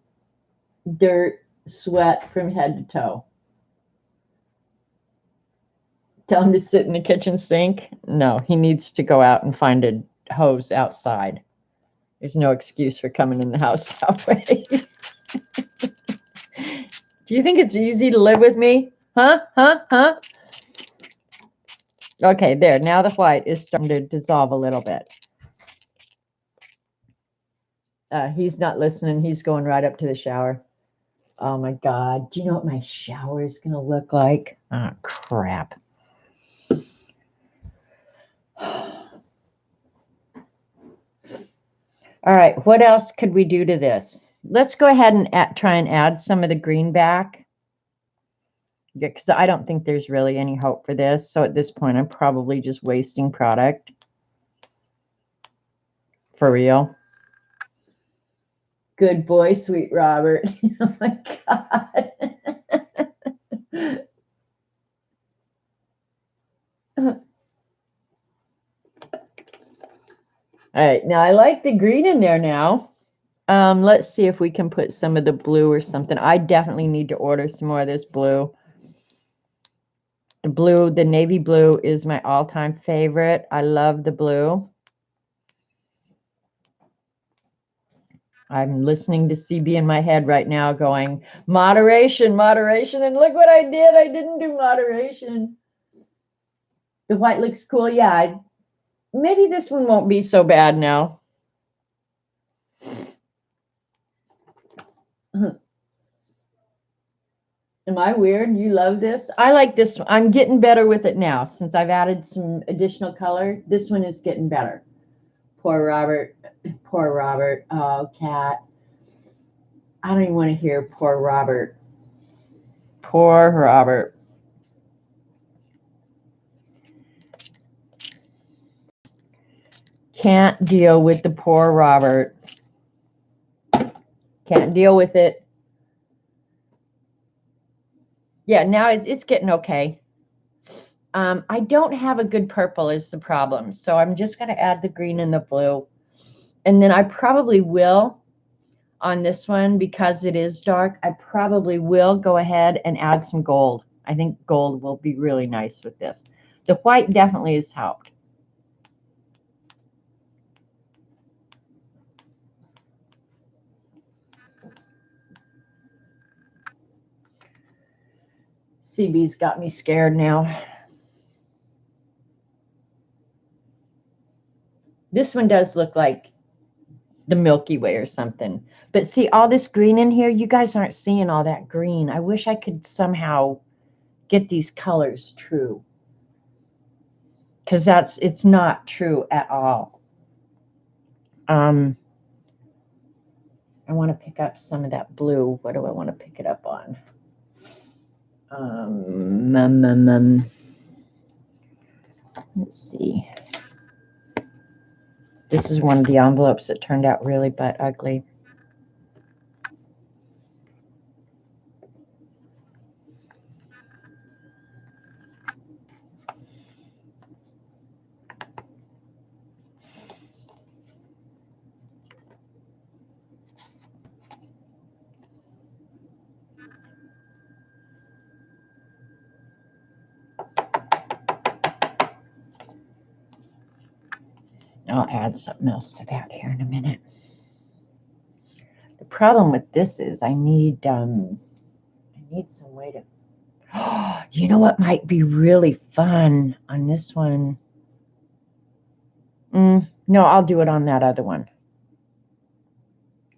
S1: dirt, sweat from head to toe. Tell him to sit in the kitchen sink. No, he needs to go out and find a hose outside. There's no excuse for coming in the house that way. Do you think it's easy to live with me? Huh? Okay, there. Now the white is starting to dissolve a little bit. He's not listening. He's going right up to the shower. Oh my God. Do you know what my shower is going to look like? Oh, crap. All right, what else could we do to this? Let's go ahead and try and add some of the green back. Yeah, because I don't think there's really any hope for this. So at this point, I'm probably just wasting product. For real. Good boy, sweet Robert. Oh my God. All right, now I like the green in there now. Let's see if we can put some of the blue or something. I definitely need to order some more of this blue. The blue, the navy blue is my all-time favorite. I love the blue. I'm listening to CB in my head right now going, moderation, moderation. And look what I did. I didn't do moderation. The white looks cool. Yeah, maybe this one won't be so bad now. Am I weird? You love this? I like this one. I'm getting better with it now since I've added some additional color. This one is getting better. Poor Robert. Poor Robert. Oh, cat. I don't even want to hear poor Robert. Poor Robert. Can't deal with the poor Robert. Can't deal with it. Yeah, now it's getting okay. I don't have a good purple is the problem. So I'm just going to add the green and the blue. And then I probably will on this one, because it is dark, I probably will go ahead and add some gold. I think gold will be really nice with this. The white definitely has helped. CB's got me scared now. This one does look like the Milky Way or something. But see, all this green in here, you guys aren't seeing all that green. I wish I could somehow get these colors true. because it's not true at all. I want to pick up some of that blue. What do I want to pick it up on? Let's see. This is one of the envelopes that turned out really but ugly. I'll add something else to that here in a minute. The problem with this is I need some way to. Oh, you know what might be really fun on this one? No, I'll do it on that other one.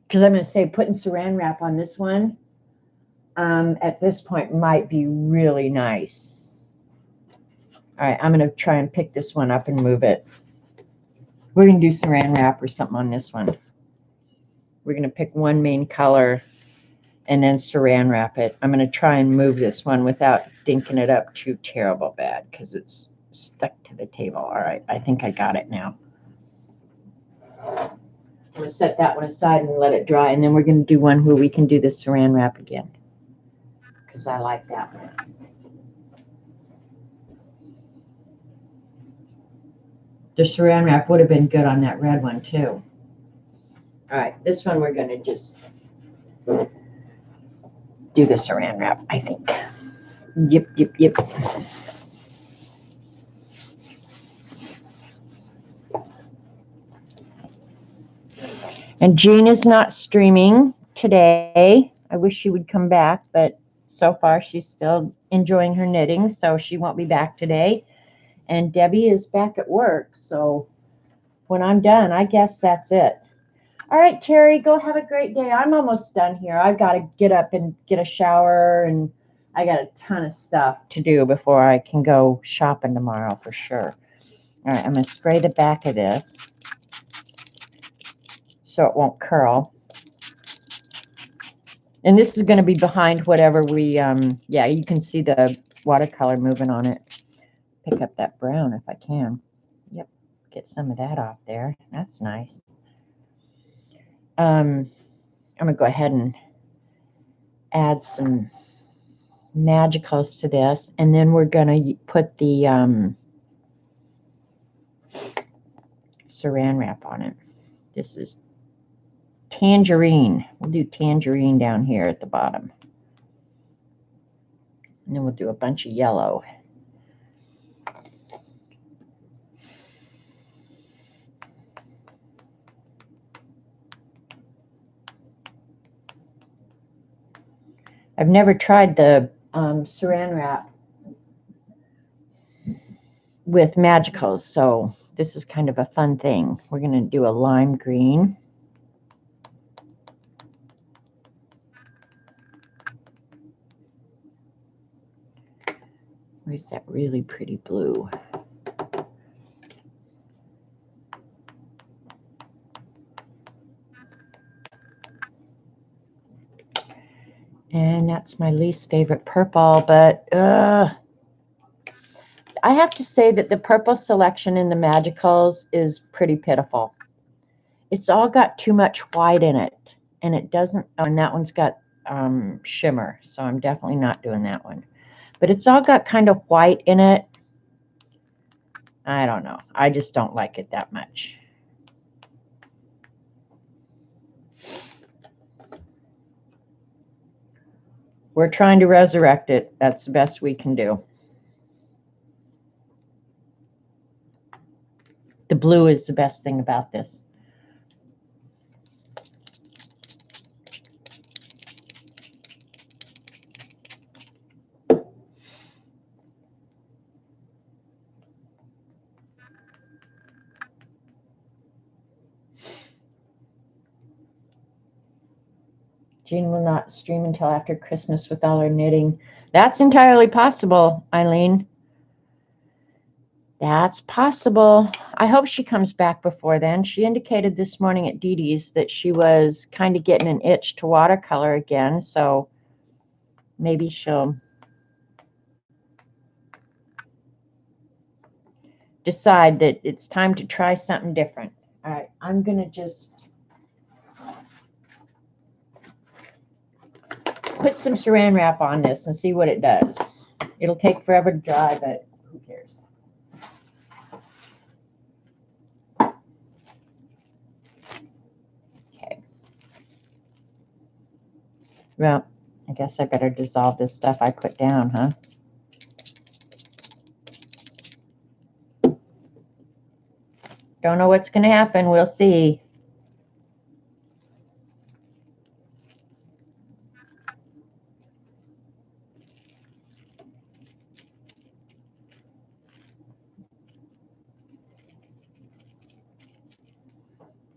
S1: Because I'm going to say putting Saran wrap on this one at this point might be really nice. All right, I'm going to try and pick this one up and move it. We're going to do Saran wrap or something on this one. We're going to pick one main color and then Saran wrap it. I'm going to try and move this one without dinking it up too terrible bad because it's stuck to the table. All right, I think I got it now. I'm going to set that one aside and let it dry, and then we're going to do one where we can do the Saran wrap again because I like that one. The Saran wrap would have been good on that red one too. All right, this one we're going to just do the Saran wrap, I think. Yep. And Jean is not streaming today. I wish she would come back, but so far she's still enjoying her knitting, so she won't be back today. And Debbie is back at work, so when I'm done, I guess that's it. All right, Terry, go have a great day. I'm almost done here. I've got to get up and get a shower, and I got a ton of stuff to do before I can go shopping tomorrow for sure. All right, I'm going to spray the back of this so it won't curl. And this is going to be behind whatever we, yeah, you can see the watercolor moving on it. Pick up that brown if I can. Yep, get some of that off there. That's nice. I'm going to go ahead and add some magicals to this, and then we're going to put the Saran wrap on it. This is tangerine. We'll do tangerine down here at the bottom. And then we'll do a bunch of yellow. I've never tried the Saran wrap with magicals, so this is kind of a fun thing. We're going to do a lime green. Where's that really pretty blue? And that's my least favorite purple, but I have to say that the purple selection in the magicals is pretty pitiful. It's all got too much white in it, and it doesn't, oh, and that one's got shimmer, so I'm definitely not doing that one. But it's all got kind of white in it. I don't know. I just don't like it that much. We're trying to resurrect it. That's the best we can do. The blue is the best thing about this. Jean will not stream until after Christmas with all her knitting. That's entirely possible, Eileen. That's possible. I hope she comes back before then. She indicated this morning at Dee Dee's that she was kind of getting an itch to watercolor again, so maybe she'll decide that it's time to try something different. All right, I'm going to just put some saran wrap on this and see what it does. It'll take forever to dry, but who cares? Okay. Well, I guess I better dissolve this stuff I put down, huh? Don't know what's going to happen. We'll see.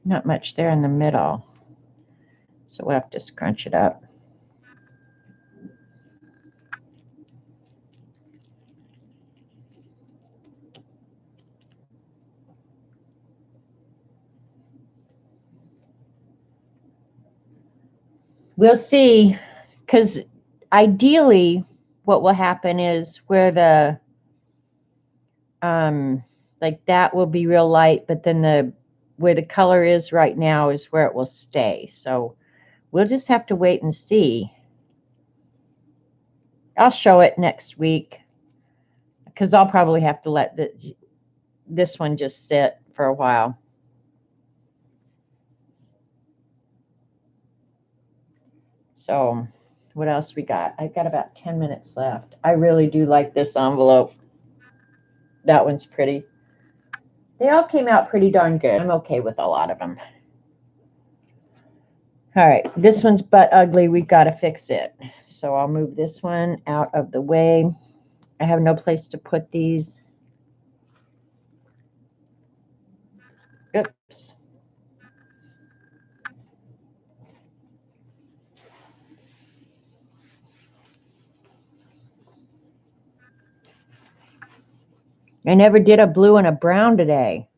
S1: Not much there in the middle, so we'll have to scrunch it up. We'll see, because ideally what will happen is where the like that will be real light, but then where the color is right now is where it will stay. So we'll just have to wait and see. I'll show it next week, because I'll probably have to let this one just sit for a while. So what else we got? I've got about 10 minutes left. I really do like this envelope. That one's pretty. They all came out pretty darn good. I'm okay with a lot of them. All right, this one's butt ugly. We've got to fix it. So I'll move this one out of the way. I have no place to put these. Oops. I never did a blue and a brown today.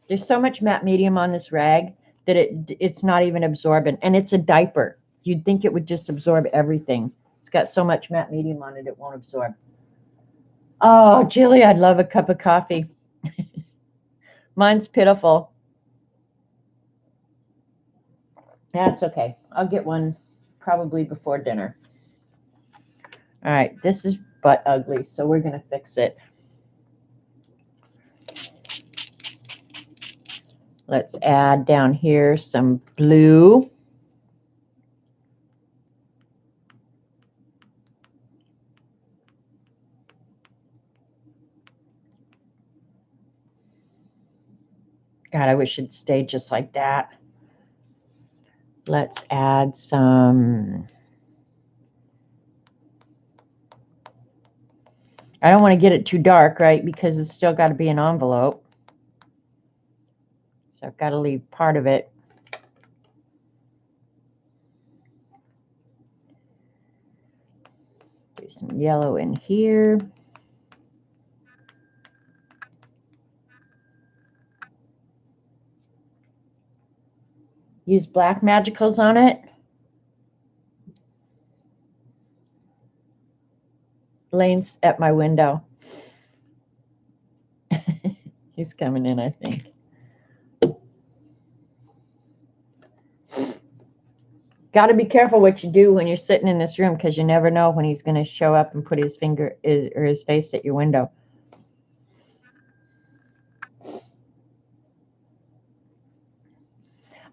S1: There's so much matte medium on this rag that it's not even absorbent, and it's a diaper. You'd think it would just absorb everything. It's got so much matte medium on it, it won't absorb. Oh, Jilly, I'd love a cup of coffee. Mine's pitiful. That's okay. I'll get one probably before dinner. All right, this is butt ugly, so we're going to fix it. Let's add down here some blue. God, I wish it'd stayed just like that. Let's add some. I don't want to get it too dark, right? Because it's still got to be an envelope. So I've got to leave part of it. Do some yellow in here. Use black magicals on it. Lane's at my window. He's coming in, I think. Got to be careful what you do when you're sitting in this room, because you never know when he's going to show up and put his finger or his face at your window.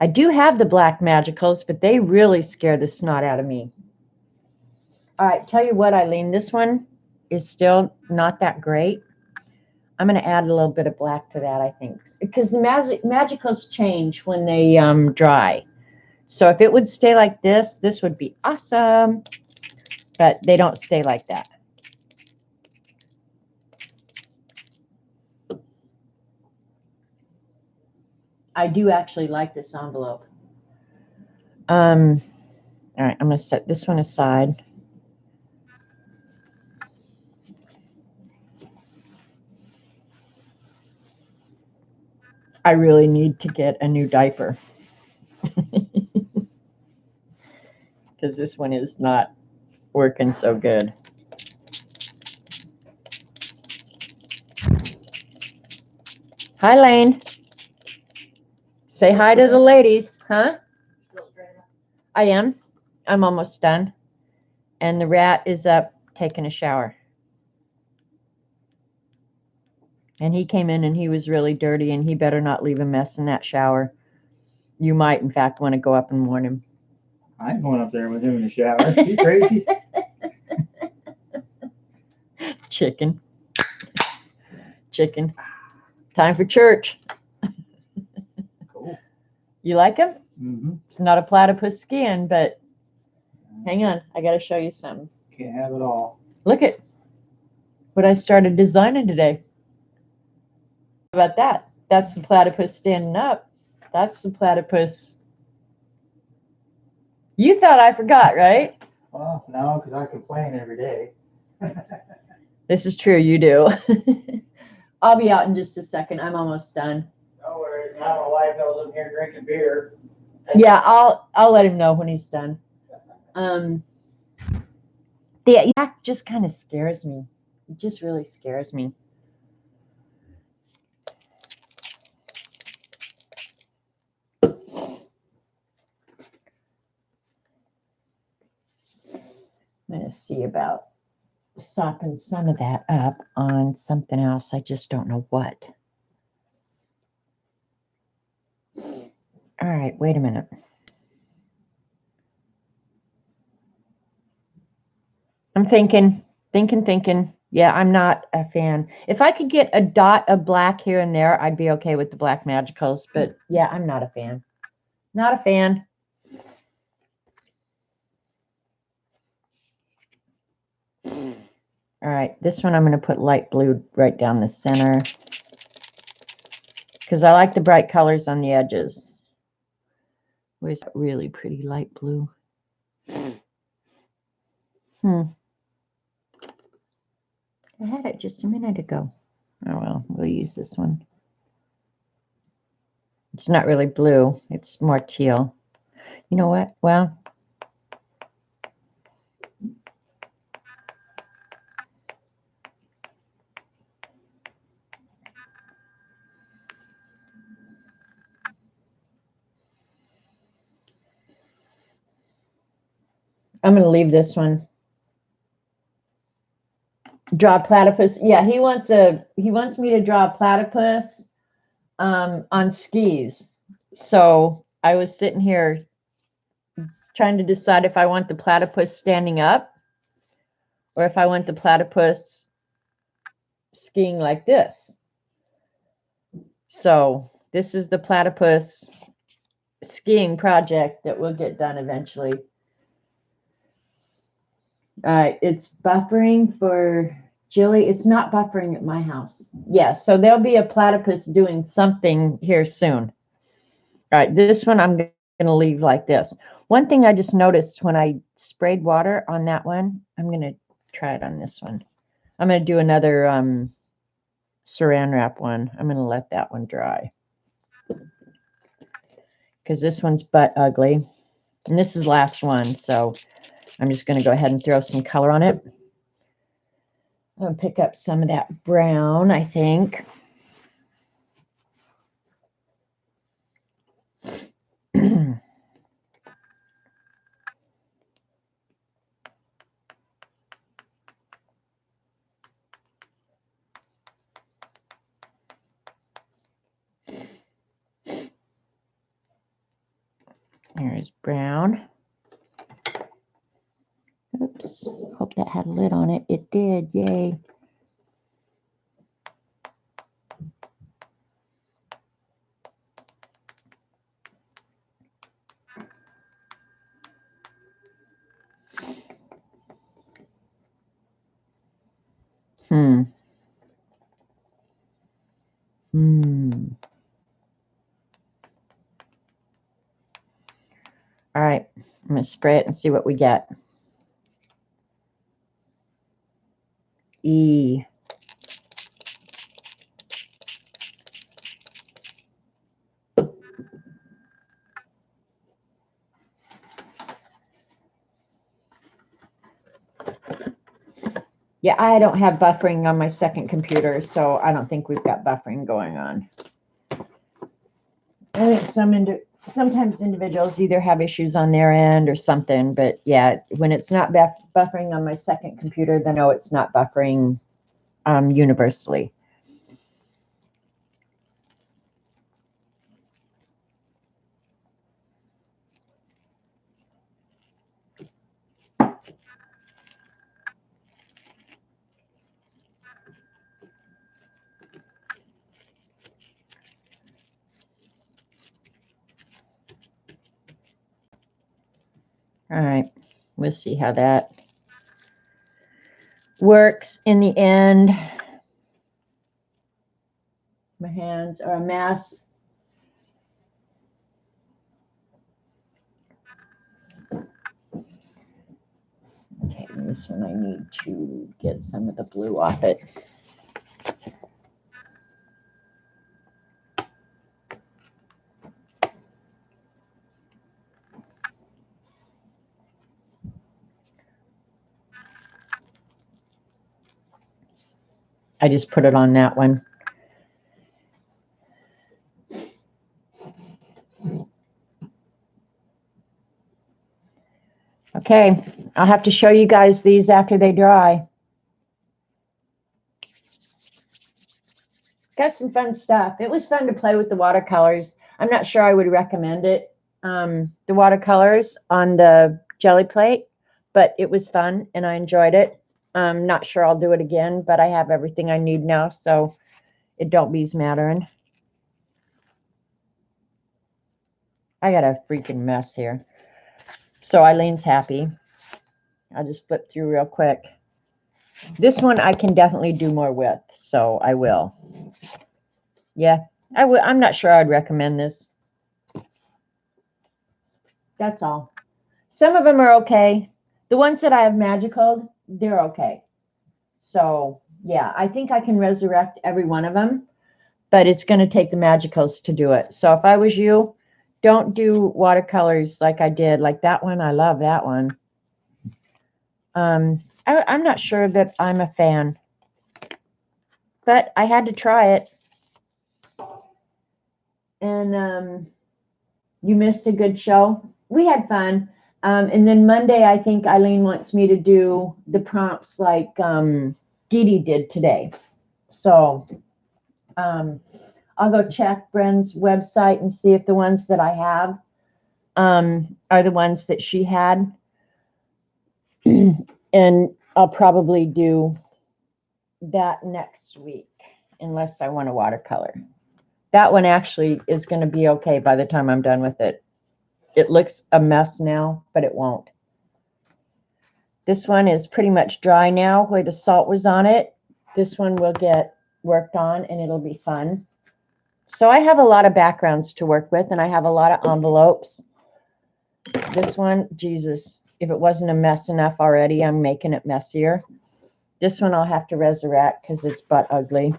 S1: I do have the black magicals, but they really scare the snot out of me. All right, tell you what, Eileen, this one is still not that great. I'm going to add a little bit of black to that, I think, because the magicals change when they dry. So if it would stay like this, this would be awesome, but they don't stay like that. I do actually like this envelope. All right, I'm going to set this one aside. I really need to get a new diaper. Because this one is not working so good. Hi, Lane. Say hi to the ladies, huh? I am. I'm almost done. And the rat is up taking a shower. And he came in and he was really dirty, and he better not leave a mess in that shower. You might, in fact, want to go up and warn him.
S2: I'm going up there with him in the shower. You crazy?
S1: Chicken. Chicken. Time for church.
S2: Cool.
S1: You like him?
S2: Mm-hmm.
S1: It's not a platypus skin, but hang on. I got to show you something.
S2: Can't have it all.
S1: Look at what I started designing today. How about that? That's the platypus standing up. That's the platypus. You thought I forgot, right?
S2: Well, no, because I complain every day.
S1: This is true, you do. I'll be out in just a second. I'm almost done.
S2: No worries. Now my wife knows I'm here drinking beer.
S1: Yeah, I'll let him know when he's done. The yak just kind of scares me. It just really scares me. I'm going to see about sopping some of that up on something else. I just don't know what. All right, wait a minute. I'm thinking. Yeah, I'm not a fan. If I could get a dot of black here and there, I'd be okay with the black magicals. But yeah, I'm not a fan. Not a fan. All right, this one I'm going to put light blue right down the center because I like the bright colors on the edges. Where's that really pretty light blue? I had it just a minute ago. Oh well, we'll use this one. It's not really blue. It's more teal. You know what? Well, I'm going to leave this one. Draw a platypus. Yeah, he wants me to draw a platypus on skis. So I was sitting here trying to decide if I want the platypus standing up or if I want the platypus skiing like this. So this is the platypus skiing project that will get done eventually. All right, it's buffering for Gelli. It's not buffering at my house. Yeah, so there'll be a platypus doing something here soon. All right, this one I'm going to leave like this. One thing I just noticed when I sprayed water on that one, I'm going to try it on this one. I'm going to do another Saran wrap one. I'm going to let that one dry because this one's butt ugly. And this is last one, so I'm just going to go ahead and throw some color on it. I'm going to pick up some of that brown, I think. There's brown. Oops, hope that had a lid on it. It did, yay. All right, I'm going to spray it and see what we get. E. Yeah, I don't have buffering on my second computer, so I don't think we've got buffering going on. I think sometimes individuals either have issues on their end or something, but yeah, when it's not buffering on my second computer, then no, it's not buffering universally. All right, we'll see how that works in the end. My hands are a mess. Okay, this one I need to get some of the blue off it. I just put it on that one. Okay, I'll have to show you guys these after they dry. Got some fun stuff. It was fun to play with the watercolors. I'm not sure I would recommend it, the watercolors on the Gelli plate, but it was fun and I enjoyed it. I'm not sure I'll do it again, but I have everything I need now, so it don't be's mattering. I got a freaking mess here. So Eileen's happy. I'll just flip through real quick. This one I can definitely do more with, so I will. Yeah, I will. I'm not sure I'd recommend this. That's all. Some of them are okay. The ones that I have magicaled, they're okay. So yeah, I think I can resurrect every one of them, but it's going to take the magicals to do it. So if I was you, don't do watercolors like I did. Like that one, I love that one. I'm not sure that I'm a fan, but I had to try it. And you missed a good show. We had fun. And then Monday, I think Eileen wants me to do the prompts like Dee Dee did today. So I'll go check Bren's website and see if the ones that I have are the ones that she had. And I'll probably do that next week, unless I want a watercolor. That one actually is going to be okay by the time I'm done with it. It looks a mess now, but it won't. This one is pretty much dry now where the salt was on it. This one will get worked on and it'll be fun. So I have a lot of backgrounds to work with and I have a lot of envelopes. This one, Jesus, if it wasn't a mess enough already, I'm making it messier. This one I'll have to resurrect because it's butt ugly.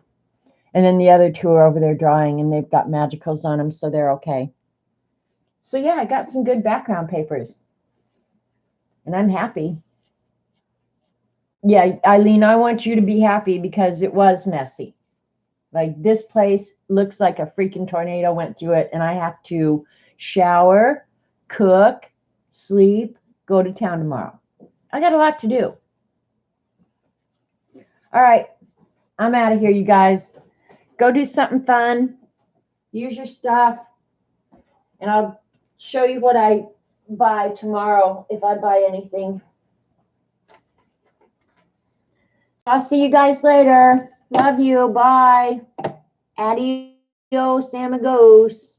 S1: And then the other two are over there drying and they've got magicals on them, so they're okay. So yeah, I got some good background papers and I'm happy. Yeah, Eileen, I want you to be happy because it was messy. Like this place looks like a freaking tornado went through it and I have to shower, cook, sleep, go to town tomorrow. I got a lot to do. All right, I'm out of here, you guys. Go do something fun. Use your stuff. And I'll show you what I buy tomorrow if I buy anything. I'll see you guys later. Love you. Bye. Adios, amigos.